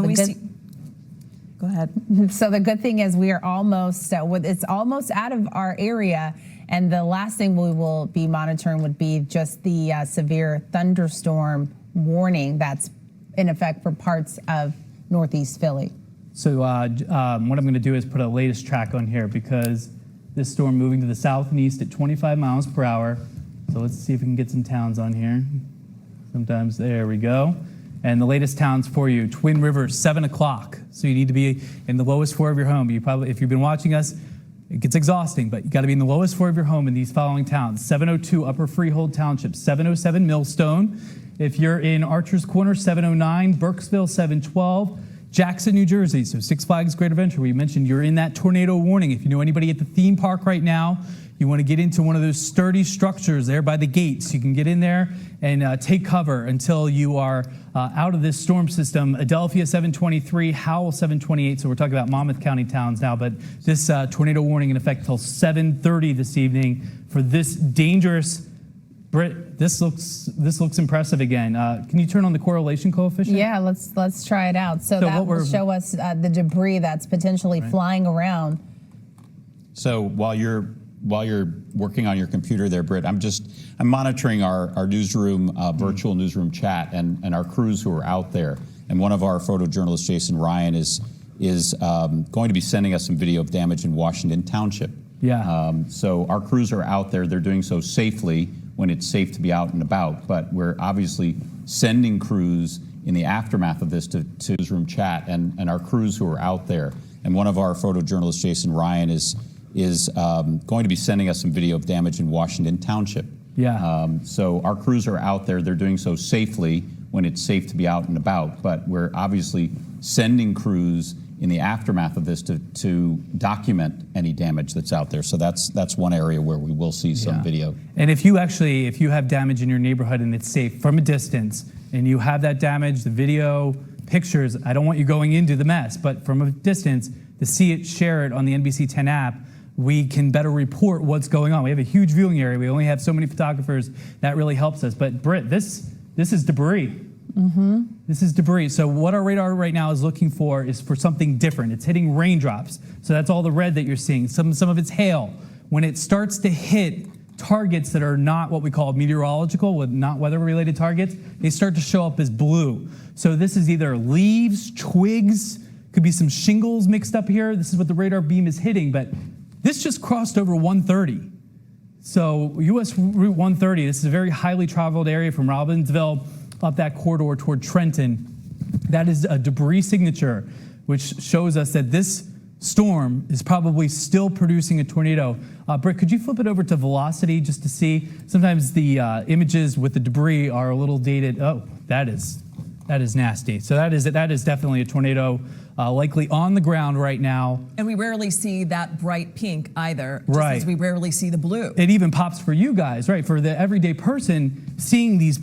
Go ahead. So the good thing is we are almost, it's almost out of our area. And the last thing we will be monitoring would be just the severe thunderstorm warning that's in effect for parts of Northeast Philly. So what I'm going to do is put a latest track on here because this storm moving to the south and east at 25 miles per hour. So let's see if we can get some towns on here. Sometimes, there we go. And the latest towns for you, Twin River, 7 o'clock. So you need to be in the lowest floor of your home. You probably, if you've been watching us, it gets exhausting, but you got to be in the lowest floor of your home in these following towns: 702 Upper Freehold Township, 707 Millstone. If you're in Archer's Corner, 709, Burkesville, 712, Jackson, New Jersey. So Six Flags Great Adventure, we mentioned you're in that tornado warning. If you know anybody at the theme park right now, you want to get into one of those sturdy structures there by the gates. You can get in there and take cover until you are out of this storm system. Adelphia 723, Howell 728. So we're talking about Monmouth County towns now, but this tornado warning in effect till 7:30 this evening for this dangerous. Britt, this looks impressive again. Can you turn on the correlation coefficient? Yeah, let's try it out. So that will show us the debris that's potentially flying around. So while you're working on your computer there, Britt, I'm monitoring our newsroom, virtual newsroom chat and our crews who are out there. And one of our photojournalists, Jason Ryan, is going to be sending us some video of damage in Washington Township. Yeah. So our crews are out there. They're doing so safely when it's safe to be out and about. But we're obviously sending crews in the aftermath of this to newsroom chat and our crews who are out there. And one of our photojournalists, Jason Ryan, is going to be sending us some video of damage in Washington Township. Yeah. So our crews are out there. They're doing so safely when it's safe to be out and about. But we're obviously sending crews in the aftermath of this to document any damage that's out there. So that's one area where we will see some video. And if you have damage in your neighborhood and it's safe from a distance, and you have that damage, the video, pictures, I don't want you going into the mess, but from a distance, to see it, share it on the NBC10 app, we can better report what's going on. We have a huge viewing area. We only have so many photographers. That really helps us. But Britt, this is debris. Mm-hmm. This is debris. So what our radar right now is looking for is for something different. It's hitting raindrops. So that's all the red that you're seeing. Some of it's hail. When it starts to hit targets that are not what we call meteorological, not weather-related targets, they start to show up as blue. So this is either leaves, twigs, could be some shingles mixed up here. This is what the radar beam is hitting, but this just crossed over 130. So US Route 130, this is a very highly traveled area from Robbinsville up that corridor toward Trenton. That is a debris signature, which shows us that this storm is probably still producing a tornado. Britt, could you flip it over to velocity just to see? Sometimes the images with the debris are a little dated. Oh, that is nasty. So that is definitely a tornado, likely on the ground right now. And we rarely see that bright pink either, just as we rarely see the blue. It even pops for you guys, right? For the everyday person, seeing these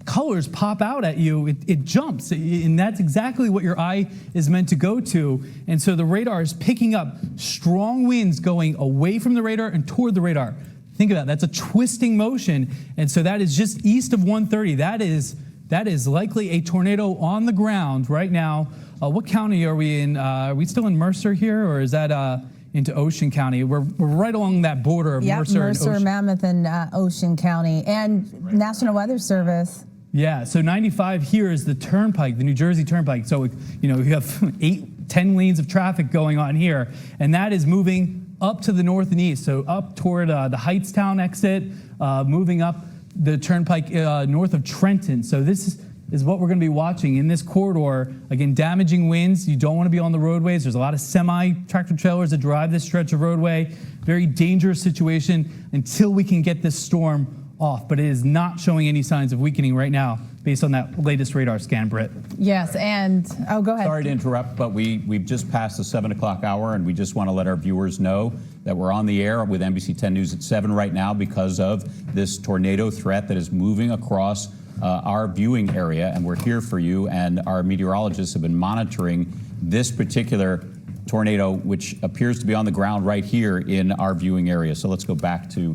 colors pop out at you, it jumps, and that's exactly what your eye is meant to go to. And so the radar is picking up strong winds going away from the radar and toward the radar. Think of that. That's a twisting motion, and so that is just east of 130. That is likely a tornado on the ground right now. What county are we in? Are we still in Mercer here, or is that into Ocean County? We're right along that border of Mercer and Ocean. Mammoth, and Ocean County, and National Weather Service. Yeah, so 95 here is the turnpike, the New Jersey Turnpike. So, you have 8-10 lanes of traffic going on here, and that is moving up to the north and east. So up toward the Heightstown exit, moving up the turnpike north of Trenton. So this is what we're going to be watching in this corridor. Again, damaging winds. You don't want to be on the roadways. There's a lot of semi-tractor trailers that drive this stretch of roadway. Very dangerous situation until we can get this storm off, but it is not showing any signs of weakening right now based on that latest radar scan, Britt. Yes, and go ahead. Sorry to interrupt, but we've just passed the 7 o'clock hour, and we just want to let our viewers know that we're on the air with NBC 10 News at 7 right now because of this tornado threat that is moving across our viewing area, and we're here for you, and our meteorologists have been monitoring this particular tornado, which appears to be on the ground right here in our viewing area. So let's go back to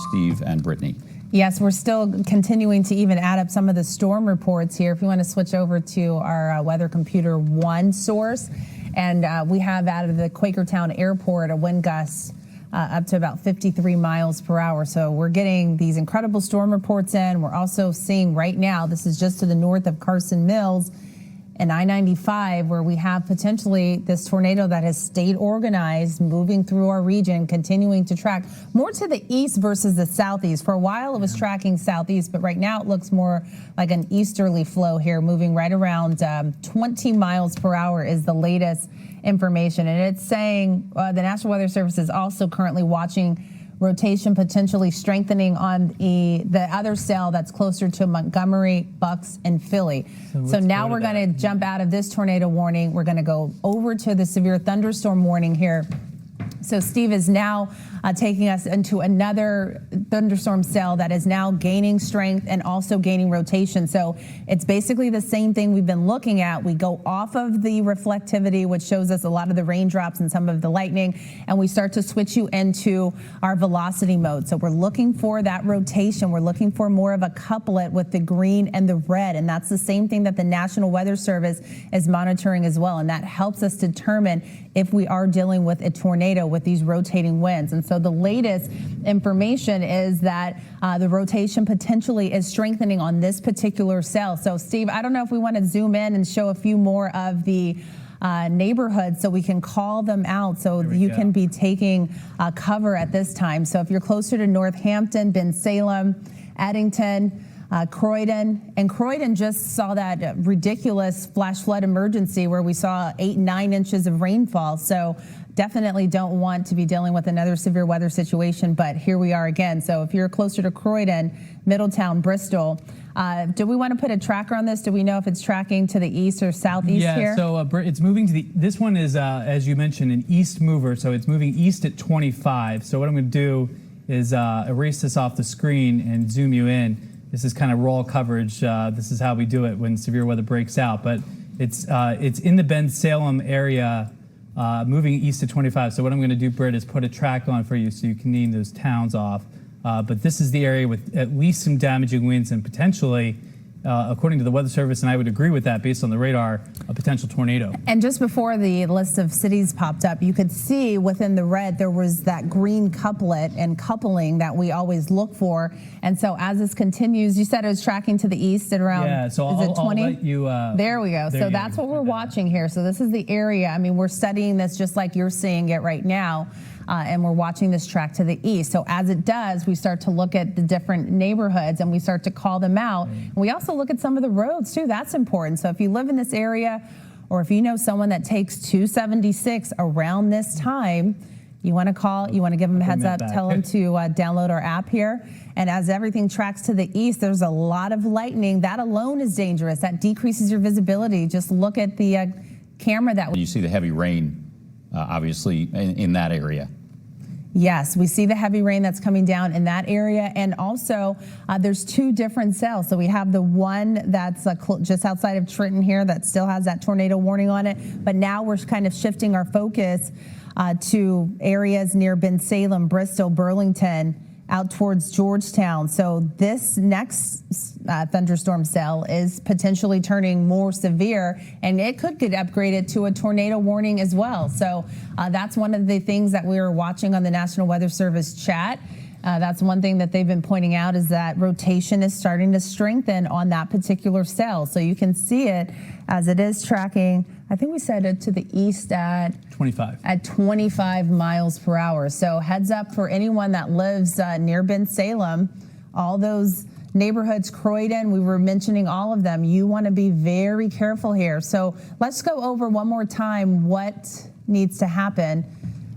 Steve and Brittney. Yes, we're still continuing to even add up some of the storm reports here. If you want to switch over to our Weather Computer 1 source, and we have out of the Quakertown Airport a wind gust up to about 53 miles per hour. So we're getting these incredible storm reports in. We're also seeing right now, this is just to the north of Carson Mills and I-95, where we have potentially this tornado that has stayed organized, moving through our region, continuing to track more to the east versus the southeast. For a while, it was tracking southeast, but right now it looks more like an easterly flow here, moving right around 20 miles per hour is the latest information. And it's saying the National Weather Service is also currently watching rotation potentially strengthening on the other cell that's closer to Montgomery, Bucks, and Philly. So now we're going to jump out of this tornado warning. We're going to go over to the severe thunderstorm warning here. So Steve is now taking us into another thunderstorm cell that is now gaining strength and also gaining rotation. So it's basically the same thing we've been looking at. We go off of the reflectivity, which shows us a lot of the raindrops and some of the lightning, and we start to switch you into our velocity mode. So we're looking for that rotation. We're looking for more of a couplet with the green and the red, and that's the same thing that the National Weather Service is monitoring as well, and that helps us determine if we are dealing with a tornado with these rotating winds. And so the latest information is that the rotation potentially is strengthening on this particular cell. So Steve, I don't know if we want to zoom in and show a few more of the neighborhoods so we can call them out so you can be taking cover at this time. So if you're closer to Northampton, Bensalem, Addington, Croydon, and Croydon just saw that ridiculous flash flood emergency where we saw 8-9 inches of rainfall. So definitely don't want to be dealing with another severe weather situation, but here we are again. So if you're closer to Croydon, Middletown, Bristol, do we want to put a tracker on this? Do we know if it's tracking to the east or southeast here? Yeah, so it's moving to this one is, as you mentioned, an east mover, so it's moving east at 25. So what I'm going to do is erase this off the screen and zoom you in. This is kind of raw coverage. This is how we do it when severe weather breaks out. But it's in the Bensalem area, moving east to 25. So what I'm going to do, Britt, is put a track on for you so you can name those towns off. But this is the area with at least some damaging winds and potentially, according to the Weather Service, and I would agree with that based on the radar, a potential tornado. And just before the list of cities popped up, you could see within the red there was that green couplet and coupling that we always look for. And so as this continues, you said it was tracking to the east at around, yeah, so is it 20? I'll let you, there we go. So that's what we're watching here. So this is the area. I mean, we're studying this just like you're seeing it right now. And we're watching this track to the east. So as it does, we start to look at the different neighborhoods and we start to call them out. And we also look at some of the roads too. That's important. So if you live in this area or if you know someone that takes 276 around this time, you want to call, you want to give them a heads up, tell them to download our app here. And as everything tracks to the east, there's a lot of lightning. That alone is dangerous. That decreases your visibility. Just look at the camera that You see the heavy rain, obviously, in that area. Yes, we see the heavy rain that's coming down in that area. And also, there's two different cells. So we have the one that's just outside of Trenton here that still has that tornado warning on it. But now we're kind of shifting our focus to areas near Bensalem, Bristol, Burlington, out towards Georgetown. So this next thunderstorm cell is potentially turning more severe, and it could get upgraded to a tornado warning as well. So that's one of the things that we are watching on the National Weather Service chat. That's one thing that they've been pointing out is that rotation is starting to strengthen on that particular cell. So you can see it as it is tracking. I think we said it to the east at 25. At 25 miles per hour. So heads up for anyone that lives near Bensalem, all those neighborhoods, Croydon, we were mentioning all of them. You want to be very careful here. So let's go over one more time what needs to happen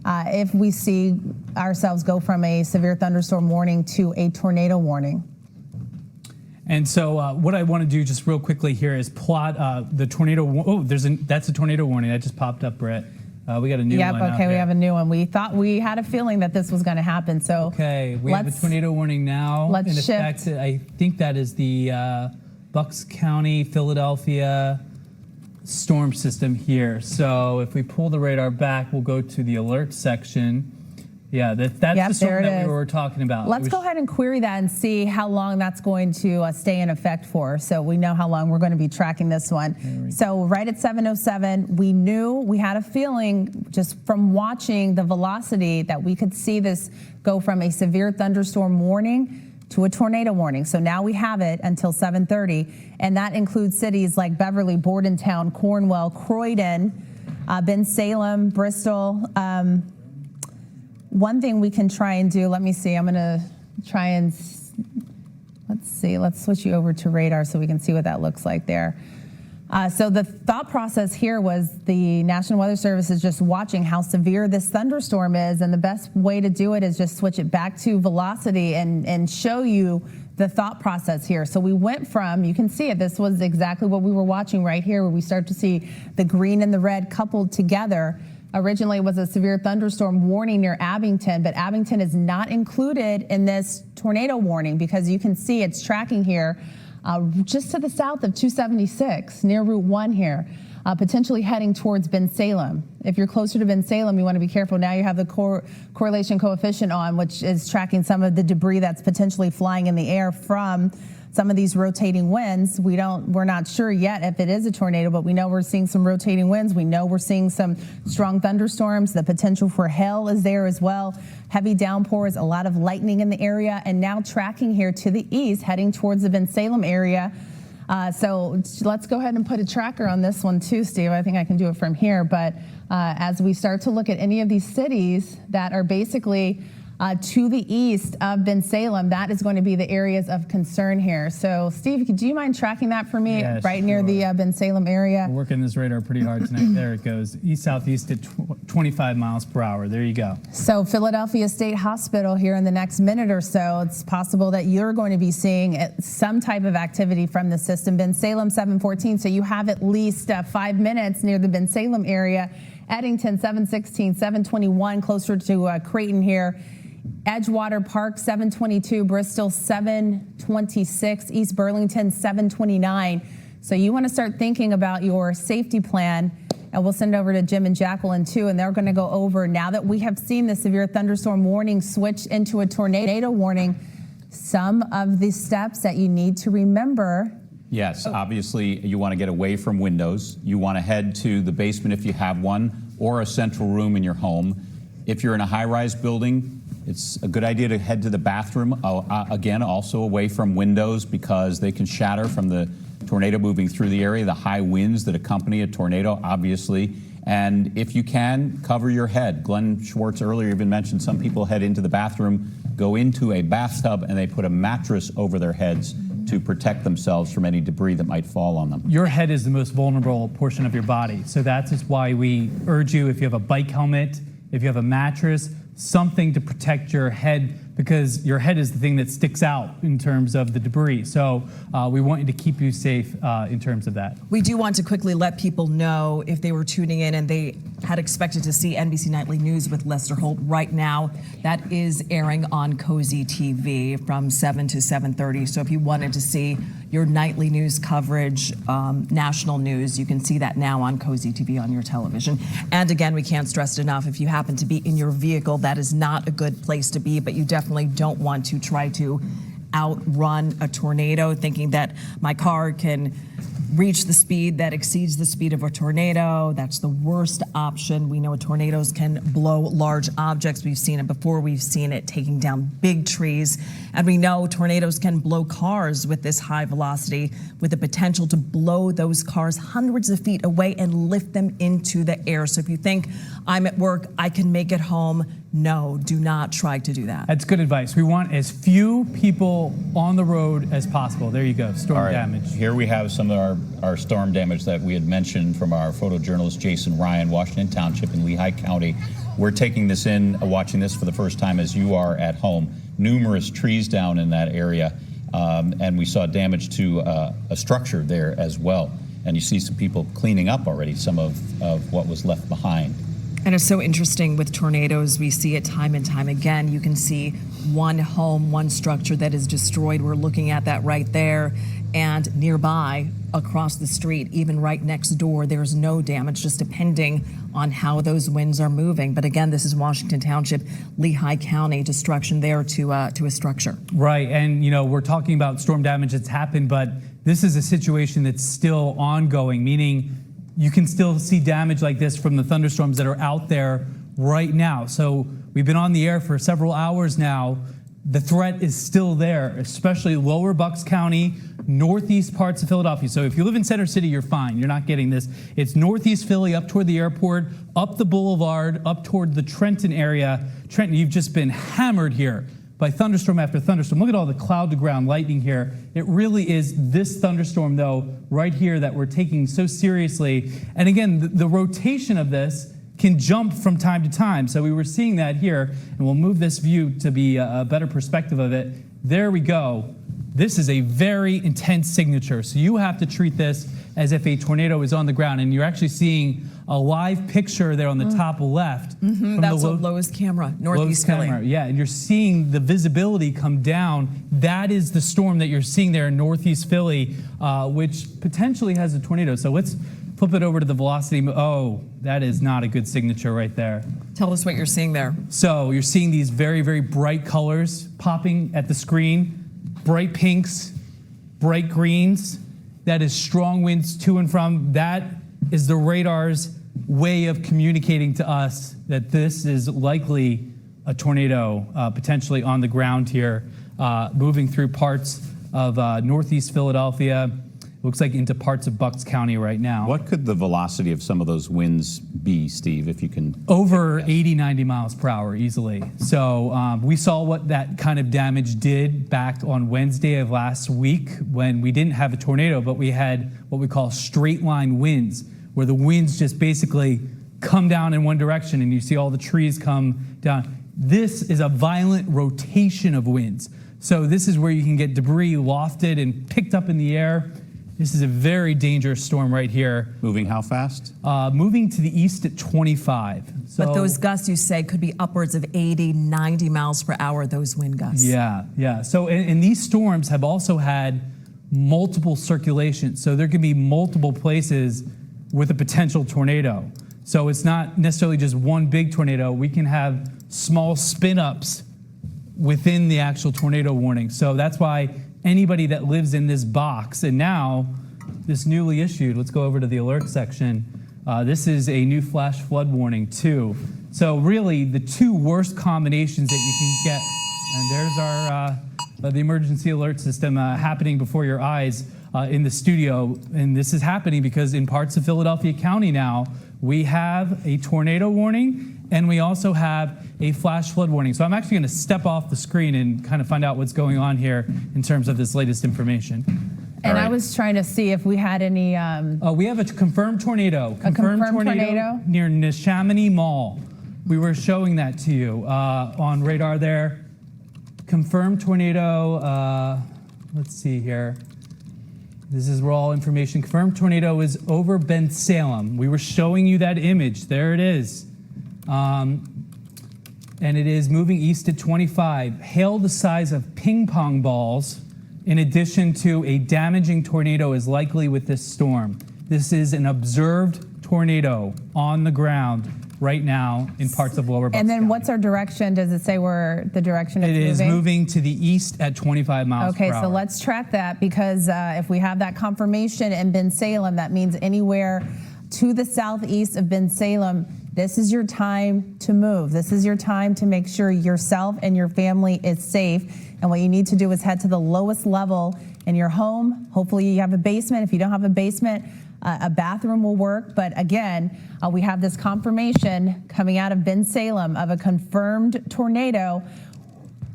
if we see ourselves go from a severe thunderstorm warning to a tornado warning. And so what I want to do just real quickly here is plot the tornado. Oh, that's a tornado warning that just popped up, Britt. We got a new one. Yep, okay, we have a new one. We thought we had a feeling that this was going to happen. So okay, we have a tornado warning now in effect. I think that is the Bucks County, Philadelphia storm system here. So if we pull the radar back, we'll go to the alert section. Yeah, that's Yep, the storm there it that is. we were talking about. Let's go ahead and query that and see how long that's going to stay in effect for, so we know how long we're going to be tracking this one. So right at 7:07, we knew, we had a feeling just from watching the velocity that we could see this go from a severe thunderstorm warning to a tornado warning. So now we have it until 7:30, and that includes cities like Beverly, Bordentown, Cornwall, Croydon, Bensalem, Bristol. One thing we can try and do, let me see, I'm going to try and, let's see, let's switch you over to radar so we can see what that looks like there. So the thought process here was the National Weather Service is just watching how severe this thunderstorm is, and the best way to do it is just switch it back to velocity and show you the thought process here. So we went from, you can see it, this was exactly what we were watching right here, where we start to see the green and the red coupled together. Originally, it was a severe thunderstorm warning near Abington, but Abington is not included in this tornado warning because you can see it's tracking here just to the south of 276 near Route 1 here, potentially heading towards Bensalem. If you're closer to Bensalem, you want to be careful. Now you have the correlation coefficient on, which is tracking some of the debris that's potentially flying in the air from some of these rotating winds. We're not sure yet if it is a tornado, but we know we're seeing some rotating winds. We know we're seeing some strong thunderstorms. The potential for hail is there as well. Heavy downpours, a lot of lightning in the area, and now tracking here to the east, heading towards the Bensalem area. So let's go ahead and put a tracker on this one too, Steve. I think I can do it from here. But as we start to look at any of these cities that are basically to the east of Bensalem, that is going to be the areas of concern here. So, Steve, do you mind tracking that for me? Yeah, right near the Bensalem area? We're working this radar pretty hard tonight. There it goes. East-southeast at 25 miles per hour. There you go. So Philadelphia State Hospital here in the next minute or so, it's possible that you're going to be seeing some type of activity from the system. Bensalem 7:14, so you have at least 5 minutes near the Bensalem area. Eddington 7:16, 7:21, closer to Creighton here. Edgewater Park 7:22, Bristol 7:26, East Burlington 7:29. So you want to start thinking about your safety plan, and we'll send it over to Jim and Jacqueline too, and they're going to go over, now that we have seen the severe thunderstorm warning switch into a tornado warning, some of the steps that you need to remember. Yes, obviously you want to get away from windows. You want to head to the basement if you have one, or a central room in your home. If you're in a high-rise building, it's a good idea to head to the bathroom, again, also away from windows because they can shatter from the tornado moving through the area, the high winds that accompany a tornado, obviously. And if you can, cover your head. Glenn Schwartz earlier even mentioned some people head into the bathroom, go into a bathtub, and they put a mattress over their heads to protect themselves from any debris that might fall on them. Your head is the most vulnerable portion of your body. So that's just why we urge you, if you have a bike helmet, if you have a mattress, something to protect your head, because your head is the thing that sticks out in terms of the debris. So we want you to keep you safe in terms of that. We do want to quickly let people know, if they were tuning in and they had expected to see NBC Nightly News with Lester Holt right now, that is airing on Cozy TV from 7 to 7:30. So if you wanted to see your nightly news coverage, national news, you can see that now on Cozy TV on your television. And again, we can't stress it enough, if you happen to be in your vehicle, that is not a good place to be, but you definitely don't want to try to outrun a tornado thinking that my car can reach the speed that exceeds the speed of a tornado. That's the worst option. We know tornadoes can blow large objects. We've seen it before. We've seen it taking down big trees. And we know tornadoes can blow cars with this high velocity, with the potential to blow those cars hundreds of feet away and lift them into the air. So if you think, I'm at work, I can make it home, no, do not try to do that. That's good advice. We want as few people on the road as possible. There you go, storm damage. Here we have some of our storm damage that we had mentioned from our photojournalist Jason Ryan, Washington Township in Lehigh County. We're taking this in, watching this for the first time as you are at home. Numerous trees down in that area, and we saw damage to a structure there as well. And you see some people cleaning up already some of what was left behind. And it's so interesting with tornadoes. We see it time and time again. You can see one home, one structure that is destroyed. We're looking at that right there. and nearby across the street, even right next door, there's no damage, just depending on how those winds are moving. But again, this is Washington Township, Lehigh County, destruction there to a structure. Right, and you know, we're talking about storm damage that's happened, but this is a situation that's still ongoing, meaning you can still see damage like this from the thunderstorms that are out there right now. So we've been on the air for several hours now. The threat is still there, especially lower Bucks County, northeast parts of Philadelphia. So if you live in Center City, you're fine. You're not getting this. It's northeast Philly, up toward the airport, up the boulevard, up toward the Trenton area. Trenton, you've just been hammered here by thunderstorm after thunderstorm. Look at all the cloud-to-ground lightning here. It really is this thunderstorm, though, right here that we're taking so seriously. And again, the rotation of this can jump from time to time. So we were seeing that here, and we'll move this view to be a better perspective of it. There we go. This is a very intense signature. So you have to treat this as if a tornado is on the ground, and you're actually seeing a live picture there on the top left. That's a lowest camera, northeast Philly. Yeah, and you're seeing the visibility come down. That is the storm that you're seeing there in northeast Philly, which potentially has a tornado. So let's flip it over to the velocity. Oh, that is not a good signature right there. Tell us what you're seeing there. So you're seeing these very, very bright colors popping at the screen. Bright pinks, bright greens. That is strong winds to and from. That is the radar's way of communicating to us that this is likely a tornado potentially on the ground here, moving through parts of northeast Philadelphia. Looks like into parts of Bucks County right now. What could the velocity of some of those winds be, Steve, if you can? Over 80, 90 miles per hour easily. So we saw what that kind of damage did back on Wednesday of last week when we didn't have a tornado, but we had what we call straight line winds, where the winds just basically come down in one direction and you see all the trees come down. This is a violent rotation of winds. So this is where you can get debris lofted and picked up in the air. This is a very dangerous storm right here. Moving how fast? Moving to the east at 25. So, But those gusts, you say, could be upwards of 80, 90 miles per hour, those wind gusts. Yeah. So, and these storms have also had multiple circulations. So there could be multiple places with a potential tornado. So it's not necessarily just one big tornado. We can have small spin-ups within the actual tornado warning. So that's why anybody that lives in this box, and now this newly issued, let's go over to the alert section. This is a new flash flood warning too. So really the two worst combinations that you can get, and there's our the emergency alert system happening before your eyes in the studio. And this is happening because in parts of Philadelphia County now, we have a tornado warning and we also have a flash flood warning. So I'm actually going to step off the screen and kind of find out what's going on here in terms of this latest information. And I was trying to see if we had any. We have a confirmed tornado. A confirmed tornado near Neshaminy Mall. We were showing that to you on radar there. Confirmed tornado. Let's see here. This is raw information. Confirmed tornado is over Bensalem. We were showing you that image. There it is. And it is moving east at 25. Hail the size of ping pong balls, in addition to a damaging tornado, is likely with this storm. This is an observed tornado on the ground right now in parts of lower Bucks And then County. what's our direction? Does it say where the direction it's moving? It is moving? moving to the east at 25 miles per hour. Okay, so let's track that because if we have that confirmation in Bensalem, that means anywhere to the southeast of Bensalem, this is your time to move. This is your time to make sure yourself and your family is safe. And what you need to do is head to the lowest level in your home. Hopefully you have a basement. If you don't have a basement, a bathroom will work. But again, we have this confirmation coming out of Bensalem of a confirmed tornado,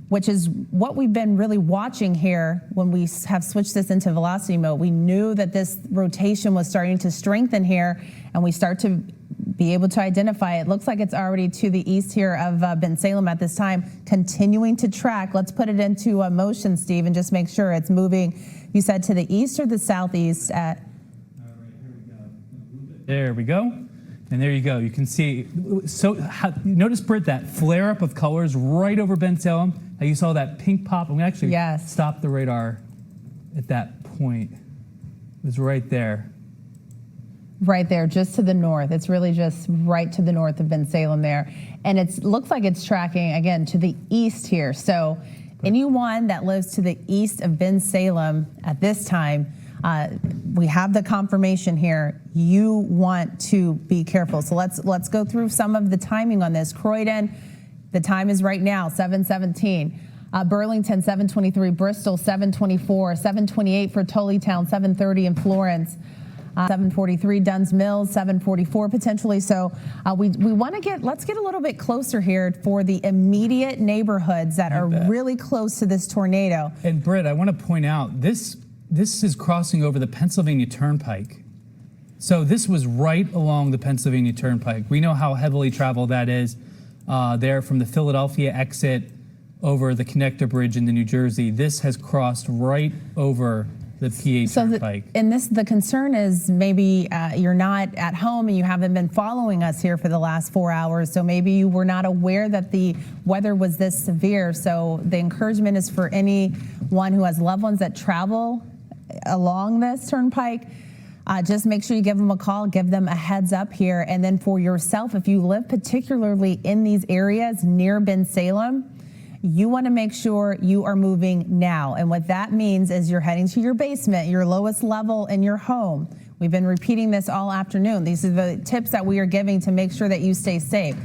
which is what we've been really watching here when we have switched this into velocity mode. We knew that this rotation was starting to strengthen here, and we start to be able to identify. It looks like it's already to the east here of Bensalem at this time, continuing to track. Let's put it into motion, Steve, and just make sure it's moving. You said to the east or the southeast at? There we go. And there you go. You can see. So notice, Britt, that flare up of colors right over Bensalem. How you saw that pink pop. I'm going to actually stop the radar at that point was right there. Right there, just to the north. It's really just right to the north of Bensalem there. And it looks like it's tracking, again, to the east here. So anyone that lives to the east of Bensalem at this time, we have the confirmation here. You want to be careful. So let's go through some of the timing on this. Croydon, the time is right now, 7:17. Burlington, 7:23. Bristol, 7:24. 7:28 for Tullytown, 7:30 in Florence. 7:43 Duns Mills, 7:44 potentially. So we want to let's get a little bit closer here for the immediate neighborhoods that are really close to this tornado. And Britt, I want to point out this is crossing over the Pennsylvania Turnpike. So this was right along the Pennsylvania Turnpike. We know how heavily traveled that is there from the Philadelphia exit over the connector bridge into New Jersey. This has crossed right over the PA Turnpike. The concern is maybe you're not at home and you haven't been following us here for the last 4 hours, so maybe you were not aware that the weather was this severe. So the encouragement is for anyone who has loved ones that travel along this turnpike, just make sure you give them a call, give them a heads up here. And then for yourself, if you live particularly in these areas near Bensalem, you want to make sure you are moving now. And what that means is you're heading to your basement, your lowest level in your home. We've been repeating this all afternoon. These are the tips that we are giving to make sure that you stay safe.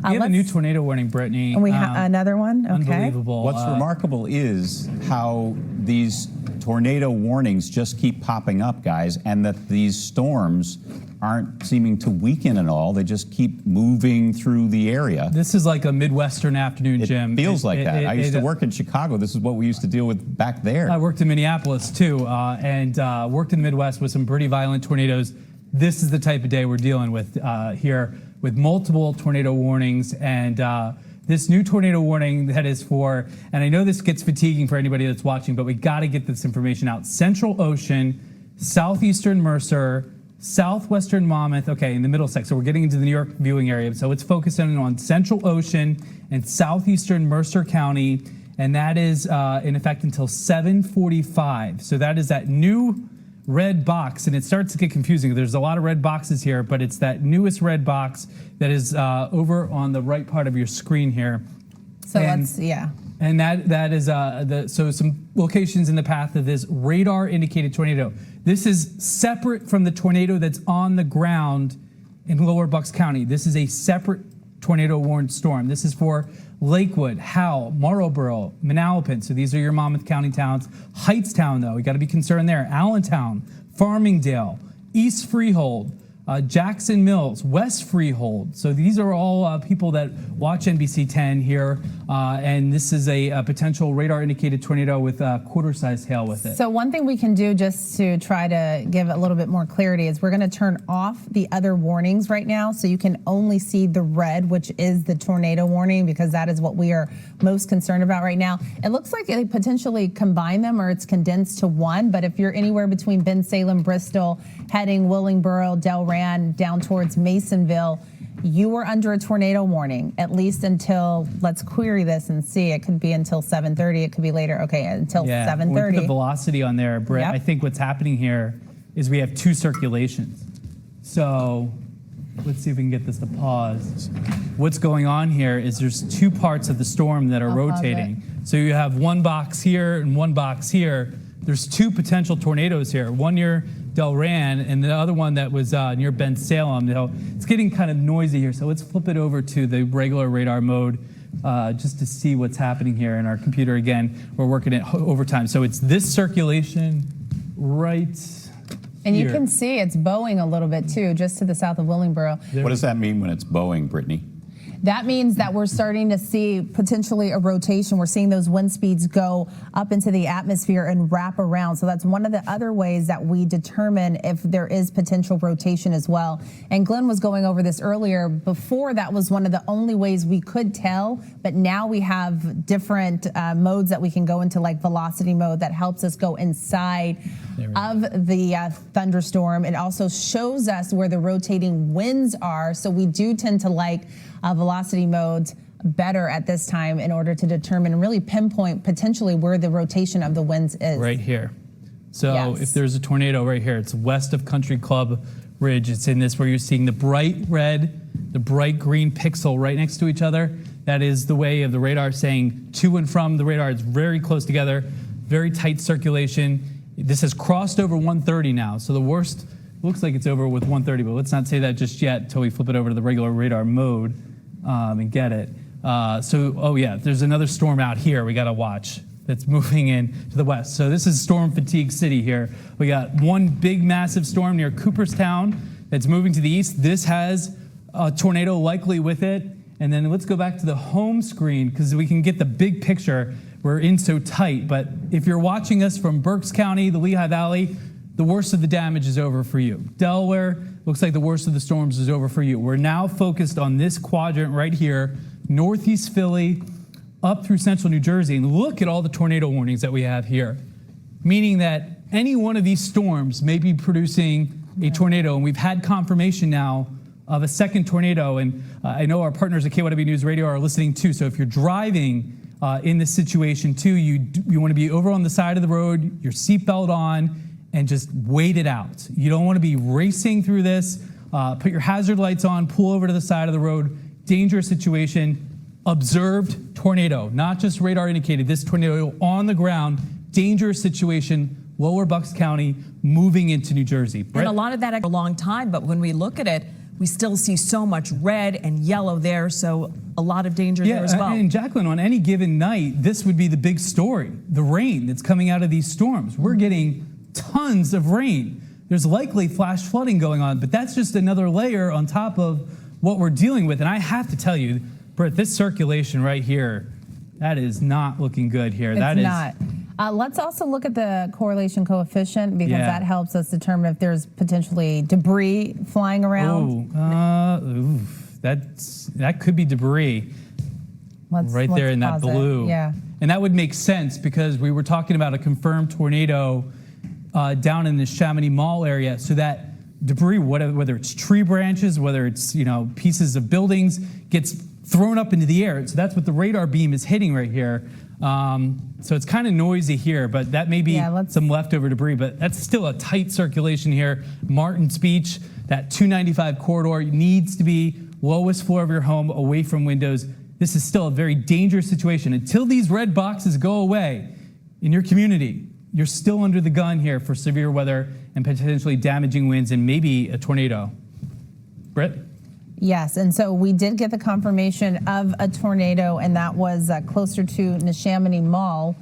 We have a new tornado warning, Brittney. And we have another one? Okay. Unbelievable. What's remarkable is how these tornado warnings just keep popping up, guys, and that these storms aren't seeming to weaken at all. They just keep moving through the area. This is like a Midwestern afternoon, Jim. It feels like that. I used to work in Chicago. This is what we used to deal with back there. I worked in Minneapolis, too, and worked in the Midwest with some pretty violent tornadoes. This is the type of day we're dealing with here, with multiple tornado warnings. And this new tornado warning that is for, and I know this gets fatiguing for anybody that's watching, but we got to get this information out. Central Ocean, southeastern Mercer, southwestern Monmouth, okay, in the Middlesex. So we're getting into the New York viewing area. So it's focusing on Central Ocean and southeastern Mercer County, and that is in effect until 7:45. So that is that new red box, and it starts to get confusing. There's a lot of red boxes here, but it's that newest red box that is over on the right part of your screen here. So And that is so some locations in the path of this radar indicated tornado. This is separate from the tornado that's on the ground in Lower Bucks County. This is a separate tornado warned storm. This is for Lakewood, Howell, Marlboro, Manalapan. So these are your Monmouth County towns. Hightstown, though, we got to be concerned there. Allentown, Farmingdale, East Freehold, Jackson Mills, West Freehold. So these are all people that watch NBC10 here, and this is a potential radar indicated tornado with quarter-sized hail with it. So one thing we can do just to try to give a little bit more clarity is we're going to turn off the other warnings right now, so you can only see the red, which is the tornado warning, because that is what we are most concerned about right now. It looks like they potentially combine them, or it's condensed to one, but if you're anywhere between Bensalem, Bristol, heading Willingboro, Delran, down towards Masonville, you are under a tornado warning, at least until, let's query this and see, it could be until 7:30, it could be later, okay, until 7:30. When we put the velocity on there, Britt, Yep. I think what's happening here is we have two circulations. So let's see if we can get this to pause. What's going on here is there's two parts of the storm that are rotating. So you have one box here and one box here. There's two potential tornadoes here, one near Delran and the other one that was near Bensalem. You know, it's getting kind of noisy here, so let's flip it over to the regular radar mode just to see what's happening here in our computer. Again, we're working it overtime. So it's this circulation right And here. you can see it's bowing a little bit too, just to the south of Willingboro. What does that mean when it's bowing, Brittney? That means that we're starting to see potentially a rotation. We're seeing those wind speeds go up into the atmosphere and wrap around. So that's one of the other ways that we determine if there is potential rotation as well. And Glenn was going over this earlier. Before, that was one of the only ways we could tell, but now we have different modes that we can go into, like velocity mode, that helps us go inside of the thunderstorm. It also shows us where the rotating winds are. So we do tend to like velocity modes better at this time in order to determine and really pinpoint potentially where the rotation of the winds is. right here. So Yes. if there's a tornado right here, it's west of Country Club Ridge. It's in this where you're seeing the bright red, the bright green pixel right next to each other. That is the way of the radar saying to and from the radar. It's very close together, very tight circulation. This has crossed over 130 now. So the worst looks like it's over with 130, but let's not say that just yet until we flip it over to the regular radar mode and get it. Oh yeah, there's another storm out here we got to watch that's moving in to the west. So this is storm fatigue city here. We got one big massive storm near Cooperstown that's moving to the east. This has a tornado likely with it. And then let's go back to the home screen because we can get the big picture. We're in so tight, but if you're watching us from Berks County, the Lehigh Valley, the worst of the damage is over for you. Delaware, looks like the worst of the storms is over for you. We're now focused on this quadrant right here, northeast Philly, up through central New Jersey, and look at all the tornado warnings that we have here, meaning that any one of these storms may be producing a tornado, and we've had confirmation now of a second tornado, and I know our partners at KYW News Radio are listening too, so if you're driving in this situation too, you want to be over on the side of the road, your seatbelt on, and just wait it out. You don't want to be racing through this. Put your hazard lights on, pull over to the side of the road. Dangerous situation. Observed tornado, not just radar indicated. This tornado on the ground, dangerous situation, lower Bucks County, moving into New Jersey. And a lot of that a long time, but when we look at it, we still see so much red and yellow there, so a lot of danger there as well. And Jacqueline, on any given night, this would be the big story, the rain that's coming out of these storms. We're getting tons of rain. There's likely flash flooding going on, but that's just another layer on top of what we're dealing with. And I have to tell you, Britt, this circulation right here, that is not looking good here. It's not. Let's also look at the correlation coefficient because that helps us determine if there's potentially debris flying around. That could be debris. Let's there in that blue. Yeah. And that would make sense because we were talking about a confirmed tornado down in the Chamonix Mall area. So that debris, whether it's tree branches, whether it's pieces of buildings, gets thrown up into the air. So that's what the radar beam is hitting right here. So it's kind of noisy here, but that may be some leftover debris, but that's still a tight circulation here. Martin's Beach, that 295 corridor needs to be lowest floor of your home, away from windows. This is still a very dangerous situation. Until these red boxes go away in your community, you're still under the gun here for severe weather and potentially damaging winds and maybe a tornado. Britt? Yes, and so we did get the confirmation of a tornado, and that was closer to Neshaminy Mall.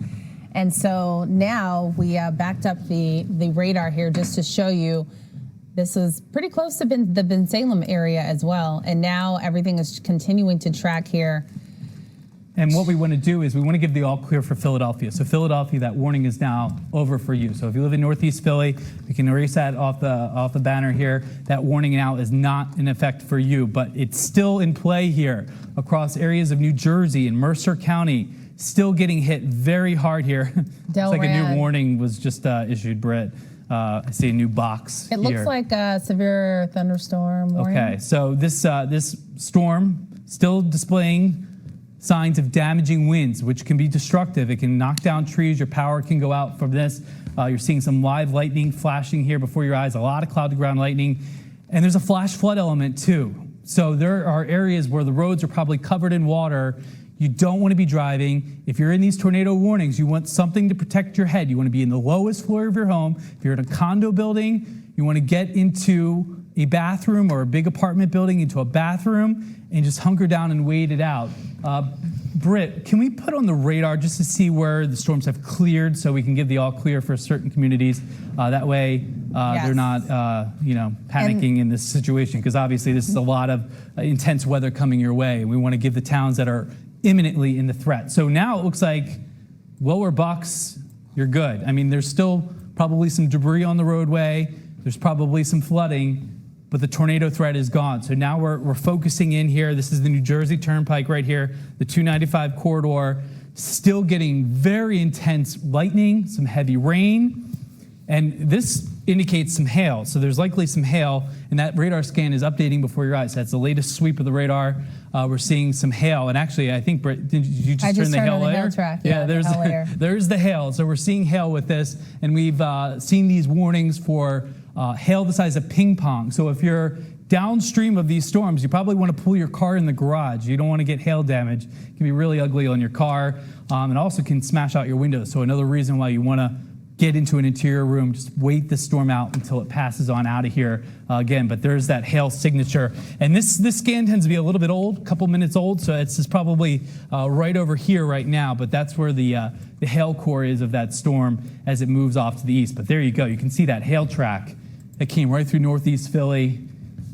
And so now we backed up the radar here just to show you this is pretty close to the Ben Salem area as well. And now everything is continuing to track here. And what we want to do is we want to give the all clear for Philadelphia. So Philadelphia, that warning is now over for you. So if you live in Northeast Philly, we can erase that off the banner here. That warning now is not in effect for you, but it's still in play here across areas of New Jersey and Mercer County, still getting hit very hard here. It's like a new warning was just issued, Britt. I see a new box here. It looks like a severe thunderstorm warning. Okay, so this storm still displaying signs of damaging winds, which can be destructive. It can knock down trees. Your power can go out from this. You're seeing some live lightning flashing here before your eyes, a lot of cloud-to-ground lightning. And there's a flash flood element too. So there are areas where the roads are probably covered in water. You don't want to be driving. If you're in these tornado warnings, you want something to protect your head. You want to be in the lowest floor of your home. If you're in a condo building, you want to get into a bathroom or a big apartment building, into a bathroom, and just hunker down and wait it out. Britt, can we put on the radar just to see where the storms have cleared so we can give the all clear for certain communities? That way they're not panicking in this situation, because obviously this is a lot of intense weather coming your way. We want to give the towns that are imminently in the threat. So now it looks like lower Bucks, you're good. I mean, there's still probably some debris on the roadway. There's probably some flooding, but the tornado threat is gone. So now we're focusing in here. This is the New Jersey Turnpike right here, the 295 corridor, still getting very intense lightning, some heavy rain, and this indicates some hail. So there's likely some hail, and that radar scan is updating before your eyes. That's the latest sweep of the radar. We're seeing some hail, and actually, I think Britt, did you just I turn the hail turned on the layer? hail track. Yeah, the hail layer. there's the hail. So we're seeing hail with this, and we've seen these warnings for hail the size of ping pong. So if you're downstream of these storms, you probably want to pull your car in the garage. You don't want to get hail damage. It can be really ugly on your car, and also can smash out your windows. So another reason why you want to get into an interior room, just wait the storm out until it passes on out of here again. But there's that hail signature. And this scan tends to be a little bit old, a couple minutes old, so it's just probably right over here right now. But that's where the hail core is of that storm as it moves off to the east. But there you go. You can see that hail track that came right through northeast Philly.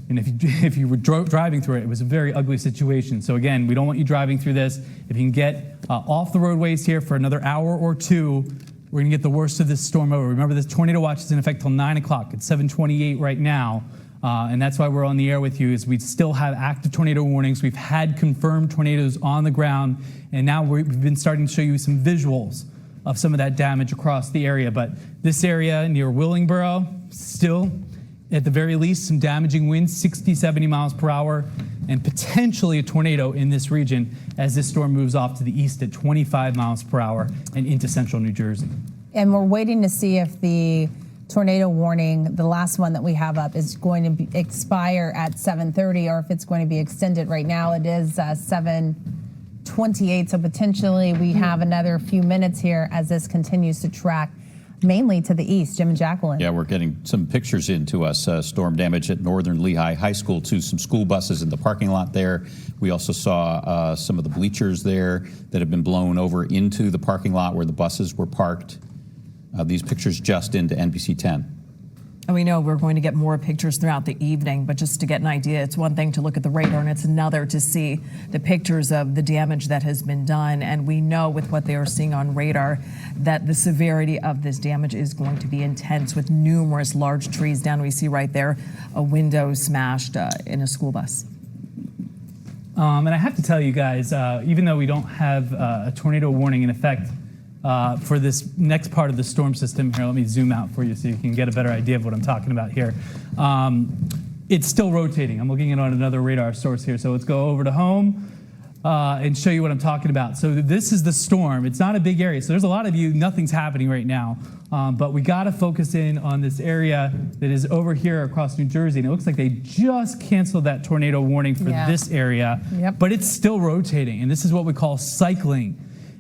And if you were driving through it, it was a very ugly situation. So again, we don't want you driving through this. If you can get off the roadways here for another hour or two, we're going to get the worst of this storm over. Remember, this tornado watch is in effect till 9 o'clock. It's 7:28 right now, and that's why we're on the air with you, is we still have active tornado warnings. We've had confirmed tornadoes on the ground, and now we've been starting to show you some visuals of some of that damage across the area. But this area near Willingboro, still, at the very least, some damaging winds, 60, 70 miles per hour, and potentially a tornado in this region as this storm moves off to the east at 25 miles per hour and into central New Jersey. And we're waiting to see if the tornado warning, the last one that we have up, is going to expire at 7:30 or if it's going to be extended. Right now it is 7:28, so potentially we have another few minutes here as this continues to track mainly to the east. Jim and Jacqueline. Yeah, we're getting some pictures into us. Storm damage at Northern Lehigh High School to some school buses in the parking lot there. We also saw some of the bleachers there that have been blown over into the parking lot where the buses were parked. These pictures just into NBC10. And we know we're going to get more pictures throughout the evening, but just to get an idea, it's one thing to look at the radar and it's another to see the pictures of the damage that has been done. And we know with what they are seeing on radar that the severity of this damage is going to be intense, with numerous large trees down. We see right there a window smashed in a school bus. And I have to tell you guys, even though we don't have a tornado warning in effect for this next part of the storm system here, let me zoom out for you so you can get a better idea of what I'm talking about here. It's still rotating. I'm looking at it on another radar source here. So let's go over to home and show you what I'm talking about. So this is the storm. It's not a big area. So there's a lot of you, nothing's happening right now. But we got to focus in on this area that is over here across New Jersey. And it looks like they just canceled that tornado warning for this area. Yep. But it's still rotating. And this is what we call cycling.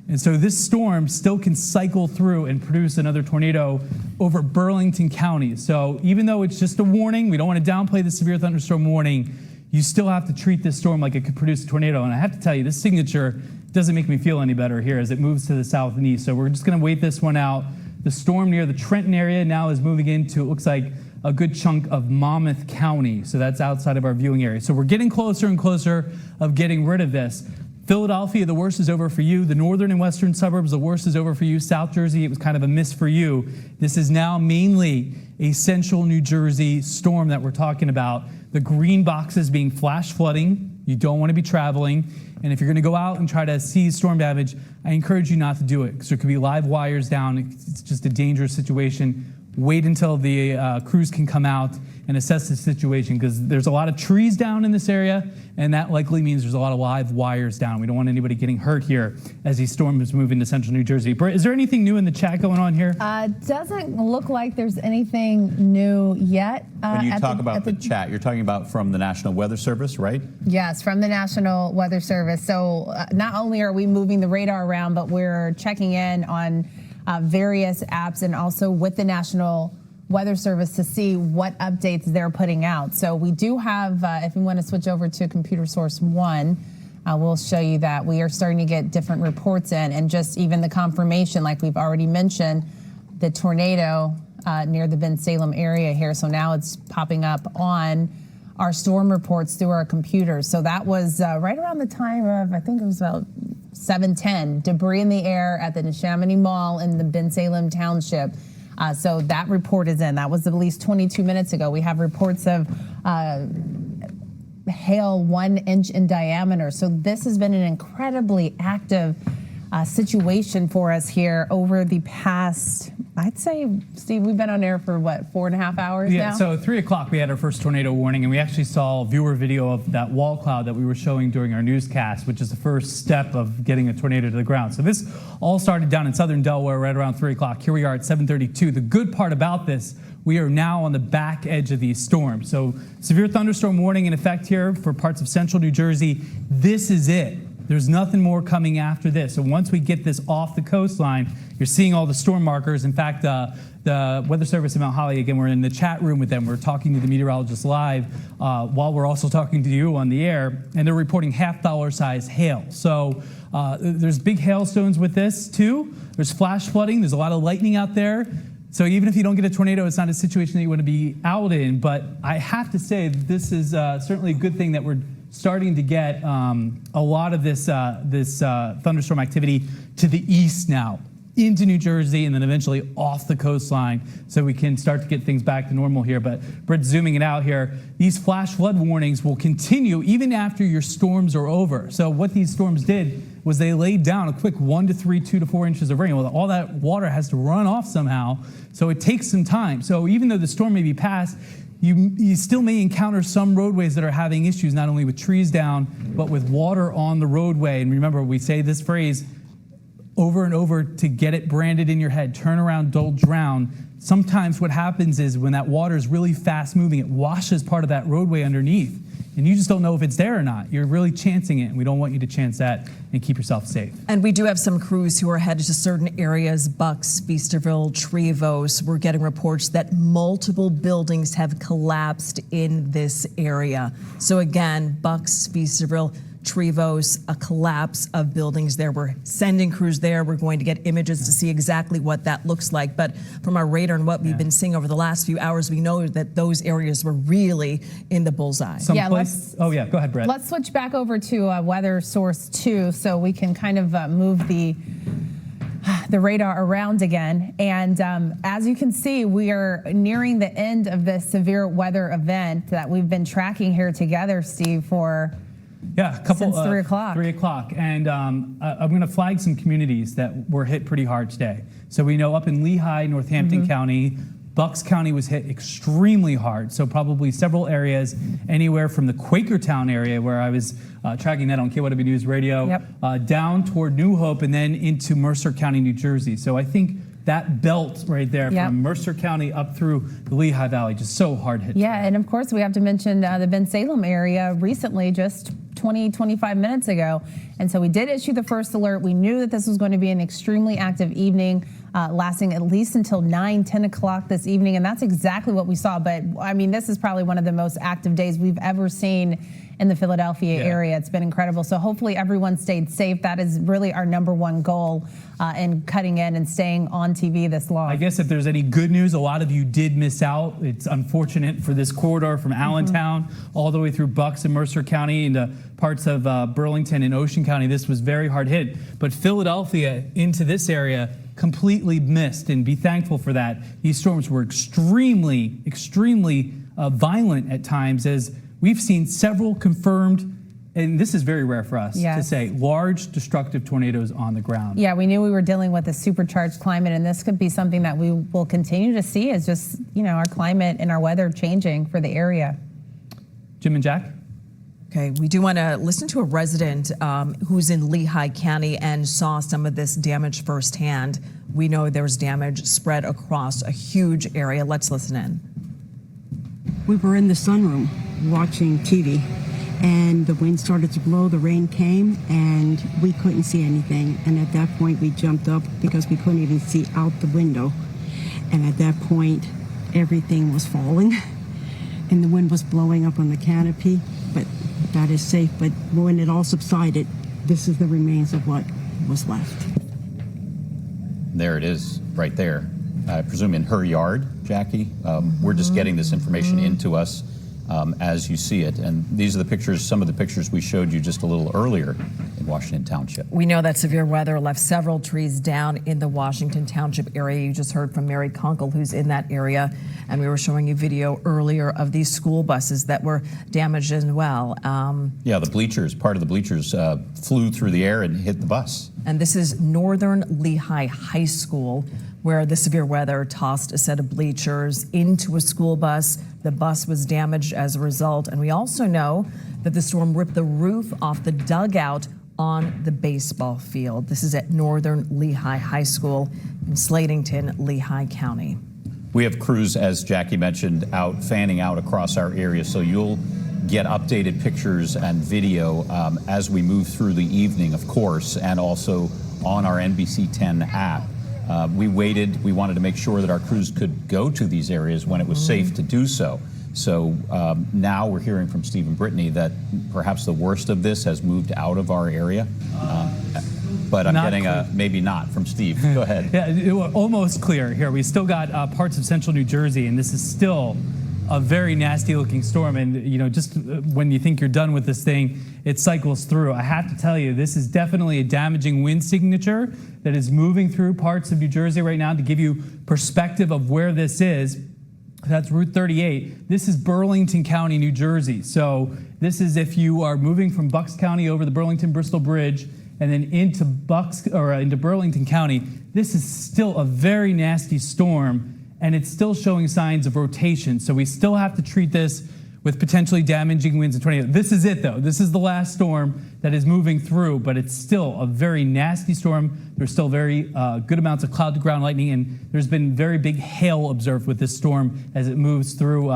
And so this storm still can cycle through and produce another tornado over Burlington County. So even though it's just a warning, we don't want to downplay the severe thunderstorm warning, you still have to treat this storm like it could produce a tornado. And I have to tell you, this signature doesn't make me feel any better here as it moves to the south and east. So we're just going to wait this one out. The storm near the Trenton area now is moving into, it looks like, a good chunk of Monmouth County. So that's outside of our viewing area. So we're getting closer and closer of getting rid of this. Philadelphia, the worst is over for you. The northern and western suburbs, the worst is over for you. South Jersey, it was kind of a miss for you. This is now mainly a central New Jersey storm that we're talking about. The green boxes being flash flooding. You don't want to be traveling. And if you're going to go out and try to see storm damage, I encourage you not to do it, because there could be live wires down. It's just a dangerous situation. Wait until the crews can come out and assess the situation, because there's a lot of trees down in this area, and that likely means there's a lot of live wires down. We don't want anybody getting hurt here as these storms move into central New Jersey. Britt, is there anything new in the chat going on here? Doesn't look like there's anything new yet. When you talk about the chat, you're talking about from the National Weather Service, right? Yes, from the National Weather Service. So not only are we moving the radar around, but we're checking in on various apps and also with the National Weather Service to see what updates they're putting out. So we do have, if you want to switch over to Computer Source 1, we'll show you that we are starting to get different reports in, and just even the confirmation, like we've already mentioned, the tornado near the Bensalem area here. So now it's popping up on our storm reports through our computers. So that was right around the time of, I think it was about 7:10, debris in the air at the Neshaminy Mall in the Bensalem Township. So that report is in. That was at least 22 minutes ago. We have reports of hail 1 inch in diameter. So this has been an incredibly active situation for us here over the past, I'd say, Steve, we've been on air for what, 4.5 hours now? So 3 o'clock we had our first tornado warning, and we actually saw viewer video of that wall cloud that we were showing during our newscast, which is the first step of getting a tornado to the ground. So this all started down in southern Delaware right around 3 o'clock. Here we are at 7:32. The good part about this, we are now on the back edge of these storms. So severe thunderstorm warning in effect here for parts of central New Jersey. This is it. There's nothing more coming after this. So once we get this off the coastline, you're seeing all the storm markers. In fact, the Weather Service in Mount Holly, again, we're in the chat room with them. We're talking to the meteorologists live while we're also talking to you on the air, and they're reporting $half size hail. So there's big hailstones with this too. There's flash flooding. There's a lot of lightning out there. So even if you don't get a tornado, it's not a situation that you want to be out in. But I have to say this is certainly a good thing that we're starting to get a lot of this thunderstorm activity to the east now, into New Jersey, and then eventually off the coastline, so we can start to get things back to normal here. But Britt, zooming it out here, these flash flood warnings will continue even after your storms are over. So what these storms did was they laid down a quick 1 to 3, 2 to 4 inches of rain. Well, all that water has to run off somehow, so it takes some time. So even though the storm may be past, you still may encounter some roadways that are having issues, not only with trees down, but with water on the roadway. And remember, we say this phrase over and over to get it branded in your head: turn around, don't drown. Sometimes what happens is when that water is really fast moving, it washes part of that roadway underneath, and you just don't know if it's there or not. You're really chancing it, and we don't want you to chance that, and keep yourself safe. And we do have some crews who are headed to certain areas: Bucks, Feasterville, Trevose. We're getting reports that multiple buildings have collapsed in this area. So again, Bucks, Feasterville, Trevose, a collapse of buildings there. We're sending crews there. We're going to get images to see exactly what that looks like. But from our radar and what we've been seeing over the last few hours, we know that those areas were really in the bullseye. Go ahead, Brett. Let's switch back over to Weather Source 2 so we can kind of move the radar around again. And as you can see, we are nearing the end of this severe weather event that we've been tracking here together, Steve, for since 3 o'clock. 3 o'clock. And I'm going to flag some communities that were hit pretty hard today. So we know up in Lehigh, Northampton County, Bucks County was hit extremely hard. So probably several areas, anywhere from the Quakertown area, where I was tracking that on KYW News Radio, down toward New Hope, and then into Mercer County, New Jersey. So I think that belt right there from Mercer County up through the Lehigh Valley, just so hard hit. Yeah, and of course we have to mention the Bensalem area recently, just 25 minutes ago. And so we did issue the first alert. We knew that this was going to be an extremely active evening, lasting at least until 10 o'clock this evening. And that's exactly what we saw. But I mean, this is probably one of the most active days we've ever seen in the Philadelphia area. It's been incredible. So hopefully everyone stayed safe. That is really our #1 goal in cutting in and staying on TV this long. I guess if there's any good news, a lot of you did miss out. It's unfortunate for this corridor from Allentown all the way through Bucks and Mercer County into parts of Burlington and Ocean County. This was very hard hit. But Philadelphia into this area completely missed, and be thankful for that. These storms were extremely violent at times, as we've seen several confirmed, and this is very rare for us to say, large destructive tornadoes on the ground. Yeah, we knew we were dealing with a supercharged climate, and this could be something that we will continue to see, as just, our climate and our weather changing for the area. Jim and Jack? Okay, we do want to listen to a resident who's in Lehigh County and saw some of this damage firsthand. We know there's damage spread across a huge area. Let's listen in. We were in the sunroom watching TV, and the wind started to blow, the rain came, and we couldn't see anything. And at that point, we jumped up because we couldn't even see out the window. And at that point, everything was falling, and the wind was blowing up on the canopy, but that is safe. But when it all subsided, this is the remains of what was left. There it is, right there. I presume in her yard, Jackie. We're just getting this information into us. as you see it. And these are the pictures, some of the pictures we showed you just a little earlier in Washington Township. We know that severe weather left several trees down in the Washington Township area. You just heard from Mary Kunkel, who's in that area, and we were showing you video earlier of these school buses that were damaged as well. Yeah, the bleachers, part of the bleachers flew through the air and hit the bus. And this is Northern Lehigh High School, where the severe weather tossed a set of bleachers into a school bus. The bus was damaged as a result. And we also know that the storm ripped the roof off the dugout on the baseball field. This is at Northern Lehigh High School in Slatington, Lehigh County. We have crews, as Jackie mentioned, out fanning out across our area, so you'll get updated pictures and video as we move through the evening, of course, and also on our NBC10 app. We wanted to make sure that our crews could go to these areas when it was safe to do so. So now we're hearing from Steve and Brittney that perhaps the worst of this has moved out of our area. But I'm getting a maybe not from Steve. Go ahead. Yeah, almost clear here. We still got parts of central New Jersey, and this is still a very nasty looking storm. And you know, just when you think you're done with this thing, it cycles through. I have to tell you, this is definitely a damaging wind signature that is moving through parts of New Jersey right now. To give you perspective of where this is, that's Route 38. This is Burlington County, New Jersey. So this is if you are moving from Bucks County over the Burlington-Bristol Bridge and then into into Burlington County. This is still a very nasty storm, and it's still showing signs of rotation. So we still have to treat this with potentially damaging winds and tornadoes. This is it, though. This is the last storm that is moving through, but it's still a very nasty storm. There's still very good amounts of cloud-to-ground lightning, and there's been very big hail observed with this storm as it moves through.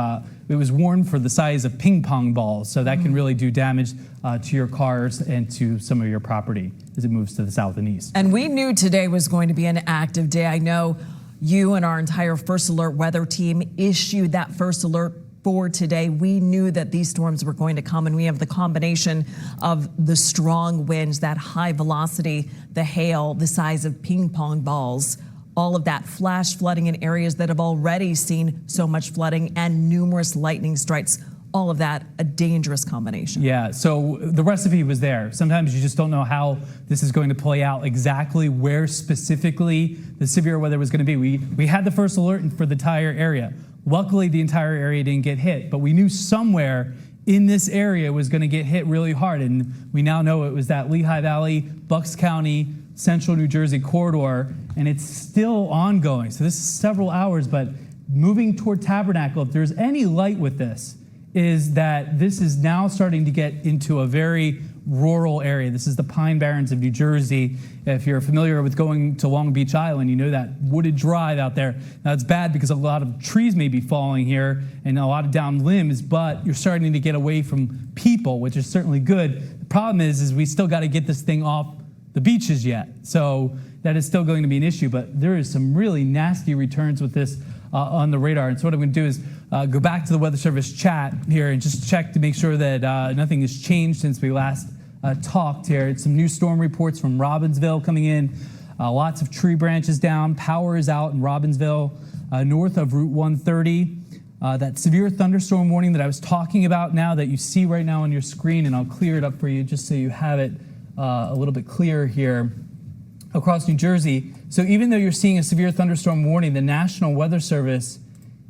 It was warned for the size of ping pong balls, so that can really do damage to your cars and to some of your property as it moves to the south and east. And we knew today was going to be an active day. I know you and our entire First Alert weather team issued that first alert for today. We knew that these storms were going to come, and we have the combination of the strong winds, that high velocity, the hail, the size of ping pong balls, all of that flash flooding in areas that have already seen so much flooding, and numerous lightning strikes. All of that, a dangerous combination. Yeah, so the recipe was there. Sometimes you just don't know how this is going to play out, exactly where specifically the severe weather was going to be. We had the first alert for the entire area. Luckily, the entire area didn't get hit, but we knew somewhere in this area was going to get hit really hard, and we now know it was that Lehigh Valley, Bucks County, central New Jersey corridor, and it's still ongoing. So this is several hours, but moving toward Tabernacle, if there's any light with this, is that this is now starting to get into a very rural area. This is the Pine Barrens of New Jersey. If you're familiar with going to Long Beach Island, you know that wooded drive out there. Now it's bad because a lot of trees may be falling here and a lot of down limbs, but you're starting to get away from people, which is certainly good. The problem is we still got to get this thing off the beaches yet. So that is still going to be an issue, but there is some really nasty returns with this on the radar. And so what I'm going to do is go back to the Weather Service chat here and just check to make sure that nothing has changed since we last talked here. Some new storm reports from Robbinsville coming in. Lots of tree branches down. Power is out in Robbinsville, north of Route 130. That severe thunderstorm warning that I was talking about now that you see right now on your screen, and I'll clear it up for you just so you have it a little bit clearer here. Across New Jersey. So even though you're seeing a severe thunderstorm warning, the National Weather Service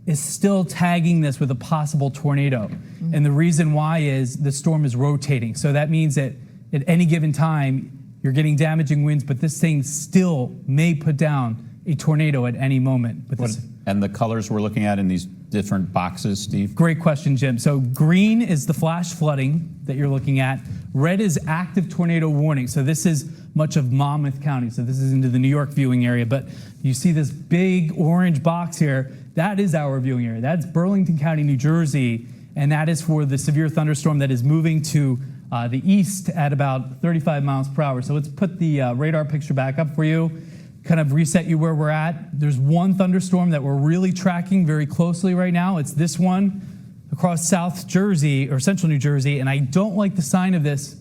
is still tagging this with a possible tornado. And the reason why is the storm is rotating. So that means that at any given time, you're getting damaging winds, but this thing still may put down a tornado at any moment. And the colors we're looking at in these different boxes, Steve? Great question, Jim. So green is the flash flooding that you're looking at. Red is active tornado warning. So this is much of Monmouth County. So this is into the New York viewing area. But you see this big orange box here. That is our viewing area. That's Burlington County, New Jersey. And that is for the severe thunderstorm that is moving to the east at about 35 miles per hour. So let's put the radar picture back up for you, kind of reset you where we're at. There's one thunderstorm that we're really tracking very closely right now. It's this one across South Jersey or central New Jersey. And I don't like the sign of this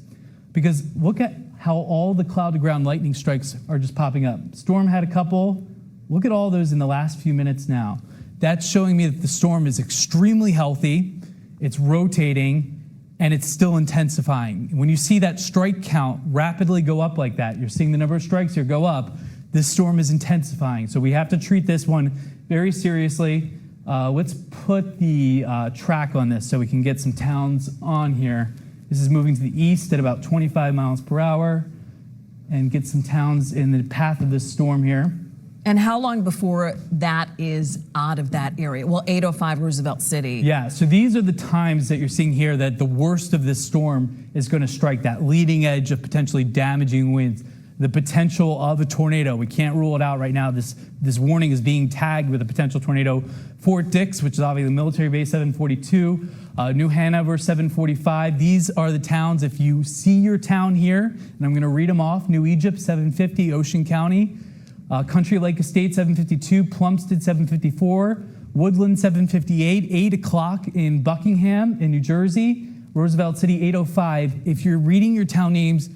because look at how all the cloud-to-ground lightning strikes are just popping up. Storm had a couple. Look at all those in the last few minutes now. That's showing me that the storm is extremely healthy. it's rotating, and it's still intensifying. When you see that strike count rapidly go up like that, you're seeing the number of strikes here go up, this storm is intensifying. So we have to treat this one very seriously. Let's put the track on this so we can get some towns on here. This is moving to the east at about 25 miles per hour and get some towns in the path of this storm here. And how long before that is out of that area? Well, 805 Roosevelt City. Yeah, so these are the times that you're seeing here that the worst of this storm is going to strike, that leading edge of potentially damaging winds, the potential of a tornado. We can't rule it out right now. This warning is being tagged with a potential tornado. Fort Dix, which is obviously the military base, 742. New Hanover, 745. These are the towns. If you see your town here, and I'm going to read them off: New Egypt, 750, Ocean County. Country Lake Estate, 752, Plumstead, 754, Woodland, 758, 8 o'clock in Buckingham in New Jersey, Roosevelt City, 805. If you're reading your town names,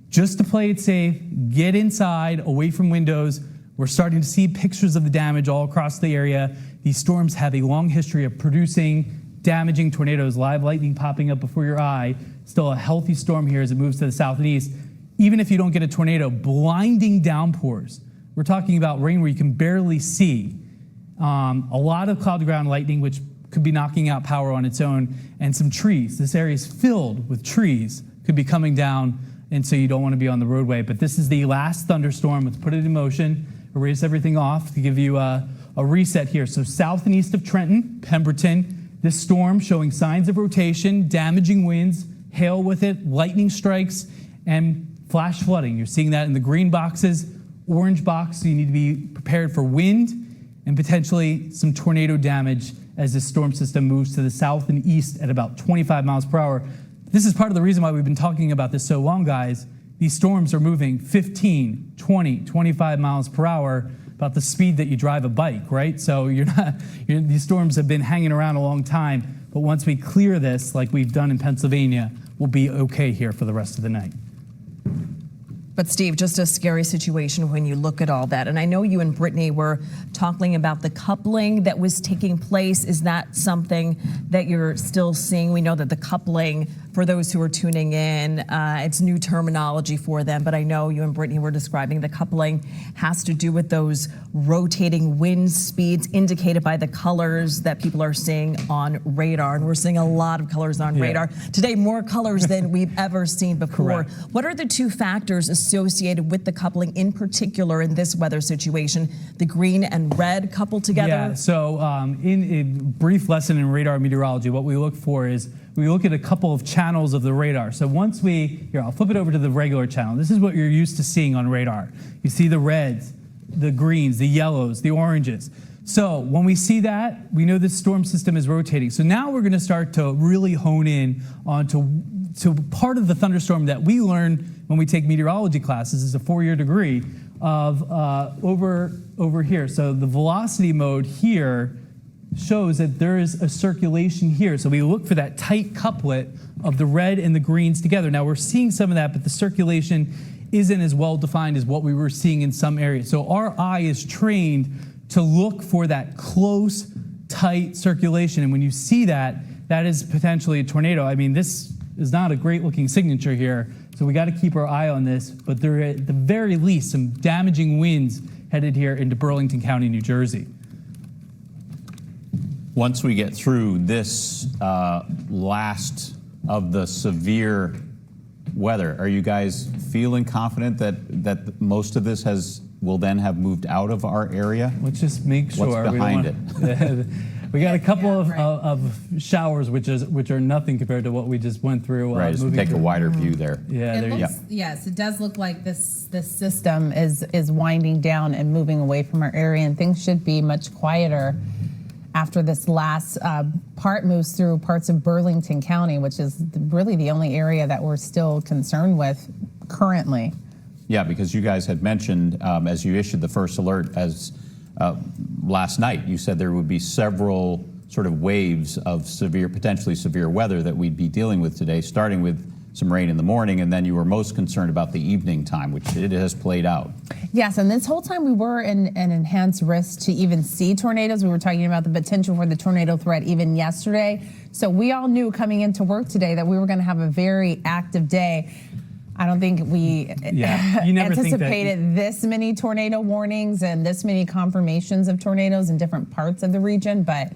just to play it safe, get inside, away from windows. We're starting to see pictures of the damage all across the area. These storms have a long history of producing damaging tornadoes, live lightning popping up before your eye. Still a healthy storm here as it moves to the south and east. Even if you don't get a tornado, blinding downpours. We're talking about rain where you can barely see. A lot of cloud-to-ground lightning, which could be knocking out power on its own, and some trees. This area is filled with trees, could be coming down, and so you don't want to be on the roadway. But this is the last thunderstorm. Let's put it in motion, erase everything off to give you a reset here. So south and east of Trenton, Pemberton, this storm showing signs of rotation, damaging winds, hail with it, lightning strikes, and flash flooding. You're seeing that in the green boxes. Orange box, so you need to be prepared for wind and potentially some tornado damage as this storm system moves to the south and east at about 25 miles per hour. This is part of the reason why we've been talking about this so long, guys. These storms are moving 15, 20, 25 miles per hour, about the speed that you drive a bike, right? So these storms have been hanging around a long time, but once we clear this, like we've done in Pennsylvania, we'll be okay here for the rest of the night. But Steve, just a scary situation when you look at all that. And I know you and Brittney were talking about the coupling that was taking place. Is that something that you're still seeing? We know that the coupling, for those who are tuning in, it's new terminology for them, but I know you and Brittney were describing the coupling has to do with those rotating wind speeds indicated by the colors that people are seeing on radar. And we're seeing a lot of colors on radar. Today, more colors than we've ever seen before. Correct. What are the two factors associated with the coupling in particular in this weather situation? The green and red coupled together? Yeah, so in a brief lesson in radar meteorology, what we look for is we look at a couple of channels of the radar. So once here, I'll flip it over to the regular channel. This is what you're used to seeing on radar. You see the reds, the greens, the yellows, the oranges. So when we see that, we know this storm system is rotating. So now we're going to start to really hone in onto part of the thunderstorm that we learn when we take meteorology classes. It's a 4-year degree of over here. So the velocity mode here shows that there is a circulation here. So we look for that tight couplet of the red and the greens together. Now we're seeing some of that, but the circulation isn't as well defined as what we were seeing in some areas. So our eye is trained to look for that close, tight circulation. And when you see that, that is potentially a tornado. I mean, this is not a great looking signature here. So we got to keep our eye on this, but there are at the very least some damaging winds headed here into Burlington County, New Jersey. Once we get through this last of the severe weather, are you guys feeling confident that most of this will then have moved out of our area? Let's just make sure. What's behind it? We got a couple of showers, which are nothing compared to what we just went through. Right, just take a wider view there. Yeah, there you go. Yes, it does look like this system is winding down and moving away from our area, and things should be much quieter after this last part moves through parts of Burlington County, which is really the only area that we're still concerned with currently. Yeah, because you guys had mentioned as you issued the first alert last night, you said there would be several sort of waves of potentially severe weather that we'd be dealing with today, starting with some rain in the morning, and then you were most concerned about the evening time, which it has played out. Yes, and this whole time we were in an enhanced risk to even see tornadoes. We were talking about the potential for the tornado threat even yesterday. So we all knew coming into work today that we were going to have a very active day. I don't think we anticipated this many tornado warnings and this many confirmations of tornadoes in different parts of the region, but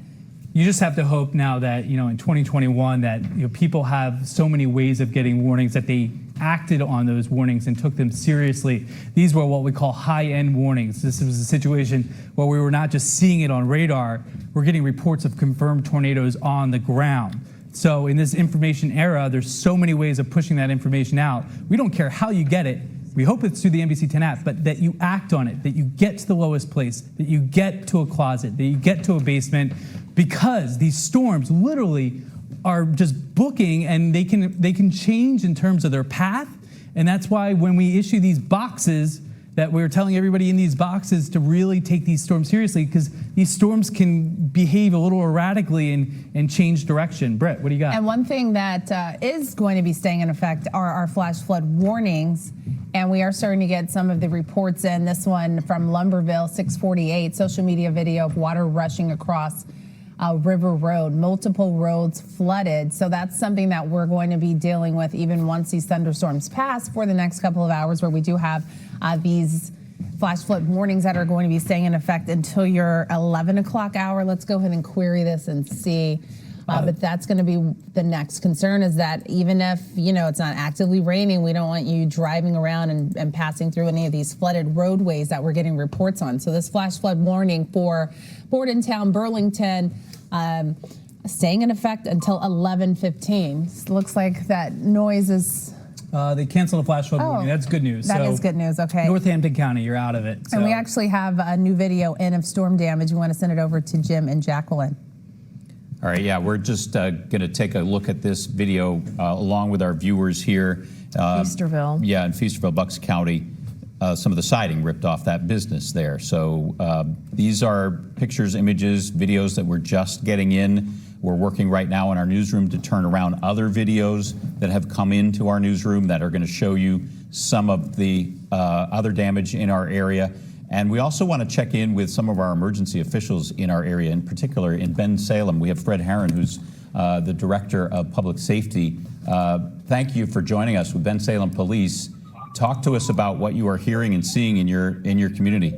you just have to hope now that, in 2021 that people have so many ways of getting warnings that they acted on those warnings and took them seriously. These were what we call high-end warnings. This was a situation where we were not just seeing it on radar, we're getting reports of confirmed tornadoes on the ground. So in this information era, there's so many ways of pushing that information out. We don't care how you get it. We hope it's through the NBC10 app, but that you act on it, that you get to the lowest place, that you get to a closet, that you get to a basement, because these storms literally are just booking, and they can change in terms of their path. And that's why when we issue these boxes, that we're telling everybody in these boxes to really take these storms seriously, because these storms can behave a little erratically and change direction. Britt, what do you got? And one thing that is going to be staying in effect are our flash flood warnings. And we are starting to get some of the reports in. This one from Lumberville, 648, social media video of water rushing across River Road, multiple roads flooded. So that's something that we're going to be dealing with even once these thunderstorms pass for the next couple of hours, where we do have these flash flood warnings that are going to be staying in effect until your 11 o'clock hour. Let's go ahead and query this and see. But that's going to be the next concern, is that even if, it's not actively raining, we don't want you driving around and passing through any of these flooded roadways that we're getting reports on. So this flash flood warning for Bordentown, Burlington, staying in effect until 11:15. Looks like that noise is... They canceled the flash flood warning. That's good news. That is good news, okay. Northampton County, you're out of it. And we actually have a new video in of storm damage. We want to send it over to Jim and Jacqueline. All right, yeah, we're just going to take a look at this video along with our viewers here. Feasterville. Yeah, in Feasterville, Bucks County. Some of the siding ripped off that business there. So these are pictures, images, videos that we're just getting in. We're working right now in our newsroom to turn around other videos that have come into our newsroom that are going to show you some of the other damage in our area. And we also want to check in with some of our emergency officials in our area, in particular in Bensalem. We have Fred Herron, who's the Director of Public Safety. Thank you for joining us with Bensalem Police. Talk to us about what you are hearing and seeing in your community.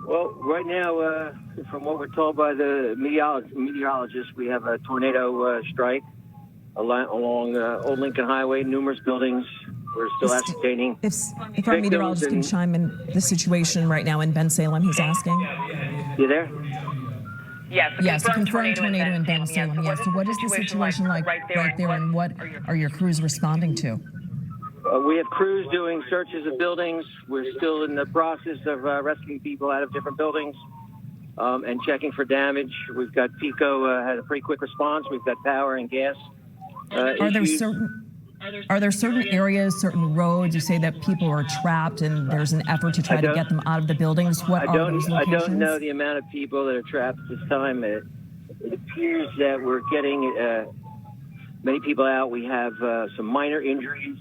Well, right now, from what we're told by the meteorologists, we have a tornado strike along Old Lincoln Highway, numerous buildings. We're still ascertaining. If our meteorologist can chime in the situation right now in Bensalem, he's asking. You there? Yes, a confirmed tornado in Bensalem. Yes. So what is the situation like right there, and what are your crews responding to? We have crews doing searches of buildings. We're still in the process of rescuing people out of different buildings and checking for damage. We've got PICO had a pretty quick response. We've got power and gas Are there certain areas, certain roads, you say that people are trapped and there's an effort to try to get them out of the buildings? What are those locations? I don't know the amount of people that are trapped at this time. It appears that we're getting many people out. We have some minor injuries,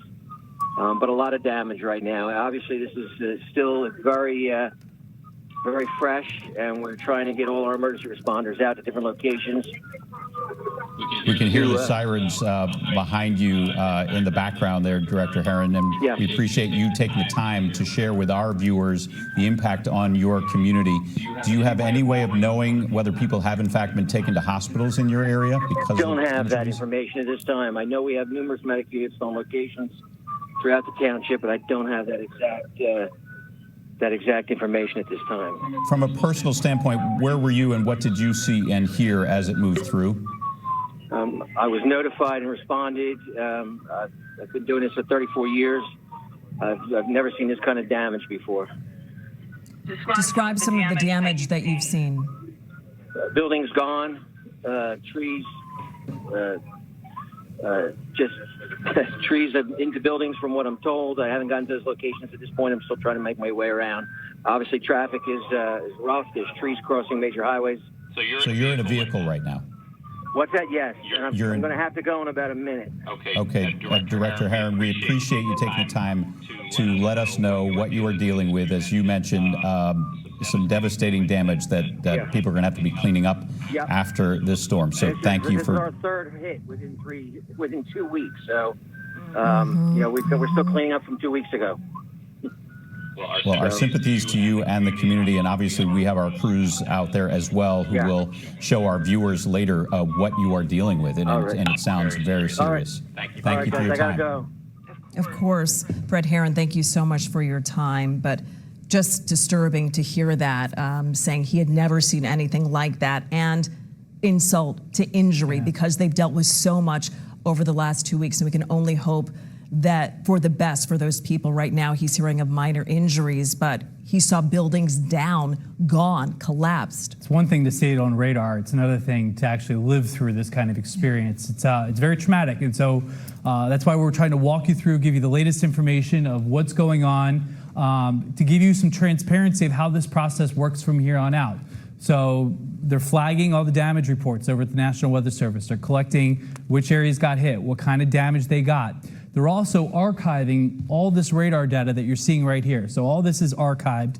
but a lot of damage right now. Obviously, this is still very fresh, and we're trying to get all our emergency responders out to different locations. We can hear the sirens behind you in the background there, Director Herron, and we appreciate you taking the time to share with our viewers the impact on your community. Do you have any way of knowing whether people have in fact been taken to hospitals in your area? Because don't have that information at this time. I know we have numerous medic units on locations throughout the township, but I don't have that exact information at this time. From a personal standpoint, where were you and what did you see and hear as it moved through? I was notified and responded. I've been doing this for 34 years. I've never seen this kind of damage before. Describe some of the damage that you've seen. Buildings gone, trees, just trees into buildings from what I'm told. I haven't gotten to those locations at this point. I'm still trying to make my way around. Obviously, traffic is rough. There's trees crossing major highways. So you're in a vehicle right now? What's that? Yes. And I'm You're- going to have to go in about a minute. Okay, Director Herron, we appreciate you taking the time to let us know what you are dealing with. As you mentioned, some devastating damage that people are going to have to be cleaning up after this storm. So thank you This for. is our third hit within 2 weeks. So, we're still cleaning up from 2 weeks ago. Well, our sympathies to you and the community, and obviously we have our crews out there as well who will show our viewers later what you are dealing with, and it sounds very serious. Thank you for your time. I gotta go. Of course, Brett Herron, thank you so much for your time, but just disturbing to hear that, saying he had never seen anything like that, and insult to injury because they've dealt with so much over the last 2 weeks, and we can only hope that for the best for those people. Right now he's hearing of minor injuries, but he saw buildings down, gone, collapsed. It's one thing to see it on radar. It's another thing to actually live through this kind of experience. It's very traumatic, and so that's why we're trying to walk you through, give you the latest information of what's going on, to give you some transparency of how this process works from here on out. So they're flagging all the damage reports over at the National Weather Service. They're collecting which areas got hit, what kind of damage they got. They're also archiving all this radar data that you're seeing right here. So all this is archived.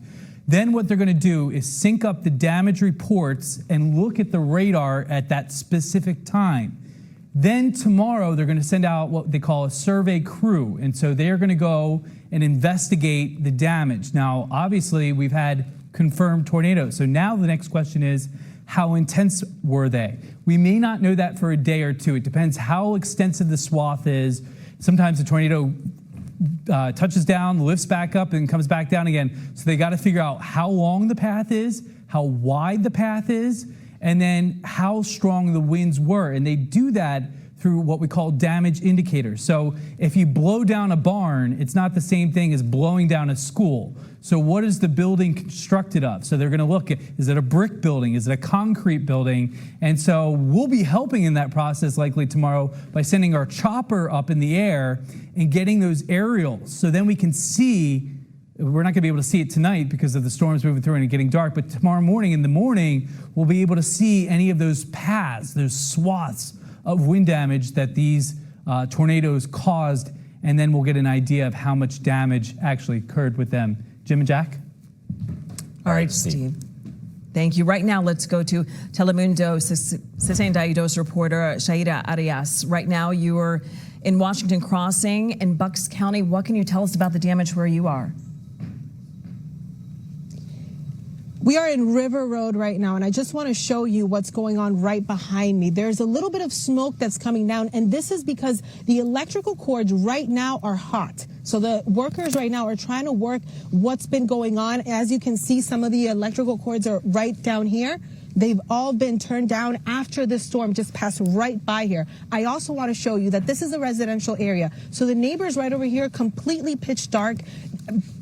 Then what they're going to do is sync up the damage reports and look at the radar at that specific time. Then tomorrow they're going to send out what they call a survey crew. And so they're going to go and investigate the damage. Now, obviously, we've had confirmed tornadoes. So now the next question is, how intense were they? We may not know that for a day or two. It depends how extensive the swath is. Sometimes the tornado touches down, lifts back up, and comes back down again. So they got to figure out how long the path is, how wide the path is, and then how strong the winds were. And they do that through what we call damage indicators. So if you blow down a barn, it's not the same thing as blowing down a school. So what is the building constructed of? So they're going to look at, is it a brick building? Is it a concrete building? And so we'll be helping in that process likely tomorrow by sending our chopper up in the air and getting those aerials. So then we can see, we're not going to be able to see it tonight because of the storms moving through and it getting dark, but tomorrow morning in the morning, we'll be able to see any of those paths, those swaths of wind damage that these tornadoes caused, and then we'll get an idea of how much damage actually occurred with them. Jim and Jack? All right, Steve. Thank you. Right now, let's go to Telemundo 62 reporter Shaira Arias. Right now, you are in Washington Crossing in Bucks County. What can you tell us about the damage where you are? We are in River Road right now, and I just want to show you what's going on right behind me. There's a little bit of smoke that's coming down, and this is because the electrical cords right now are hot. So the workers right now are trying to work what's been going on. As you can see, some of the electrical cords are right down here. They've all been turned down after the storm just passed right by here. I also want to show you that this is a residential area. So the neighbors right over here, completely pitch dark.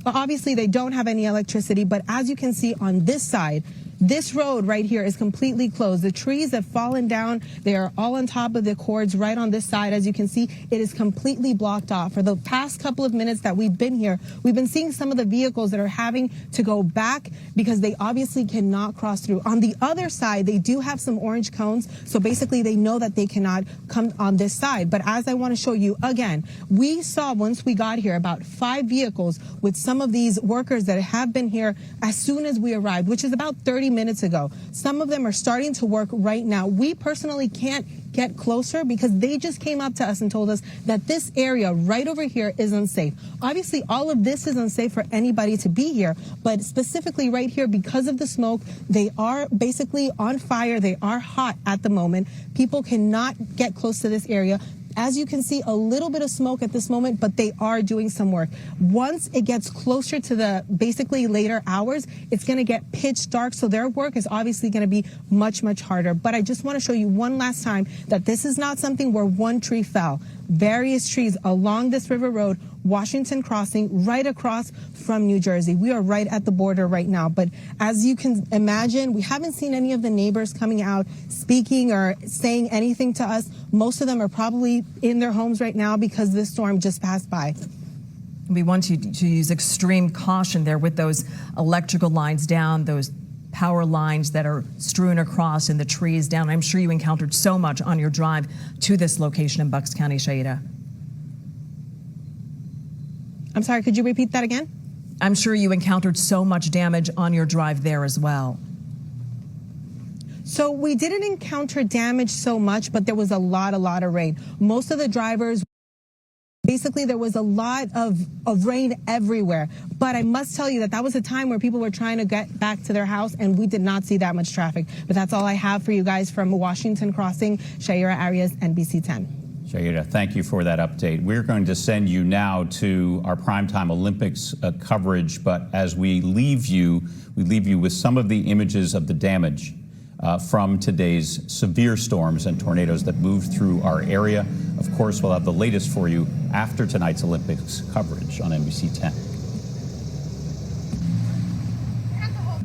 Obviously, they don't have any electricity, but as you can see on this side, this road right here is completely closed. The trees have fallen down. They are all on top of the cords right on this side. As you can see, it is completely blocked off. For the past couple of minutes that we've been here, we've been seeing some of the vehicles that are having to go back because they obviously cannot cross through. On the other side, they do have some orange cones. So basically, they know that they cannot come on this side. But as I want to show you again, we saw once we got here about 5 vehicles with some of these workers that have been here as soon as we arrived, which is about 30 minutes ago. Some of them are starting to work right now. We personally can't get closer because they just came up to us and told us that this area right over here is unsafe. Obviously, all of this is unsafe for anybody to be here, but specifically right here, because of the smoke, they are basically on fire. They are hot at the moment. People cannot get close to this area. As you can see, a little bit of smoke at this moment, but they are doing some work. Once it gets closer to the basically later hours, it's going to get pitch dark. So their work is obviously going to be much, much harder. But I just want to show you one last time that this is not something where one tree fell. Various trees along this river road, Washington Crossing, right across from New Jersey. We are right at the border right now. But as you can imagine, we haven't seen any of the neighbors coming out speaking or saying anything to us. Most of them are probably in their homes right now because this storm just passed by. We want you to use extreme caution there with those electrical lines down, those power lines that are strewn across and the trees down. I'm sure you encountered so much on your drive to this location in Bucks County, Shaida. I'm sorry, could you repeat that again? I'm sure you encountered so much damage on your drive there as well. So we didn't encounter damage so much, but there was a lot of rain. Most of the drivers, basically there was a lot of rain everywhere. But I must tell you that was a time where people were trying to get back to their house, and we did not see that much traffic. But that's all I have for you guys from Washington Crossing. Shaira Arias, NBC10. Shaida, thank you for that update. We're going to send you now to our primetime Olympics coverage, but as we leave you with some of the images of the damage from today's severe storms and tornadoes that moved through our area. Of course, we'll have the latest for you after tonight's Olympics coverage on NBC10.